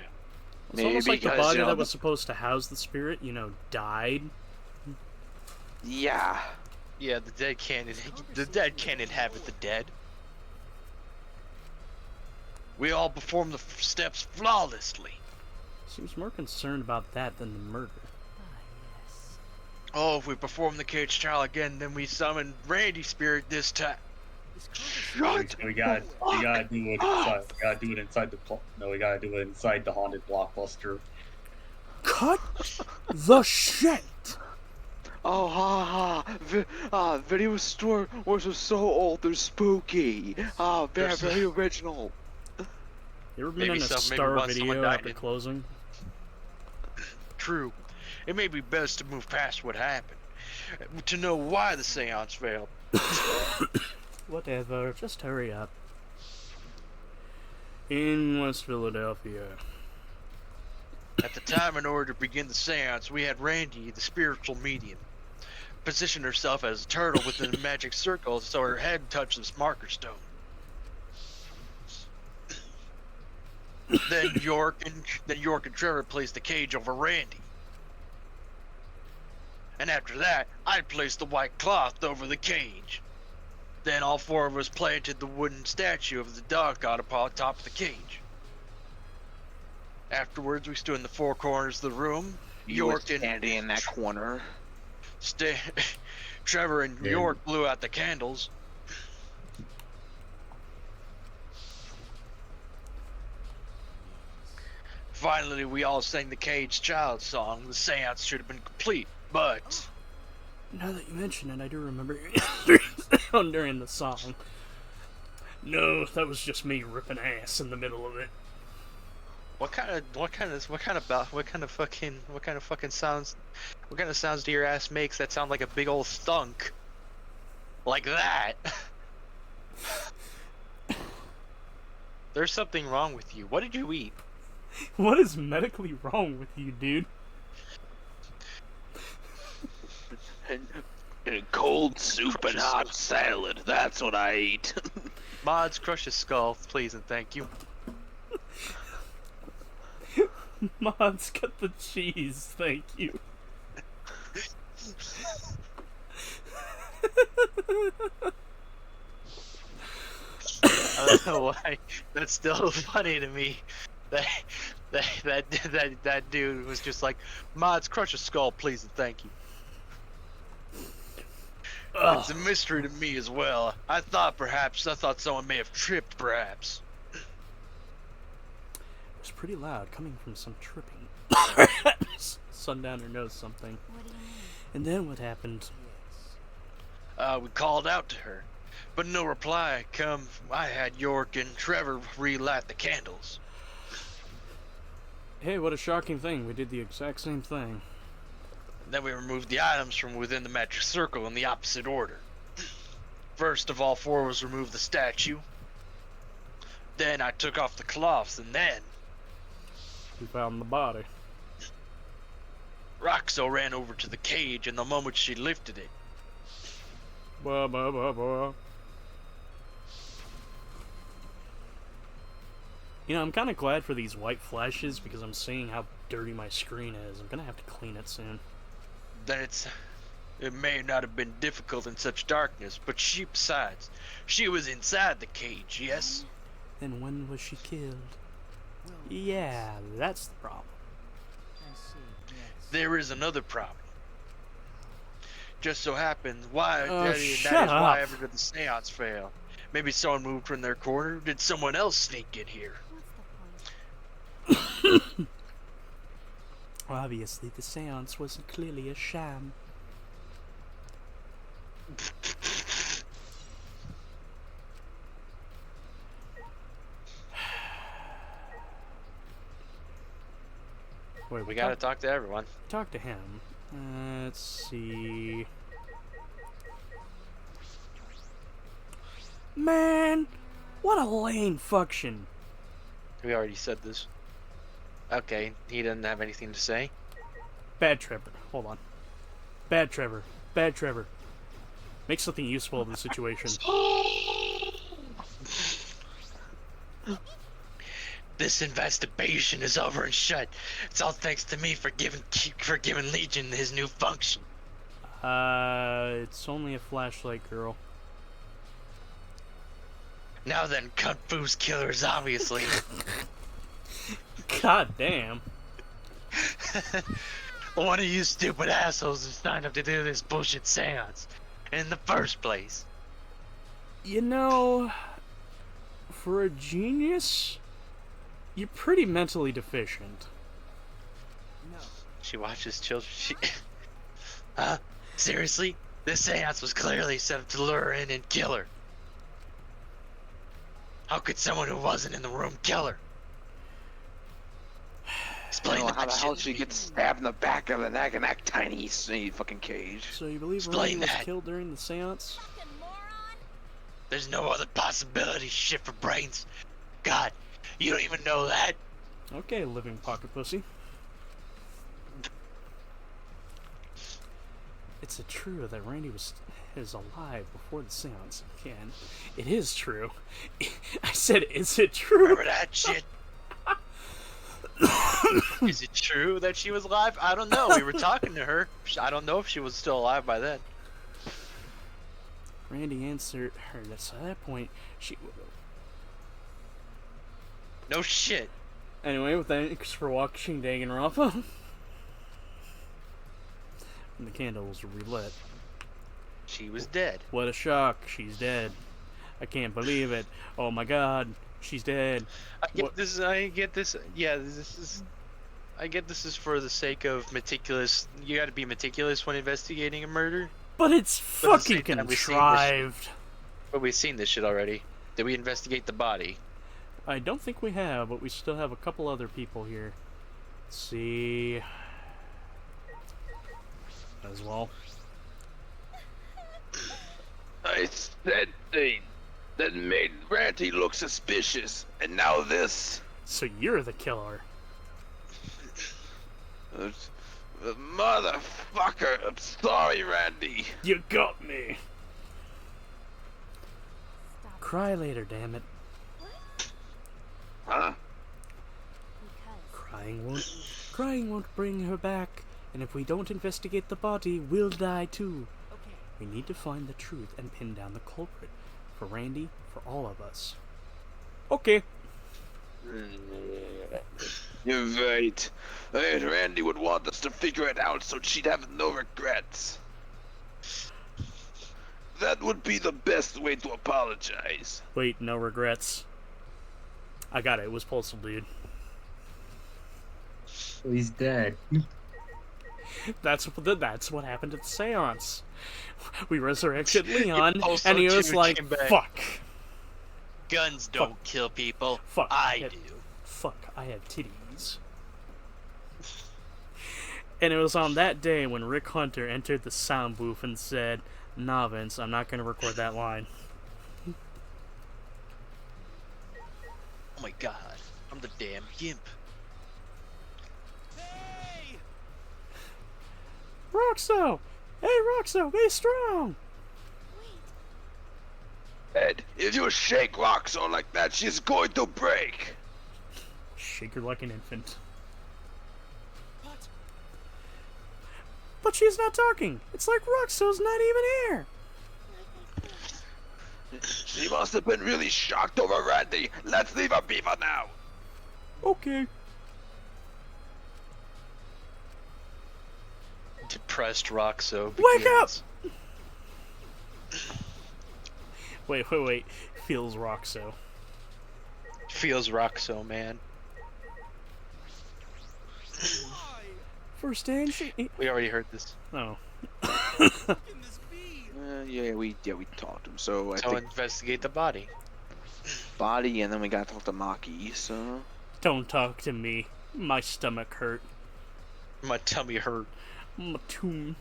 It's almost like the body that was supposed to house the spirit, died. Yeah. Yeah, the dead can't inhabit the dead. We all performed the steps flawlessly. Seems more concerned about that than the murder. Oh, if we perform the cage trial again, then we summon Randy's spirit this time. Shut We gotta do it inside. We gotta do it inside the. No, we gotta do it inside the haunted blockbuster. Cut the shit. Oh, video store was so old, they're spooky. Very original. You ever been in a Star video after closing? True. It may be best to move past what happened, to know why the seance failed. Whatever, just hurry up. In West Philadelphia. At the time, in order to begin the seance, we had Randy, the spiritual medium, position herself as a turtle within the magic circle so her head touched this marker stone. Then York and Trevor placed the cage over Randy. And after that, I placed the white cloth over the cage. Then all four of us planted the wooden statue of the dog god upon top of the cage. Afterwards, we stood in the four corners of the room. York standing in that corner. Trevor and York blew out the candles. Finally, we all sang the Cage Child song. The seance should have been complete, but... Now that you mention it, I do remember during the song. No, that was just me ripping ass in the middle of it. What kind of sounds do your ass makes that sound like a big old stunk? Like that? There's something wrong with you. What did you eat? What is medically wrong with you, dude? And cold soup and hot salad. That's what I eat. Mods, crush his skull, please and thank you. Mods, cut the cheese, thank you. I don't know why. That's still funny to me. That dude was just like, Mods, crush a skull, please, and thank you. It's a mystery to me as well. I thought someone may have tripped, perhaps. It was pretty loud, coming from some tripping. Sundowner knows something. What do you mean? And then what happened? We called out to her, but no reply come. I had York and Trevor relight the candles. Hey, what a shocking thing. We did the exact same thing. Then we removed the items from within the magic circle in the opposite order. First of all, 4 was remove the statue. Then I took off the cloths, and then We found the body. Roxo ran over to the cage, and the moment she lifted it, Blah, blah, blah, blah. You know, I'm kind of glad for these white flashes because I'm seeing how dirty my screen is. I'm gonna have to clean it soon. then it may not have been difficult in such darkness, but besides, she was inside the cage, yes? Then when was she killed? Yeah, that's the problem. I see, yes. There is another problem. Just so happens, that is shut why up. ever did the seance fail? Maybe someone moved from their corner? Did someone else sneak in here? What's the point? Obviously, the seance was clearly a sham. Wait, We gotta talk to everyone. talk to him. Let's see. Man, what a lame function. We already said this. Okay, he doesn't have anything to say. Bad Trevor. Hold on. Bad Trevor. Bad Trevor. Make something useful of the situation. This investigation is over and shut. It's all thanks to me for giving Legion his new function. It's only a flashlight, girl. Now then, Kung Fu's killers, obviously. God damn. One of you stupid assholes who signed up to do this bullshit seance in the first place. You know, for a genius, you're pretty mentally deficient. No. She watches children. Huh? Seriously? This seance was clearly set up to lure her in and kill her. How could someone who wasn't in the room kill her? I Explain don't know how that the hell shit she to me. gets stabbed in the back of the neck in that tiny fucking cage. So you believe Explain Randy was that. killed during the seance? Fucking moron! There's no other possibility, shit for brains. God, you don't even know that. Okay, living pocket pussy. It's true that Randy is alive before the seance began. It is true. I said, is it true? Remember that shit? Is it true that she was alive? I don't know. We were talking to her. I don't know if she was still alive by then. Randy answered her. That's at that point. She. No shit. Anyway, well, thanks for watching Danganronpa. And the candles were relit. She was dead. What a shock! She's dead. I can't believe it. Oh my God, she's dead. I get What- this. I get this. Yeah, this is. I get this is for the sake of meticulous. You got to be meticulous when investigating a murder. But it's But at the fucking same time, we've seen this- contrived. But we've seen this shit already. Did we investigate the body? I don't think we have, but we still have a couple other people here. Let's see. As well. I said things that made Ranty look suspicious, and now this. So you're the killer. Motherfucker, I'm sorry, Randy. You got me. Cry later, damn it. Huh? Because Cry Crying won't bring her back, and if we don't investigate the body, we'll die too. Okay. We need to find the truth and pin down the culprit. For Randy, for all of us. Okay. You're right. Randy would want us to figure it out so she'd have no regrets. That would be the best way to apologize. Wait, no regrets. I got it. It was Postal Dude. Well, he's dead. That's what happened at the seance. We resurrected Leon, Postal and he was Dude like, came back. fuck. Guns don't kill people. Fuck. I do. Fuck, I have titties. And it was on that day when Rick Hunter entered the sound booth and said, "Nah, Vince, I'm not going to record that line." Oh my god. I'm the damn gimp. Hey! Roxo! Hey, Roxo, be strong! Ed, if you shake Roxo like that, she's going to break. Shake her like an infant. What? But she's not talking. It's like Roxo's not even here. She must have been really shocked over Randy. Let's leave her be for now. Okay. Depressed Roxo. Wake up! begins. Wait. Feels Roxo. Feels Roxo, man. Why? First and she. We already heard this. Oh. Can this be? Yeah, we talked to him. So I So think investigate the body. body, and then we gotta talk to Maki. So Don't talk to me. My stomach hurt. My tummy hurt. My tomb.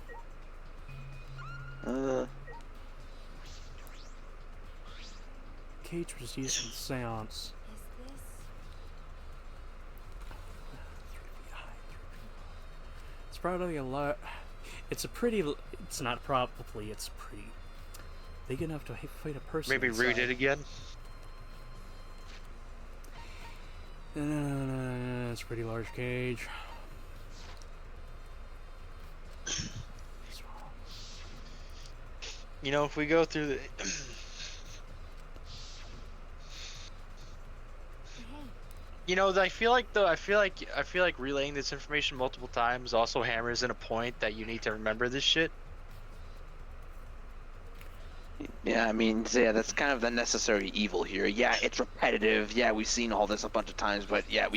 Cage was used in the seance. It's probably a lot. It's a pretty. It's not probably. It's pretty big enough to fight a person. Maybe read it again. It's a pretty large cage. You know, if we go through the. You know, I feel like relaying this information multiple times also hammers in a point that you need to remember this shit. yeah, I mean, yeah, that's kind of the necessary evil here. Yeah, it's repetitive. Yeah, we've seen all this a bunch of times, but yeah,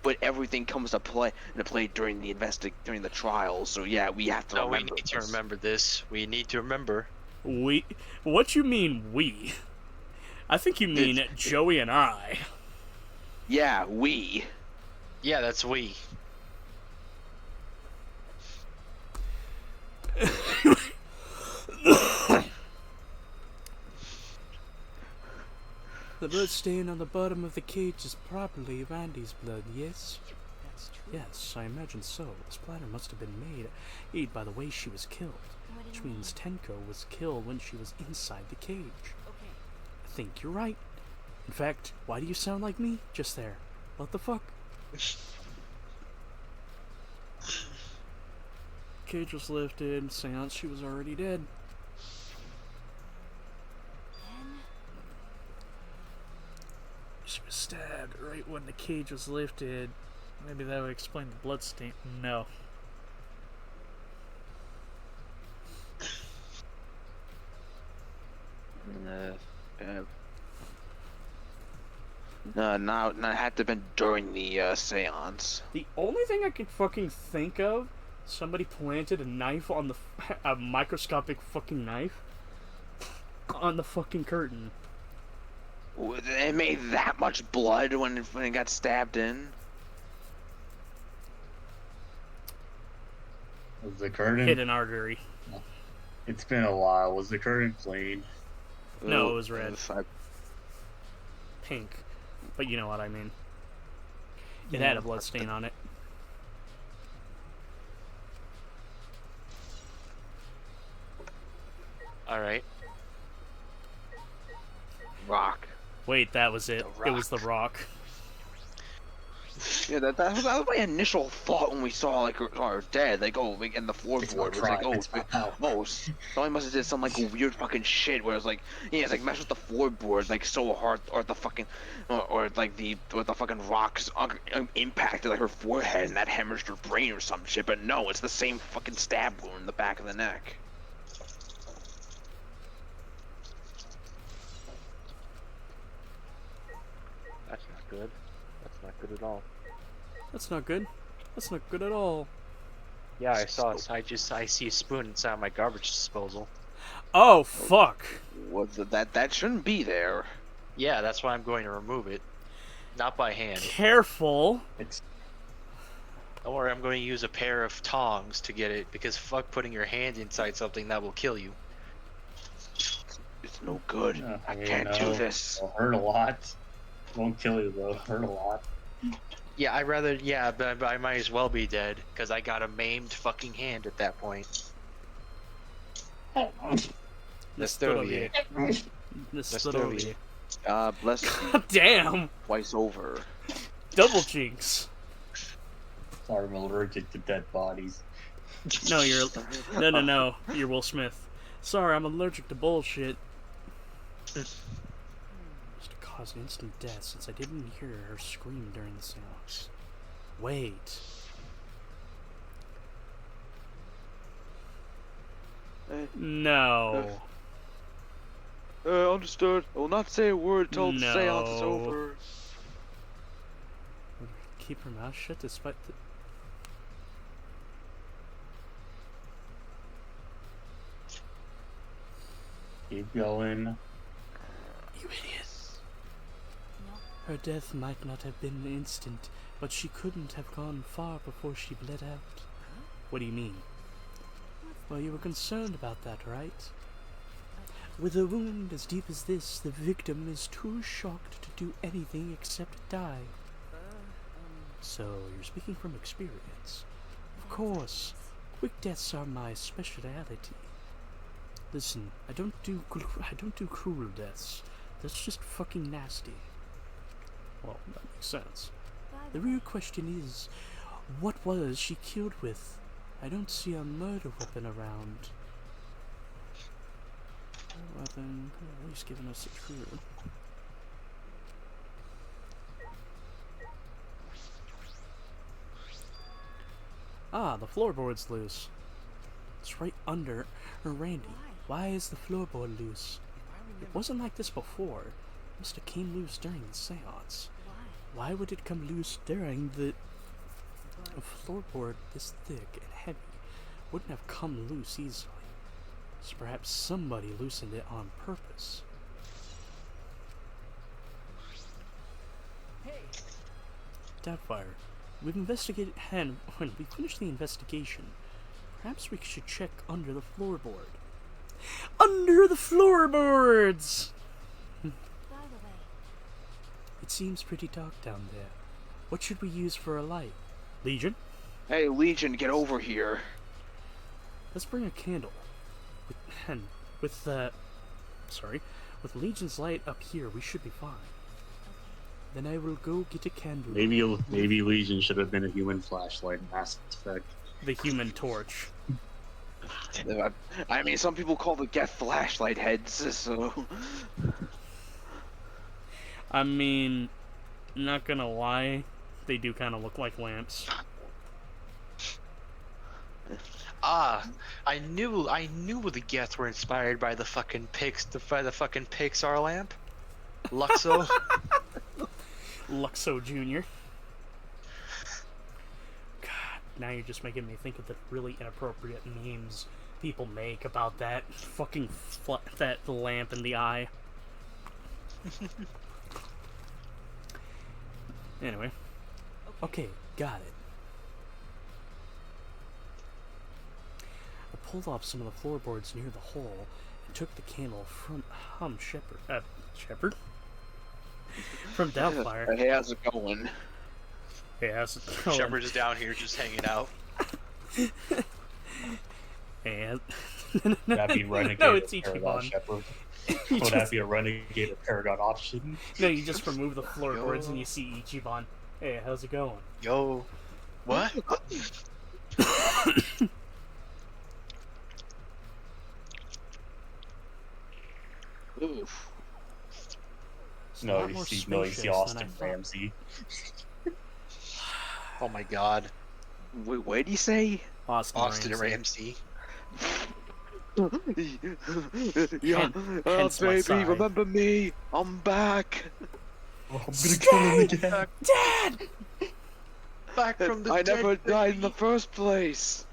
but everything comes to play during the during the trial. So yeah, we have to No, we remember. need to remember this. We need to remember. We? What you mean we? I think you mean Joey and I. Yeah, we. Yeah, that's we. The blood stain on the bottom of the cage is probably Randy's blood, yes? That's true. Yes, I imagine so. The splatter must have been made by the way she was killed. Which means Tenko was killed when she was inside the cage. Okay. I think you're right. In fact, why do you sound like me? Just there. What the fuck? Cage was lifted. Seance, she was already dead. She was stabbed right when the cage was lifted. Maybe that would explain the blood stain. No. No, it had to have been during the seance. The only thing I could fucking think of, somebody planted a knife on the a microscopic fucking knife on the fucking curtain. It made that much blood when it got stabbed in. Was the curtain? Hit an artery. It's been a while. Was the curtain clean? No, it was red. Pink. But you know what I mean. It had a blood stain on it. Alright. Rock. Wait, that was it. It was the rock. Yeah, that was my initial thought when we saw like her dead. Like, oh, like, and the It's my floorboard was like, tribe. oh, It's my power. somebody must have did some like weird fucking shit where it's like, yeah, it's like mess with the floorboard like so hard, or the fucking, or like the fucking rocks impacted like her forehead and that hemorrhaged her brain or some shit. But no, it's the same fucking stab wound in the back of the neck. That's not good. That's not good at all. That's not good. That's not good at all. Yeah, I saw. I see a spoon inside my garbage disposal. Oh fuck! What that shouldn't be there. Yeah, that's why I'm going to remove it. Not by hand. Careful. Don't worry, I'm going to use a pair of tongs to get it, because fuck putting your hand inside something that will kill you. It's no good. I can't do this. It'll hurt a lot. Won't kill you though. Hurt a lot. Yeah, but I might as well be dead, because I got a maimed fucking hand at that point. Nastorovie. Nastorovie. Bless you. Damn! Twice over. Double jinx. Sorry, I'm allergic to dead bodies. No, no. You're Will Smith. Sorry, I'm allergic to bullshit. Must have caused instant death since I didn't hear her scream during the seance. Wait. No. Understood. I will not say a word until the No. seance is over. Keep her mouth shut despite the... Keep going. You idiot. Her death might not have been instant, but she couldn't have gone far before she bled out. What do you mean? Well, you were concerned about that, right? With a wound as deep as this, the victim is too shocked to do anything except die. So, you're speaking from experience. Of course, quick deaths are my speciality. Listen, I don't do cruel deaths. That's just fucking nasty. Well, that makes sense. The real question is, what was she killed with? I don't see a murder weapon around. Weapon, at least giving us a clue. Ah, the floorboard's loose. It's right under Randy. Why is the floorboard loose? It wasn't like this before. It must have came loose during the seance. Why would it come loose during the... A floorboard this thick and heavy wouldn't have come loose easily. So perhaps somebody loosened it on purpose. Doubtfire. We've investigated, and when we finish the investigation, perhaps we should check under the floorboard. Under the floorboards! By the way, It seems pretty dark down there. What should we use for a light? Legion? Hey, Legion, get over here. Let's bring a candle. With with Legion's light up here, we should be fine. Then I will go get a candle. Maybe Legion should have been a human flashlight in Mass Effect. The Human Torch. I mean, some people call the get flashlight heads, so... I mean, not gonna lie, they do kind of look like lamps. Ah, I knew the Geth were inspired by the fucking Pixar lamp. Luxo. Luxo Jr. God, now you're just making me think of the really inappropriate memes people make about that fucking that lamp in the eye. Anyway. Okay, got it. I pulled off some of the floorboards near the hole and took the candle from Shepard? From Doubtfire. Hey, how's it going? Hey, how's it going? Shepard's down here just hanging out. And That'd be Renegade no, it's Paragon Ichiban. Shepard. Would that be a Renegade or Paragon option? No, you just remove the floorboards and you see Ichiban. Hey, how's it going? Yo. What? Oof. It's a No, lot you more see, spacious than I Austin thought. Ramsey. Oh my god. Wait, what did he say? Austin Ramsey. Yeah, hence my baby, sigh. remember me? I'm back. Oh, I'm gonna kill him again. Dad! Back from the I dead, never died in baby. the first place.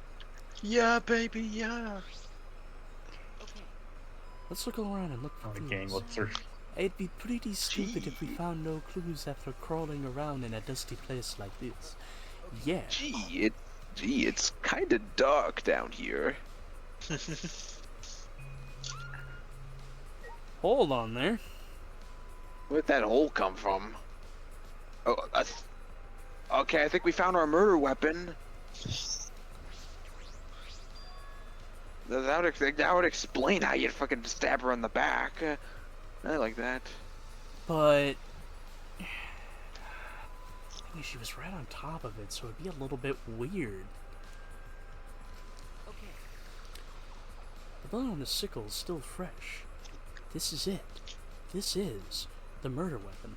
Yeah, baby, yeah. Let's look around and look for Okay, clues. what's her? It'd be pretty stupid if we found no clues after crawling around in a dusty place like this. Yeah. Gee, it's kind of dark down here. Hold on there. Where'd that hole come from? Oh, okay, I think we found our murder weapon. That would explain how you'd fucking stab her in the back. I like that. But she was right on top of it, so it'd be a little bit weird. The blood on the sickle is still fresh. This is it. This is the murder weapon.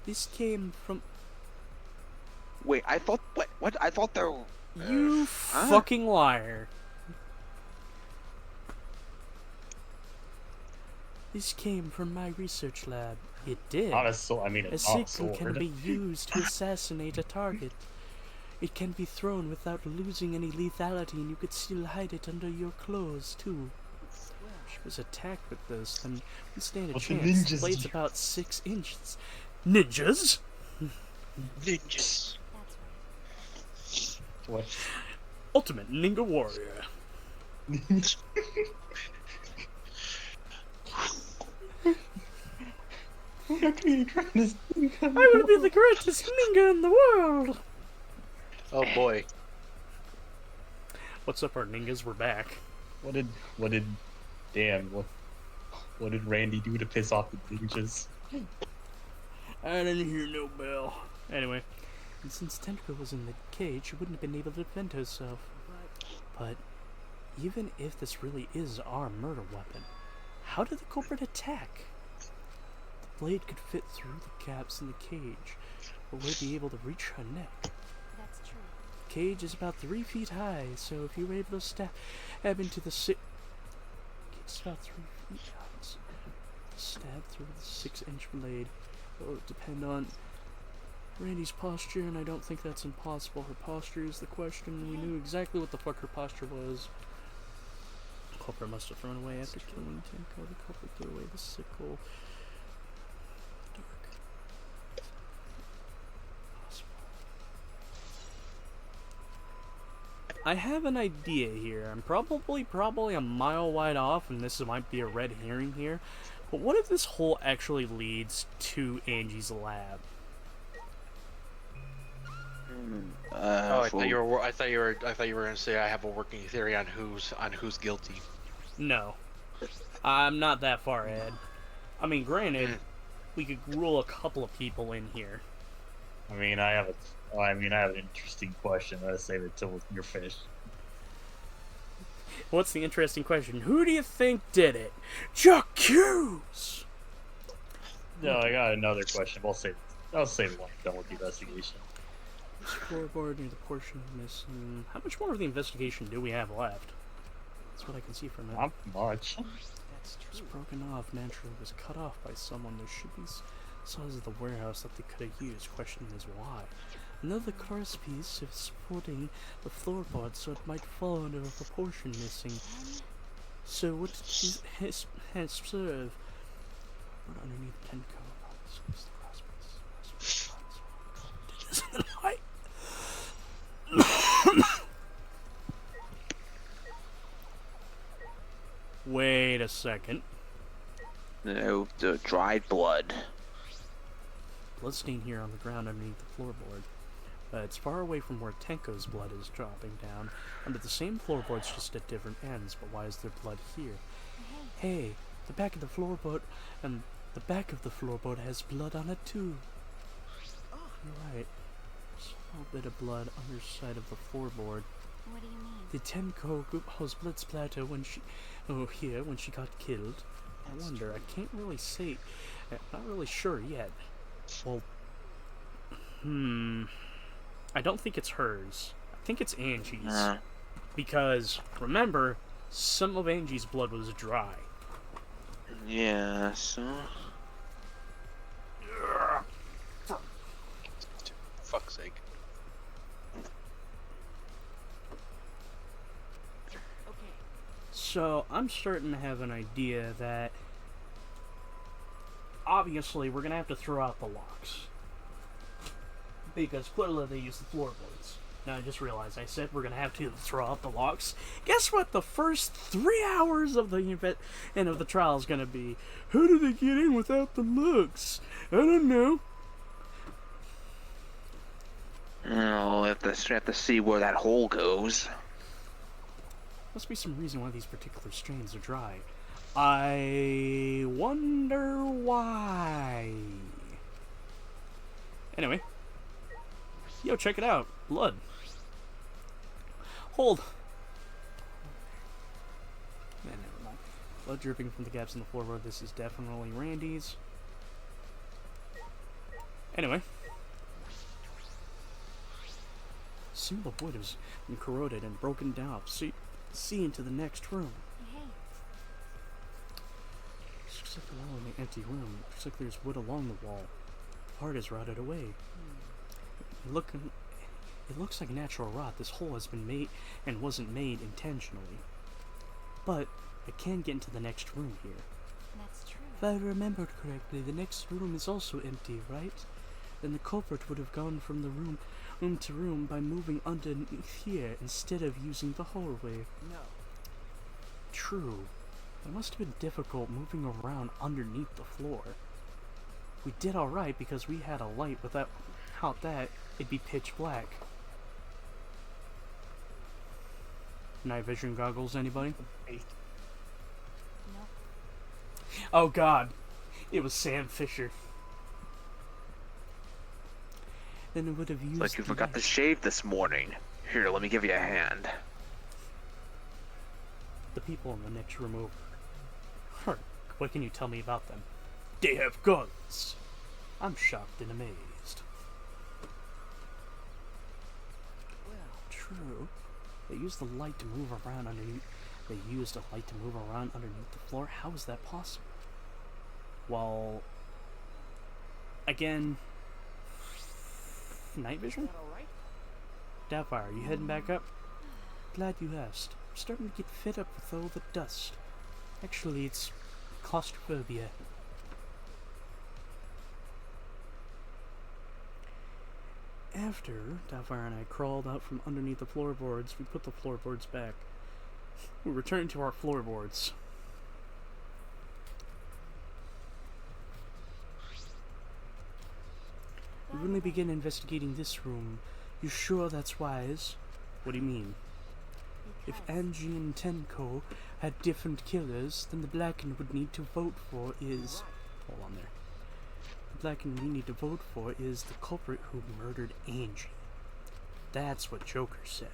This came from... Wait, I thought... What? I thought there... You fucking liar. This came from my research lab. It did. Not a sword. I mean, A it's not a sickle can sword. be used to assassinate a target. It can be thrown without losing any lethality, and you could still hide it under your clothes, too. She was attacked with this, then we stand a What the chance. The ninjas blade's do? about 6 inches. Ninjas? Ninjas. What? Ultimate Ninja Warrior. I will be the greatest ninja in the world! Oh boy. What's up, our ninjas? We're back. What did Randy do to piss off the ninjas? I didn't hear no bell. Anyway, and since Tenko was in the cage, she wouldn't have been able to defend herself. But even if this really is our murder weapon, how did the culprit attack? The blade could fit through the gaps in the cage, or would it be able to reach her neck? That's true. The cage is about 3 feet high, so if you were able to stab into the it's about 3 feet high. So stab through the 6-inch blade. It would depend on Randy's posture, and I don't think that's impossible. Her posture is the question. We knew exactly what the fuck her posture was. The culprit must have thrown away after killing Tenko. The culprit threw away the sickle. Dark. Possible. I have an idea here. I'm probably a mile wide off, and this might be a red herring here. But what if this hole actually leads to Angie's lab? I thought you were gonna say I have a working theory on who's guilty. No, I'm not that far ahead. I mean, granted, we could rule a couple of people in here. I have an interesting question. Let's save it till you're finished. What's the interesting question? Who do you think did it? J'accuse! No, I got another question. I'll save it when I'm done with the investigation. Scoreboard near the portion missing. How much more of the investigation do we have left? That's what I can see from it. Not much. It was broken off naturally. It was cut off by someone. There should be size of the warehouse that they could have used. Question is why. Another cross piece is supporting the floorboard, so it might fall under a proportion missing. So what did she observe? What underneath Tenko? Wait a second. No, the dried blood. Bloodstain here on the ground underneath the floorboard. It's far away from where Tenko's blood is dropping down. Under the same floorboards, just at different ends. But why is there blood here? Hey, the back of the floorboard has blood on it too. You're right. Small bit of blood underside of the floorboard. What do you mean? The Tenko group house blood splatter when she got killed. I wonder, I can't really say, I'm not really sure yet. Well, I don't think it's hers. I think it's Angie's. Because, remember, some of Angie's blood was dry. Yeah, so... Fuck's sake. So, I'm starting to have an idea that obviously we're going to have to throw out the locks. Because clearly they use the floorboards. Now I just realized I said we're going to have to throw out the locks. Guess what the first 3 hours of the event and of the trial is going to be? How did they get in without the locks? I don't know. Oh, have to see where that hole goes. Must be some reason why these particular strains are dry. I wonder why. Anyway. Yo, check it out. Blood. Hold. Man, never mind. Blood dripping from the gaps in the floorboard. This is definitely Randy's. Anyway. Some of the wood has been corroded and broken down. See into the next room. Hey. Looks like the wall in the empty room. Looks like there's wood along the wall. Part is rotted away. It looks like natural rot. This hole has been made and wasn't made intentionally. But I can get into the next room here. That's true. If I remembered correctly, the next room is also empty, right? Then the culprit would have gone from the room to room by moving underneath here instead of using the hallway. No. True. It must have been difficult moving around underneath the floor. We did alright because we had a light. Without that, it'd be pitch black. Night vision goggles, anybody? No. Oh god. It was Sam Fisher. Then it would have used. It's like you forgot to shave this morning. Here, let me give you a hand. The people in the next room over. Huh. What can you tell me about them? They have guns. I'm shocked and amazed. Well, true. They used the light to move around underneath. They used a light to move around underneath the floor. How is that possible? Well, again. Night vision? Doubtfire, you heading back up? Glad you asked. I'm starting to get fed up with all the dust. Actually, it's claustrophobia. After Doubtfire and I crawled out from underneath the floorboards, we put the floorboards back. We returned to our floorboards. We only begin investigating this room. You sure that's wise? What do you mean? If Angie and Tenko had different killers, then the Blackened would need to vote for is... Hold on there. The Blackened we need to vote for is the culprit who murdered Angie. That's what Joker said.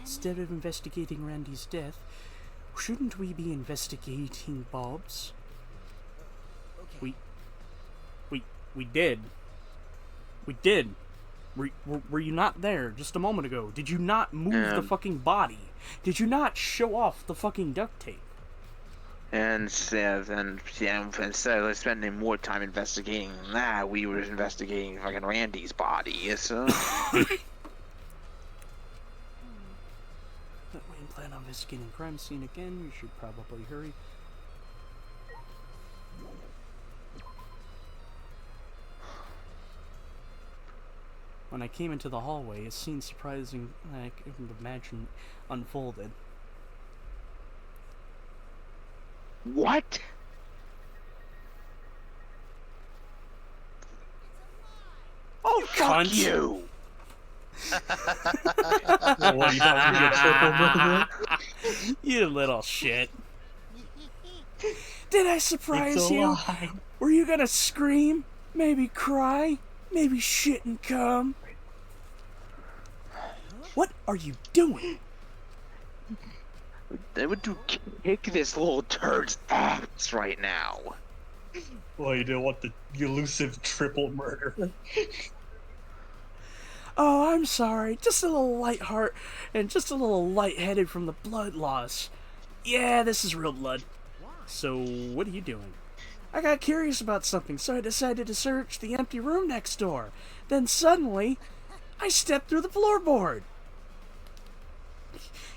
Instead of investigating Randy's death, shouldn't we be investigating Bob's? okay. We did. We did. Were you not there just a moment ago? Did you not move the fucking body? Did you not show off the fucking duct tape? And instead of spending more time investigating that, we were investigating fucking Randy's body, so... We plan on investigating crime scene again. We should probably hurry. When I came into the hallway, a scene surprising I couldn't imagine unfolded. What? Oh, fuck cunt. you! What, you thought we were gonna get You little shit. Did I surprise It's a you? lie. Were you gonna scream? Maybe cry? Maybe shit and cum. What are you doing? They would do kick this little turd's ass right now. Well, you don't want the elusive triple murder. Oh, I'm sorry. Just a little light heart and just a little lightheaded from the blood loss. Yeah, this is real blood. So, what are you doing? I got curious about something, so I decided to search the empty room next door. Then suddenly, I stepped through the floorboard.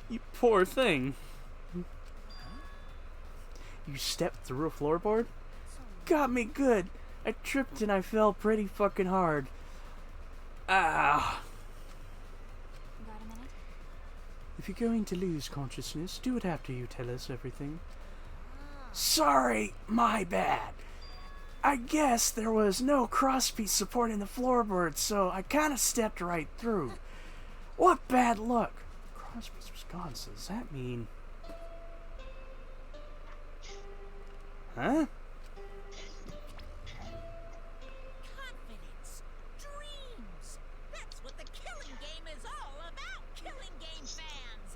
You poor thing. You stepped through a floorboard? Got me good. I tripped and I fell pretty fucking hard. Ah. Got a minute? If you're going to lose consciousness, do it after you tell us everything. Sorry, my bad. I guess there was no crosspiece supporting the floorboard, so I kind of stepped right through. What bad luck. Crosspiece was gone, so does that mean... Huh? Confidence. Dreams. That's what the killing game is all about, killing game fans.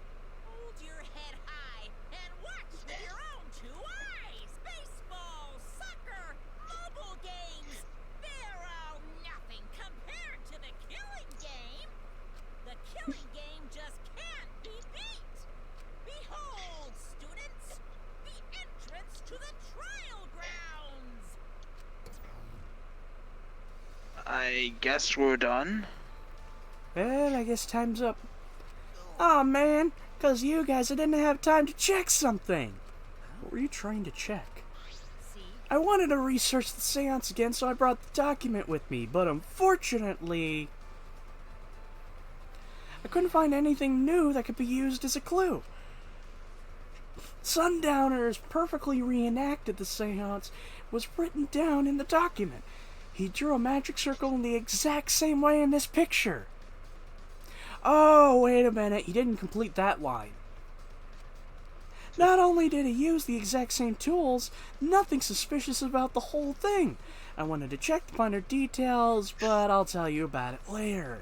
Hold your head high and watch with your own two eyes. Baseball, soccer, mobile games. They're all nothing compared to the killing game. The killing game just can't be beat. Behold, students, the entrance to the trial grounds. I guess we're done. Well, I guess time's up. Aw, man, 'cause you guys I didn't have time to check something. What were you trying to check? I wanted to research the seance again, so I brought the document with me, but unfortunately... I couldn't find anything new that could be used as a clue. Sundowners perfectly reenacted the seance was written down in the document. He drew a magic circle in the exact same way in this picture. Oh, wait a minute, he didn't complete that line. Not only did he use the exact same tools, nothing suspicious about the whole thing. I wanted to check the finer details, but I'll tell you about it later.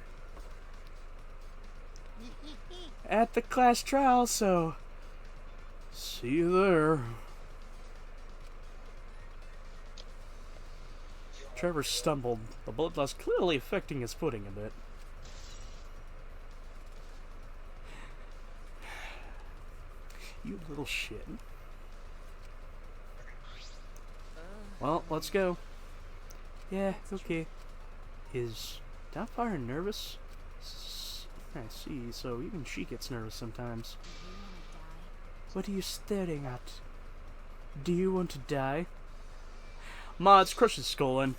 At the class trial, so... see you there. Trevor stumbled, the blood loss clearly affecting his footing a bit. You little shit. Well, let's go. Yeah, okay. Is Doubtfire nervous? I see, so even she gets nervous sometimes. What are you staring at? Do you want to die? Mods, crush his skull in.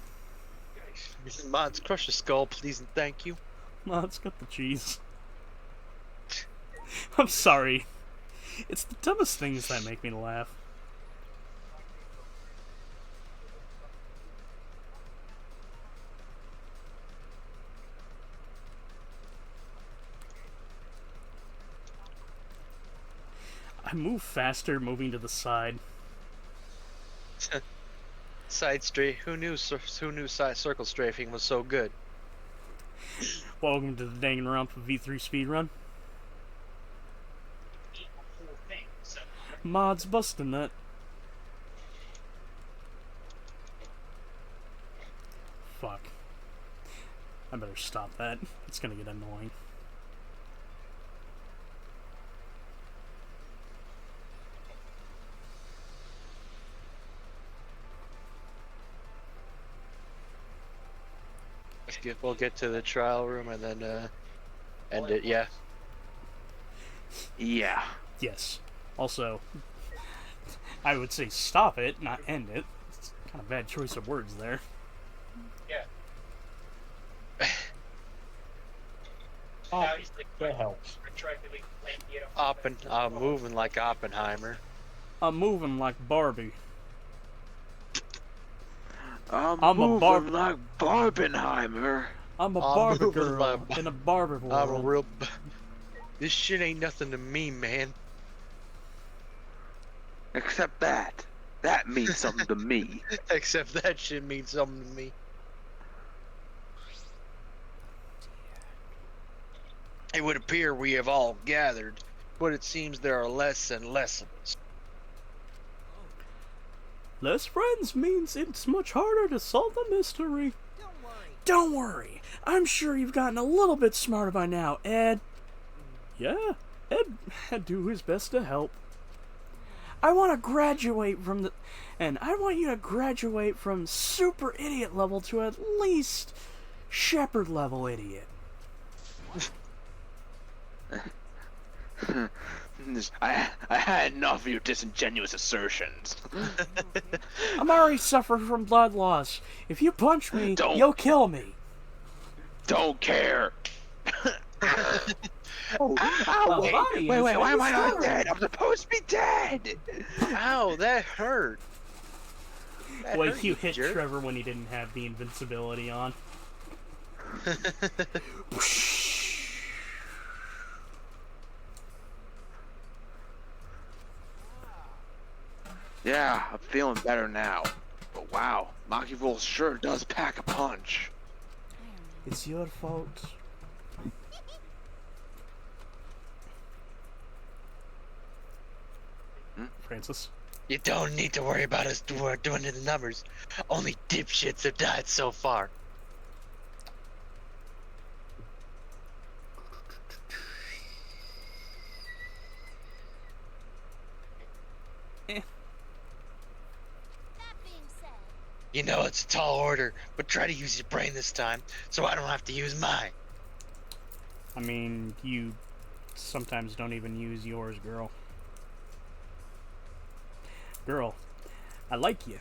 Mods, crush the skull, please and thank you. Mods, got the cheese. I'm sorry. It's the dumbest things that make me laugh. I move faster moving to the side. Side strafe. Who knew side circle strafing was so good? Welcome to the Danganronpa V3 speedrun. Mods busting that. Fuck. I better stop that. It's gonna get annoying. We'll get to the trial room and then end it. Yeah. Yeah. Yes. Also, I would say stop it, not end it. It's kind of bad choice of words there. Yeah. That helps. I'm moving like Oppenheimer. I'm moving like Barbie. I'm moving like Barbenheimer. I'm a barber girl in a barber world. I'm a real... This shit ain't nothing to me, man. Except that. That means something to me. Except that shit means something to me. It would appear we have all gathered, but it seems there are less and less of us. Less friends means it's much harder to solve the mystery. Don't worry. I'm sure you've gotten a little bit smarter by now, Ed. Yeah, Ed do his best to help. I want to graduate from and I want you to graduate from super idiot level to at least shepherd level idiot. I had enough of your disingenuous assertions. I'm already suffering from blood loss. If you punch me, you'll kill me. Don't care. Oh, wait, why am I not dead? I'm supposed to be dead. Ow, that hurt. Wait, you hit Trevor when he didn't have the invincibility on. Yeah, I'm feeling better now. But wow, Machiavel sure does pack a punch. It's your fault. Francis? You don't need to worry about us doing the numbers. Only dipshits have died so far. You know it's a tall order, but try to use your brain this time, so I don't have to use mine. I mean, you sometimes don't even use yours, girl. Girl, I like you.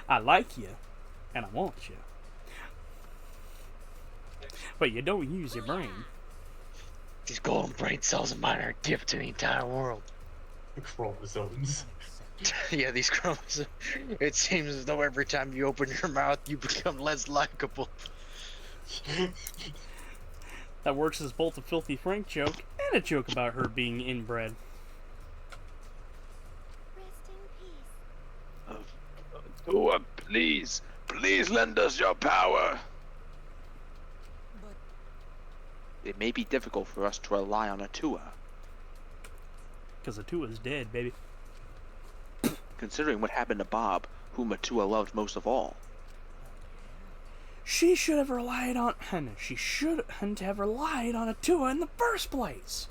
I like you. And I want you. But you don't use your brain. These golden brain cells of mine are a gift to the entire world. Chromosomes. Yeah, these chromosomes. It seems as though every time you open your mouth, you become less likable. That works as both a filthy Frank joke and a joke about her being inbred. Tua, please lend us your power. It may be difficult for us to rely on a Tua. Because Atua's dead, baby. Considering what happened to Bob, whom Atua loved most of all. She should have relied on... She shouldn't have relied on Atua in the first place.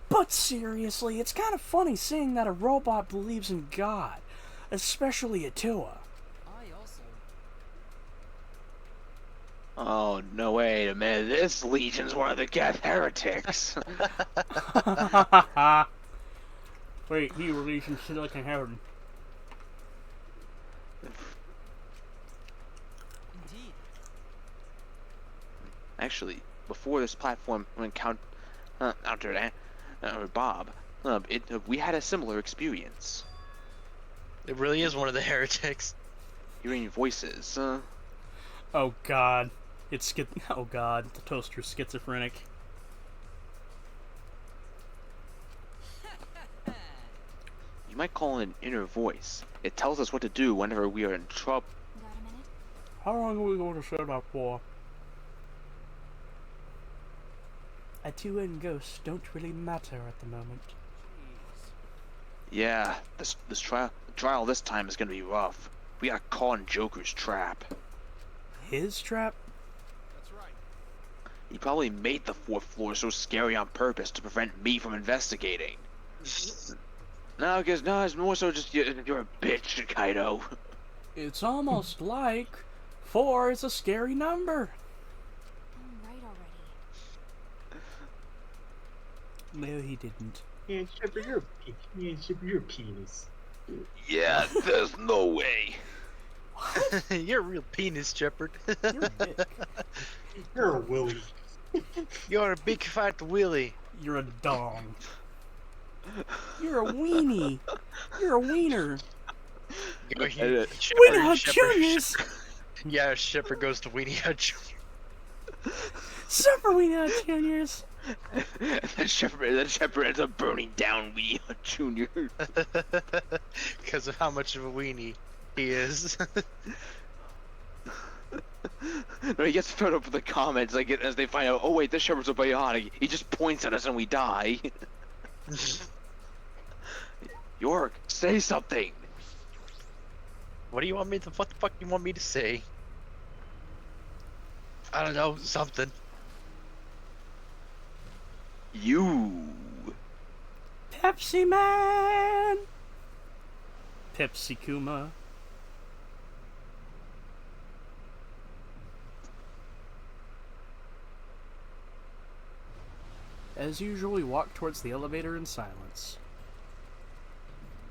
But seriously, it's kind of funny seeing that a robot believes in God. Especially Atua. Oh, no, wait a minute. This Legion's one of the Geth heretics. Wait, he released in Silicon Heaven. Actually, before this platform encountered Bob, we had a similar experience. It really is one of the heretics. Hearing voices. Oh God, oh God, the toaster's schizophrenic. You might call it an inner voice. It tells us what to do whenever we are in trouble. How long are we going to set up for? Atua and Ghost don't really matter at the moment. Yeah, this trial this time is gonna be rough. We got caught in Joker's trap. His trap? That's right. He probably made the fourth floor so scary on purpose to prevent me from investigating. No, it's more so just you're a bitch, Kaido. It's almost like 4 is a scary number. I'm right already. No, he didn't. Yeah, Shepard, you're a penis. Yeah, there's no way. You're a real penis, Shepard. You're a dick. You're a willy. You're a big fat willy. You're a dong. You're a weenie. You're a wiener. Weenie Hut Juniors! Yeah, Shepard goes to Weenie Hut Junior. Super Weenie Hut Juniors! And then Shepard ends up burning down Weenie Hut Junior. Because of how much of a weenie he is. No, he gets fed up with the comments, like, as they find out, oh wait, this shepherd's a bionic. He just points at us and we die. York, say something! What do you want me to? What the fuck do you want me to say? I don't know, something. You. Pepsi Man! Pepsi Kuma. As usual, we walk towards the elevator in silence.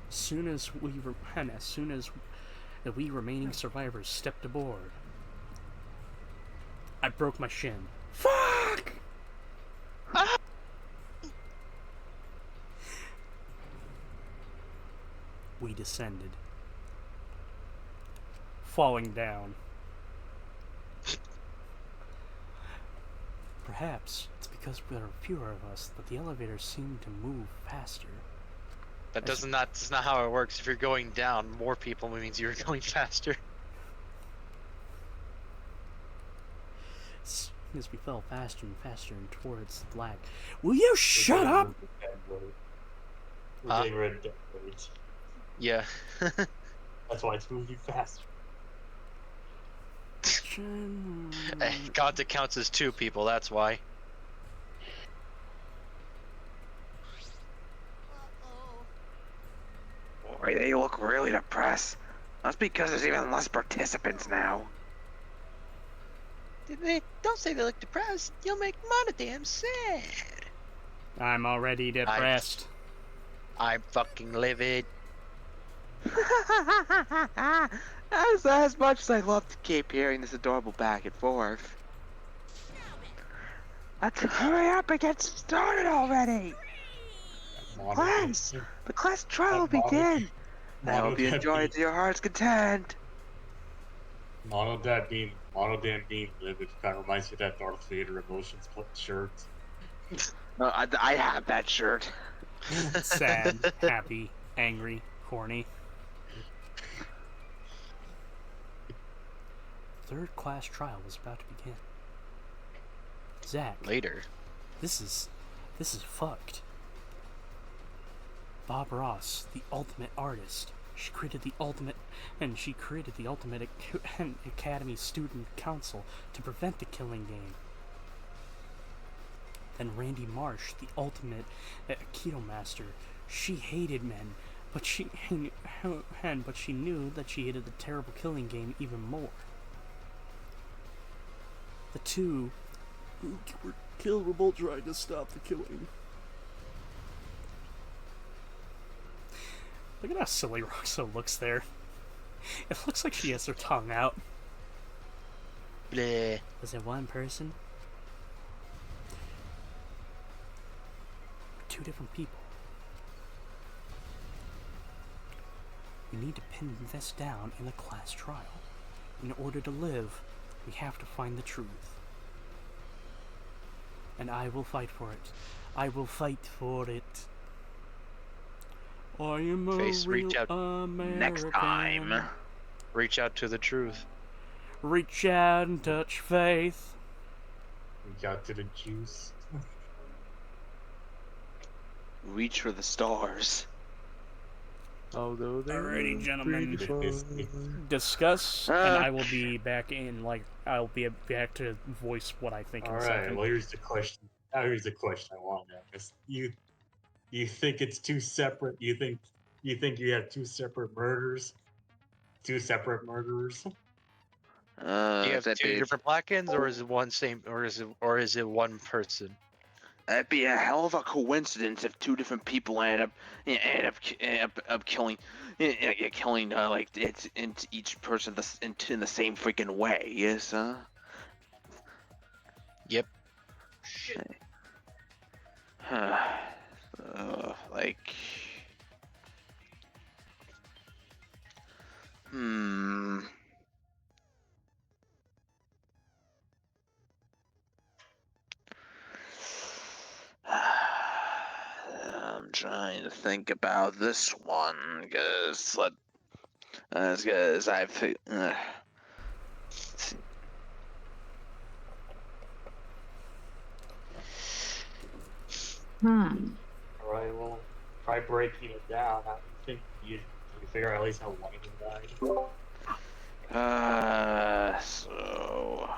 As soon as we remaining survivors stepped aboard, I broke my shin. Fuck! We descended, falling down. Perhaps it's because there are fewer of us that the elevators seem to move faster. That's not how it works. If you're going down, more people means you're going faster. As we fell faster and faster and towards the black. Will you shut up? We're getting rid of death rates. Yeah. That's why it's moving faster. God, that counts as 2 people, that's why. Boy, they look really depressed. That's because there's even less participants now. Don't say they look depressed. You'll make Mono damn sad. I'm already depressed. I'm fucking livid. As much as I love to keep hearing this adorable back and forth. Let's hurry up and get started already! Class! The class trial will begin! I hope you enjoy it to your heart's content! Mono damn being livid kind of reminds me of that Darth Vader emotions shirt. I have that shirt. Sad, happy, angry, horny. Third class trial was about to begin. Zach. Later. This is fucked. Bob Ross, the ultimate artist. She created the ultimate Academy Student Council to prevent the killing game. Then Randy Marsh, the ultimate Aikido master. She hated men, but she knew that she hated the terrible killing game even more. The two who were killed were both trying to stop the killing. Look at how silly Roxo looks there. It looks like she has her tongue out. Bleh. Was it one person? Two different people. We need to pin this down in a class trial. In order to live, we have to find the truth. And I will fight for it. I will fight for it. I am a Reach out American. Next time. Reach out to the truth. Reach out and touch faith. Reach out to the juice. Reach for the stars. Although Alrighty, gentlemen. Discuss, and I will be back in, I'll be back to voice what I think in a second. Alright, well here's the question. Now here's the question I want to ask. You think it's two separate? You think you have two separate murders? Two separate murderers? Do you have 2 different black-ins, or is it one same, or is it one person? That'd be a hell of a coincidence if 2 different people end up killing, like it's into each person in the same freaking way. Yes, Yep. Shit. Like, I'm trying to think about this one because I've. All right, well, try breaking it down. How do you think you figure out at least how one of them died? So.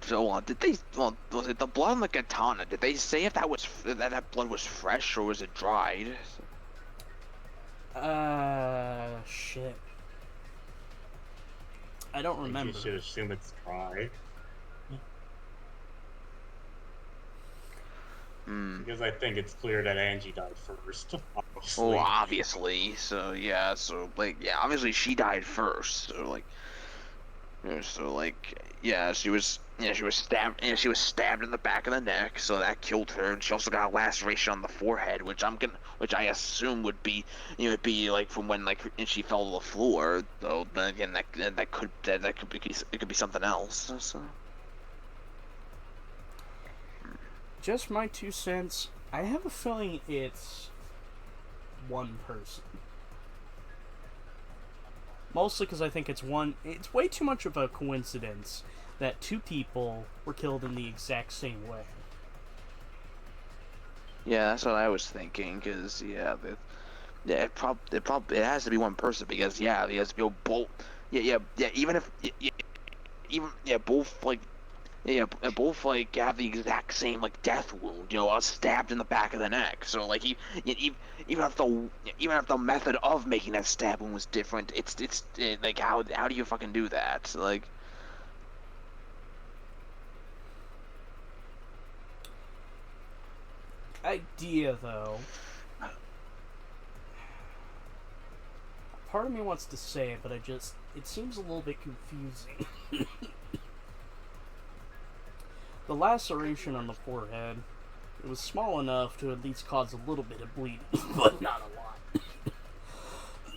So, did they? Well, was it the blood on the katana? Did they say if that was that blood was fresh or was it dried? Shit. I don't I think remember. you should assume it's dry. Because I think it's clear that Angie died first, obviously. Oh, obviously. So yeah. So like, yeah. Obviously, she died first. So like, yeah. She was. Yeah, she was stabbed. Yeah, she was stabbed in the back of the neck, so that killed her. And she also got a laceration on the forehead, which I assume would be, would be like from when like and she fell to the floor. Though, then again, that could be it could be something else. So. Just my 2 cents. I have a feeling it's one person. Mostly because I think it's way too much of a coincidence that 2 people were killed in the exact same way. Yeah, that's what I was thinking. Cause yeah, it has to be one person because because both. Even if both like. Yeah, both like have the exact same like death wound, stabbed in the back of the neck. So like even if the method of making that stab wound was different, like how do you fucking do that? Like, idea though. Part of me wants to say it, but it seems a little bit confusing. The laceration on the forehead, it was small enough to at least cause a little bit of bleeding, but not a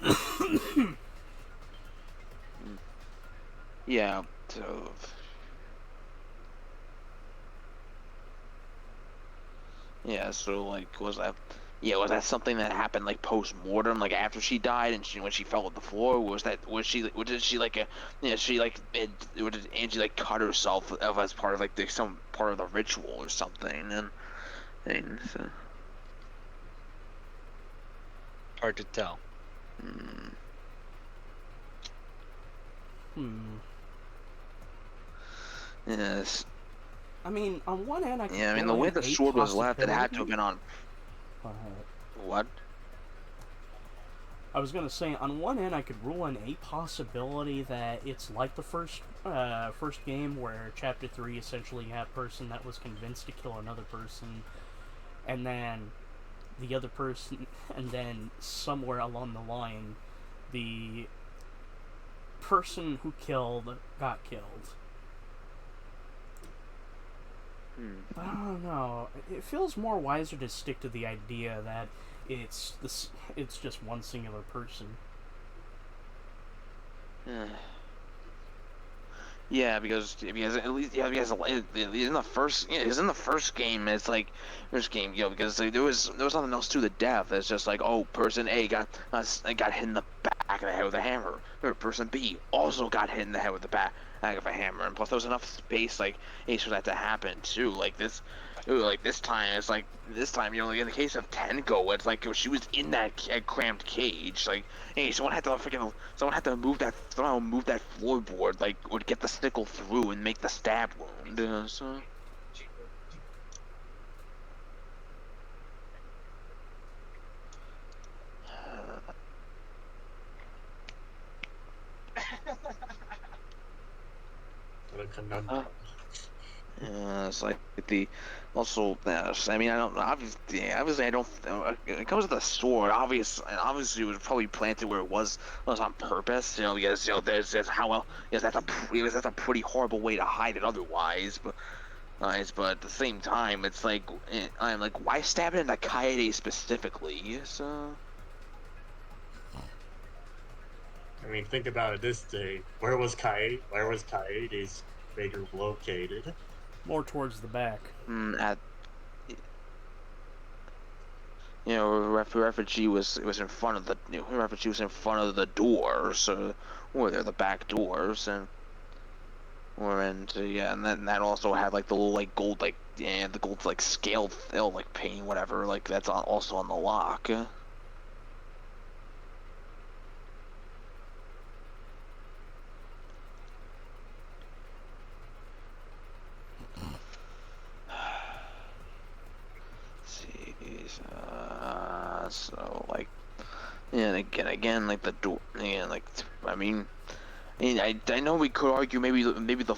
lot. yeah, so. Yeah, so like, was that something that happened like post mortem, like after she died and when she fell on the floor? Did she like or did Angie like cut herself as part of like some part of the ritual or something? And so. Hard to tell. Yes. I mean, on one hand, I could Yeah, I mean the way the sword was left, it had to have been on. What? I was gonna say, on one hand, I could rule in a possibility that it's like the first game, where Chapter 3 essentially you have a person that was convinced to kill another person, and then the other person, and then somewhere along the line, the person who killed got killed. I don't know. It feels more wiser to stick to the idea that it's just one singular person. Yeah, because at least because in the first game it's like because there was nothing else to the death. It's just like, oh, person A got hit in the back of the head with a hammer, or person B also got hit in the head with the back of a hammer, and plus there was enough space like for that to happen too. Like this time like in the case of Tenko, it's like she was in that cramped cage. Like, hey, someone had to move that floorboard, like, would get the sickle through and make the stab wound. So. What a conundrum. It's like I mean, I don't obviously I don't. When it comes to the sword, obviously it was probably planted where it was on purpose, because there's how well, yes, that's a pretty horrible way to hide it otherwise, but. But at the same time, it's like I'm like, why stab it in the Kaede specifically? So. I mean, think about it this day. Where was Kaede's figure located? More towards the back. At refugee was in front of the refugee was in front of the door, so or they're the back doors, and or and yeah, and then that also had like the little like gold like the gold like scaled like paint whatever like that's also on the lock. See, so like, yeah, and again, like the door, yeah, like I mean, I know we could argue maybe the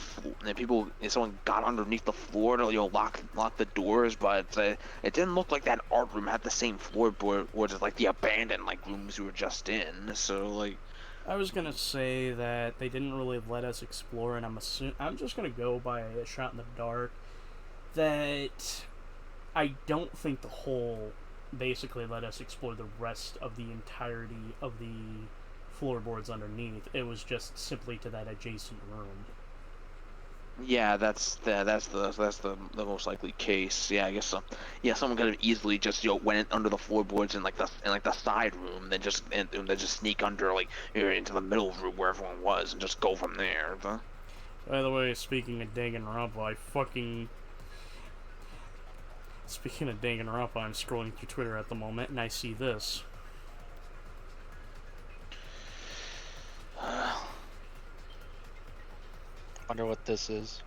people if someone got underneath the floor to lock the doors, but it didn't look like that art room had the same floorboards as like the abandoned like rooms we were just in. So like, I was gonna say that they didn't really let us explore, and I'm just gonna go by a shot in the dark. That I don't think the whole basically let us explore the rest of the entirety of the floorboards underneath. It was just simply to that adjacent room. yeah, that's the most likely case. Yeah, I guess so. Yeah, someone could have easily just went under the floorboards in like the side room, then just sneak under like into the middle room where everyone was and just go from there. By the way, speaking of Danganronpa, Speaking of Danganronpa, I'm scrolling through Twitter at the moment, and I see this. Wonder what this is.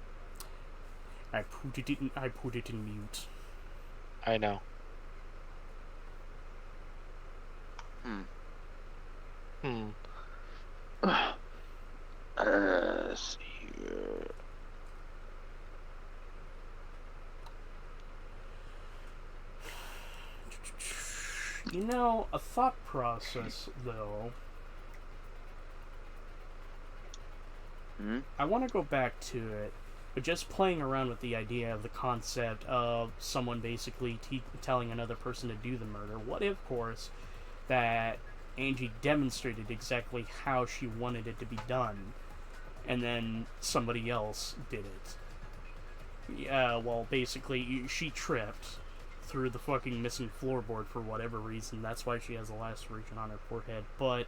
I put it in mute. I know. Let's see here. You know, a thought process, though. I want to go back to it, but just playing around with the idea of the concept of someone basically telling another person to do the murder. What if, of course, that Angie demonstrated exactly how she wanted it to be done, and then somebody else did it? Yeah, well, basically, she tripped through the fucking missing floorboard for whatever reason. That's why she has a laceration on her forehead. But,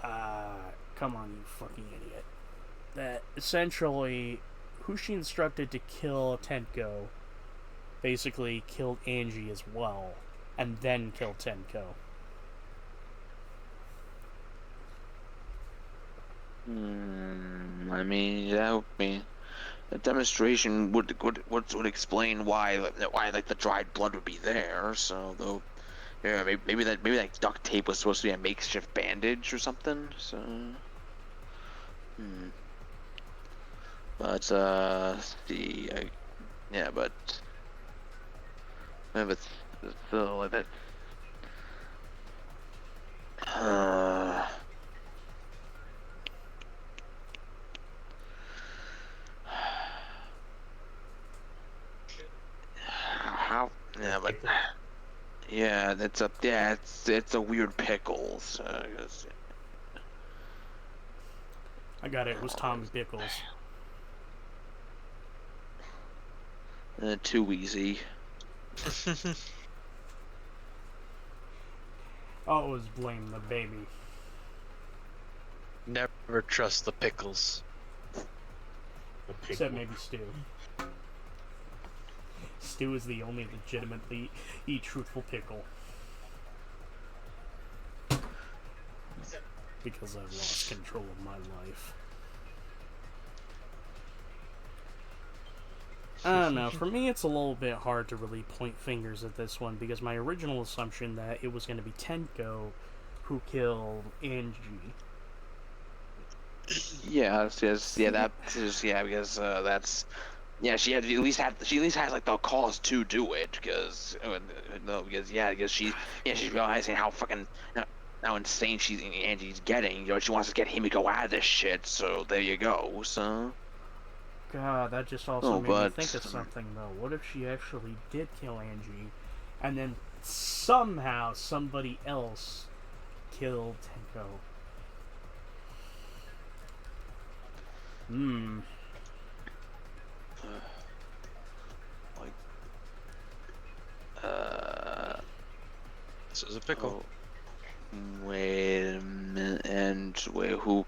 come on, you fucking idiot. That essentially, who she instructed to kill Tenko basically killed Angie as well, and then killed Tenko. I mean, that would be a demonstration would explain why like the dried blood would be there. So though, yeah, maybe that duct tape was supposed to be a makeshift bandage or something. So, but yeah, but still like that. How? Yeah, but yeah, it's a weird pickle. So, I got it. It was Tommy Pickles. Too easy. Always blame the baby. Never trust the pickles. Except maybe Stu. Stu is the only legitimately truthful pickle. Because I've lost control of my life. I don't know, for me it's a little bit hard to really point fingers at this one, because my original assumption that it was going to be Tenko who killed Angie. Yeah, because that's she at least has like the cause to do it because she's realizing how fucking how insane Angie's getting. She wants to get him to go out of this shit. So there you go. So. God, that just also made me think of something, though. What if she actually did kill Angie, and then somehow somebody else killed Tenko? This is a pickle. Wait a minute, and wait, who?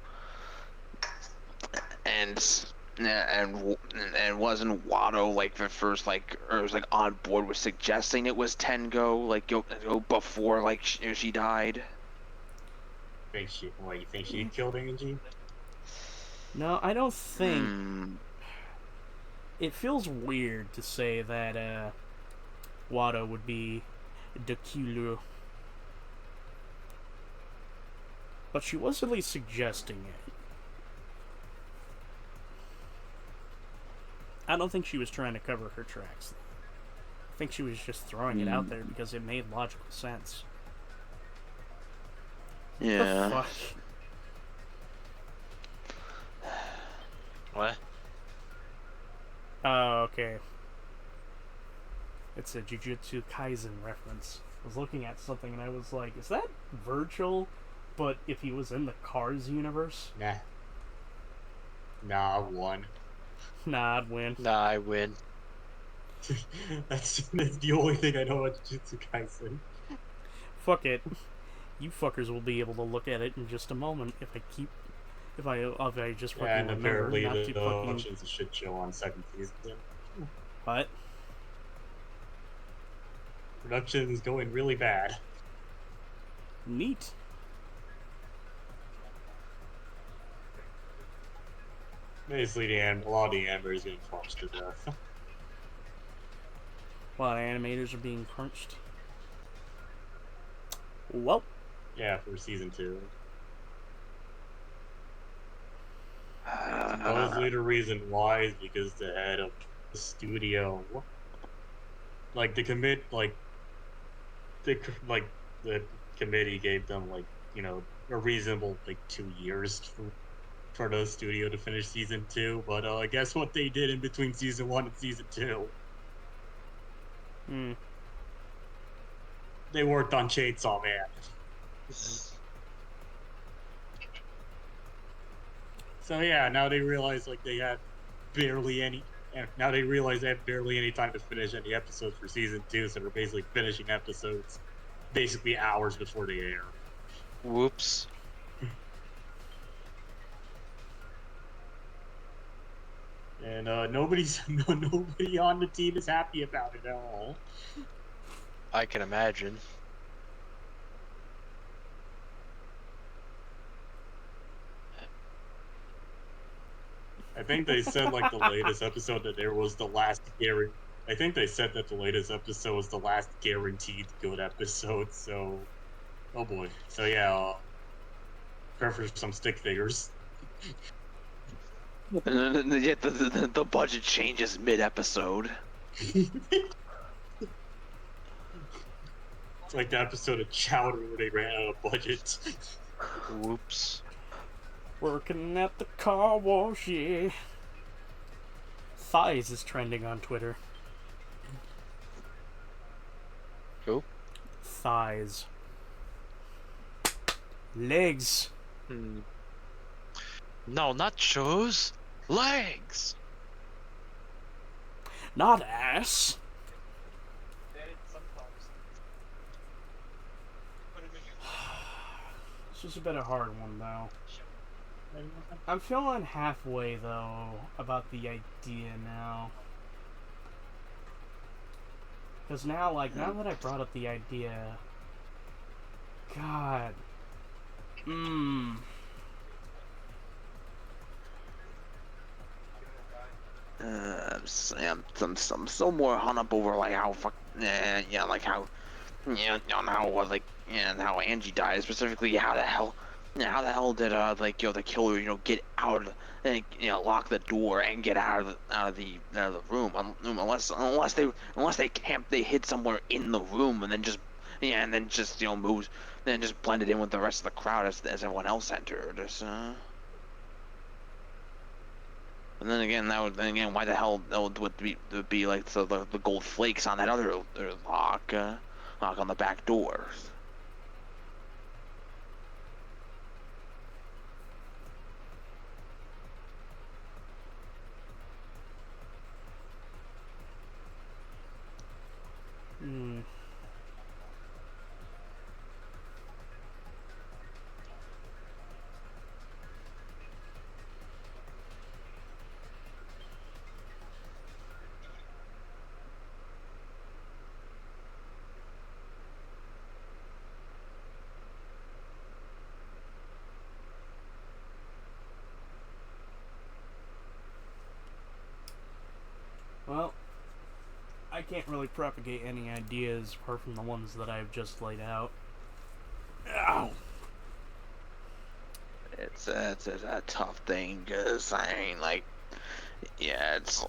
And and wasn't Watto like the first like or was like on board with suggesting it was Tengo like before like she died? You think she killed Angie? No, I don't think. Hmm. It feels weird to say that Watto would be the killer. But she was at least suggesting it. I don't think she was trying to cover her tracks. I think she was just throwing it out there because it made logical sense. Yeah. What the fuck? What? Oh, okay. It's a Jujutsu Kaisen reference. I was looking at something and I was like, is that Virgil, but if he was in the Cars universe? Nah. Nah, I won. Nah, I'd win. Nah, I win. That's the only thing I know about Jujutsu Kaisen. Fuck it. You fuckers will be able to look at it in just a moment if I just fucking Yeah, and remember apparently not to the fucking... production's a shit show on second season. What? Production is going really bad. Neat. Basically, a lot of the animators is getting crunched to death. A lot of animators are being crunched. Well. Yeah, for season 2. Supposedly the reason why is because the head of the studio, like the committee gave them a reasonable 2 years for the studio to finish season 2. But guess what they did in between season 1 and season 2? They worked on Chainsaw Man. So yeah, now they realize they had barely any. Now they realize they have barely any time to finish any episodes for season 2, so they're basically finishing episodes basically hours before they air. Whoops. And nobody on the team is happy about it at all. I can imagine. I think they said the latest episode that there was the last guarantee. I think they said that the latest episode was the last guaranteed good episode. So, oh boy. So yeah, prepare for some stick figures. And then yet the budget changes mid-episode. It's like the episode of Chowder where they ran out of budget. Whoops. Working at the car wash, yeah. Thighs is trending on Twitter. Who? Thighs. Legs. No, not shoes. Legs. Not ass. This is a bit of a hard one, though. I'm feeling halfway, though, about the idea now. Because now, now that I brought up the idea... God. I'm still more hung up over how how Angie died, specifically how the hell did the killer get out and lock the door and get out of the room unless they hid somewhere in the room and then just moves, then just blended in with the rest of the crowd as everyone else entered. And then again, why the hell would be the gold flakes on that other lock on the back door? Well, I can't really propagate any ideas apart from the ones that I've just laid out. Ow! It's a tough thing, cause I mean, like, yeah, it's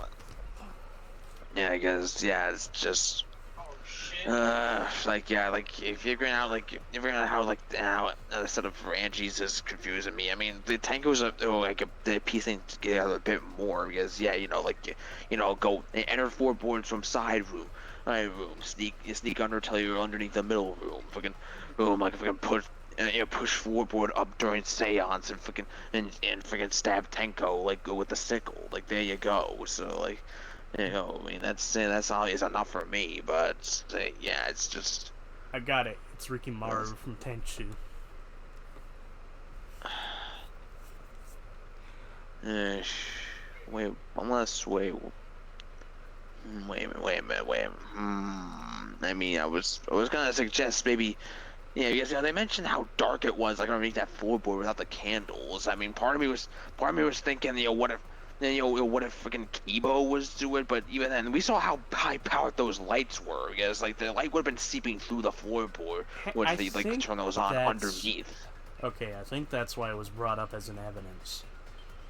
yeah, because yeah, it's just like yeah, like if you're figuring out like if you're figuring out how like how the set of ranches is confusing me. I mean, the Tankos are like they're piecing together a bit more because yeah, you know, like you know, go enter 4 boards from side room, sneak under till you're underneath the middle room, like fucking push. You know, push 4 board up during seance and fucking and freaking stab Tenko like go with the sickle. Like there you go. So like. You know, I mean, that's always enough for me, but yeah, it's just. I got it. It's Rikimaru from Tenchu. Wait, wait a minute. I mean, I was gonna suggest maybe, yeah, because they mentioned how dark it was, like underneath that floorboard without the candles. I mean, part of me was thinking, you know, what if. You know, what if freaking Kibo was doing? But even then, we saw how high-powered those lights were. Because like the light would have been seeping through the floorboard, which they like turn those on underneath. Okay, I think that's why it was brought up as an evidence.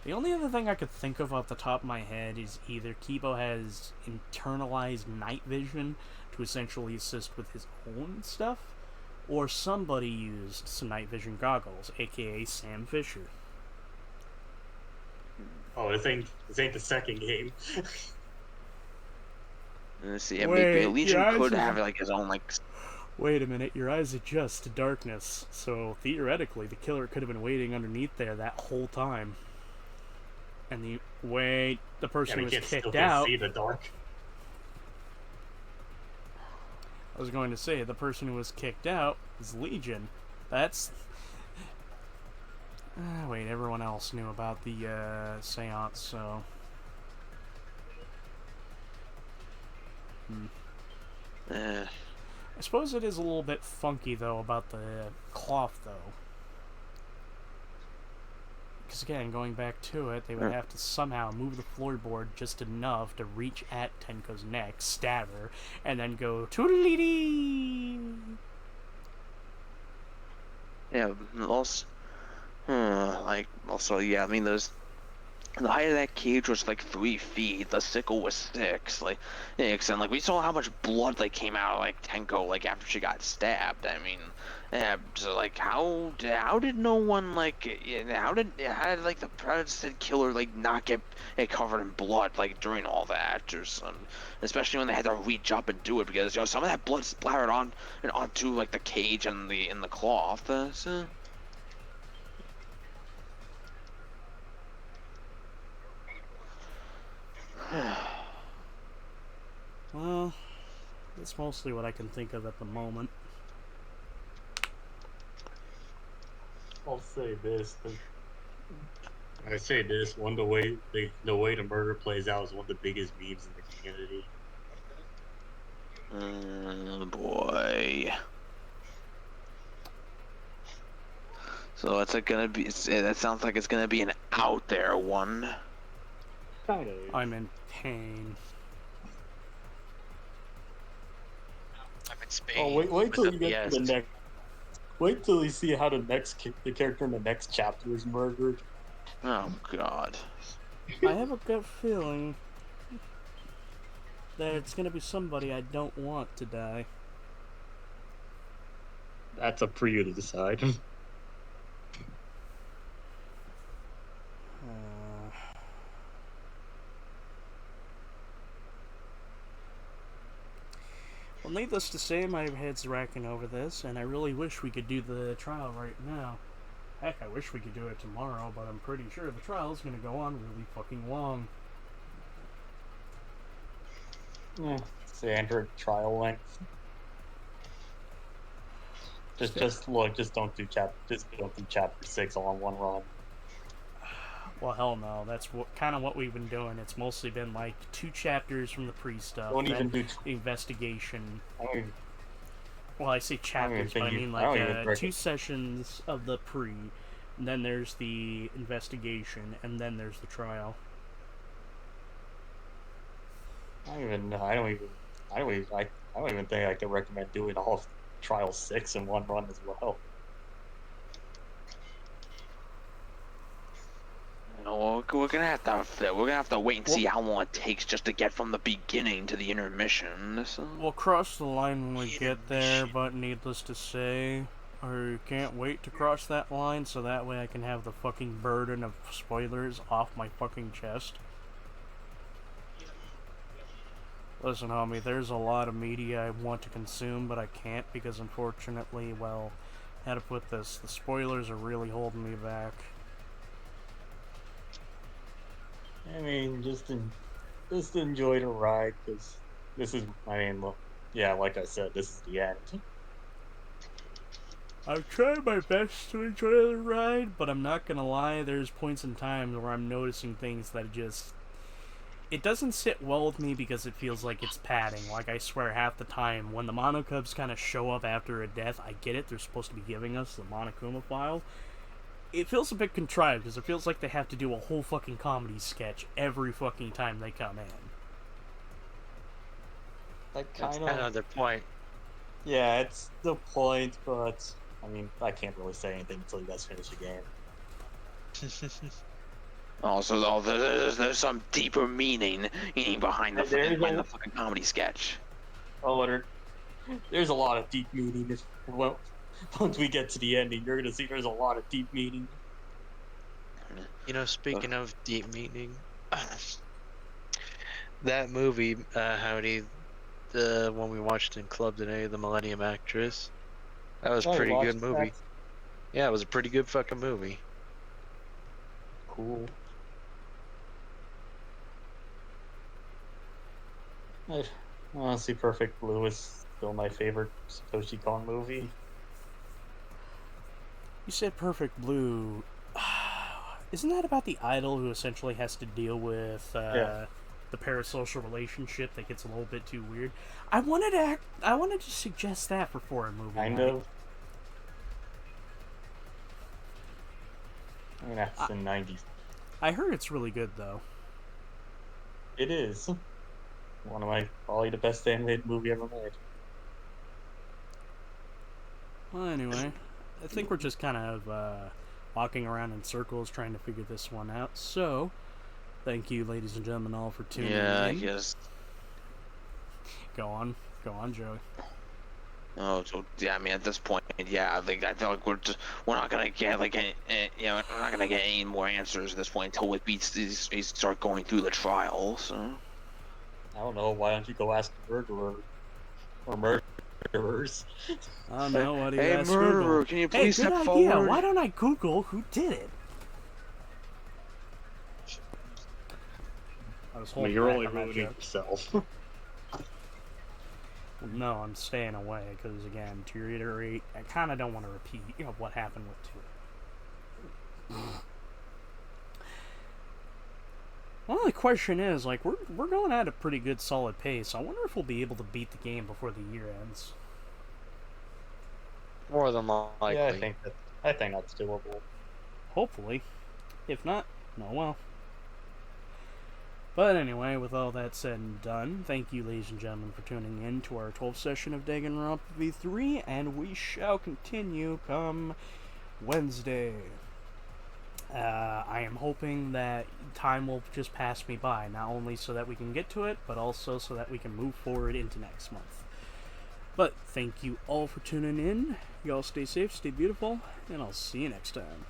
The only other thing I could think of off the top of my head is either Kibo has internalized night vision to essentially assist with his own stuff, or somebody used some night vision goggles, aka Sam Fisher. Oh, this ain't the second game. Let's see. Maybe Legion could have like his own like. Wait a minute, your eyes adjust to darkness, so theoretically the killer could have been waiting underneath there that whole time. And the person who was kicked out. See the dark. I was going to say the person who was kicked out is Legion. That's. Wait, everyone else knew about the seance, so. I suppose it is a little bit funky, though, about the cloth, though. Because, again, going back to it, they would have to somehow move the floorboard just enough to reach at Tenko's neck, stab her, and then go, toodaloo. Yeah, also. Yeah, I mean, the height of that cage was like 3 feet. The sickle was 6. Like, yeah, and like we saw how much blood like came out of like Tenko like after she got stabbed. I mean, yeah. So like, how did no one like? How did like the Predator killer like not get covered in blood like during all that or some? Especially when they had to reach up and do it because you know some of that blood splattered onto like the cage and the cloth. So. Well, that's mostly what I can think of at the moment. I'll say this. The way the murder plays out is one of the biggest memes in the community. Boy. So it's gonna be. That sounds like it's gonna be an out there one. I'm in pain. I'm in Spain. Oh, wait till you with get to the next. Wait till you see how the character in the next chapter is murdered. Oh God. I have a gut feeling that it's gonna be somebody I don't want to die. That's up for you to decide. Well, needless to say, my head's racking over this, and I really wish we could do the trial right now. Heck, I wish we could do it tomorrow, but I'm pretty sure the trial is going to go on really fucking long. Standard trial length. Just don't do chapter 6 all in one run. Well, hell no. That's kind of what we've been doing. It's mostly been like 2 chapters from the pre-stuff. Don't even do investigation. Well, I say chapters, but I mean like 2 sessions of the pre, and then there's the investigation, and then there's the trial. I don't even think I could recommend doing all of Trial 6 in one run as well. You know, we're gonna have to wait and see how long it takes just to get from the beginning to the intermission. So. We'll cross the line when we get there, but needless to say, I can't wait to cross that line so that way I can have the fucking burden of spoilers off my fucking chest. Listen, homie, there's a lot of media I want to consume, but I can't because unfortunately, well, how to put this, the spoilers are really holding me back. I mean, just enjoy the ride, because this is, I mean, look, yeah, like I said, this is the end. I've tried my best to enjoy the ride, but I'm not gonna lie, there's points in time where I'm noticing things that just... It doesn't sit well with me because it feels like it's padding. Like, I swear, half the time, when the Monokubs kind of show up after a death, I get it, they're supposed to be giving us the Monokuma file. It feels a bit contrived, because it feels like they have to do a whole fucking comedy sketch every fucking time they come in. That's kind of the point. Yeah, it's the point, but, I mean, I can't really say anything until you guys finish the game. Also, there's some deeper meaning behind the fucking comedy sketch. Oh, there's a lot of deep meaning. Well, once we get to the ending, you're gonna see there's a lot of deep meaning. You know, speaking of deep meaning, that movie, Howdy, the one we watched in club today, The Millennium Actress, that was a pretty good movie. That. Yeah, it was a pretty good fucking movie. Cool. Honestly, Perfect Blue is still my favorite Satoshi Kon movie. You said Perfect Blue. Isn't that about the idol who essentially has to deal with the parasocial relationship that gets a little bit too weird? I wanted to suggest that for a movie. Kind of. I mean, that's the 90s. I heard it's really good, though. It is. One of probably the best animated movie ever made. Well, anyway, I think we're just kind of walking around in circles trying to figure this one out. So, thank you, ladies and gentlemen, all for tuning in. Yeah, I guess. Go on, Joey. Oh, so yeah, I mean, at this point, yeah, I feel like we're not gonna get we're not gonna get any more answers at this point until we start going through the trial. So. I don't know. Why don't you go ask the murderer or murderers? I don't know. What do you Hey, ask murderer, Google? can you please good step idea. forward? Why don't I Google who did it? You're only ruining yourself. No, I'm staying away because, again, to reiterate, I kind of don't want to repeat what happened with 2. Well, the question is, like, we're going at a pretty good solid pace. I wonder if we'll be able to beat the game before the year ends. More than likely. Yeah, I think that's doable. Hopefully. If not, no well. But anyway, with all that said and done, thank you, ladies and gentlemen, for tuning in to our 12th session of Danganronpa V3, and we shall continue come Wednesday. I am hoping that time will just pass me by, not only so that we can get to it, but also so that we can move forward into next month. But thank you all for tuning in. Y'all stay safe, stay beautiful, and I'll see you next time.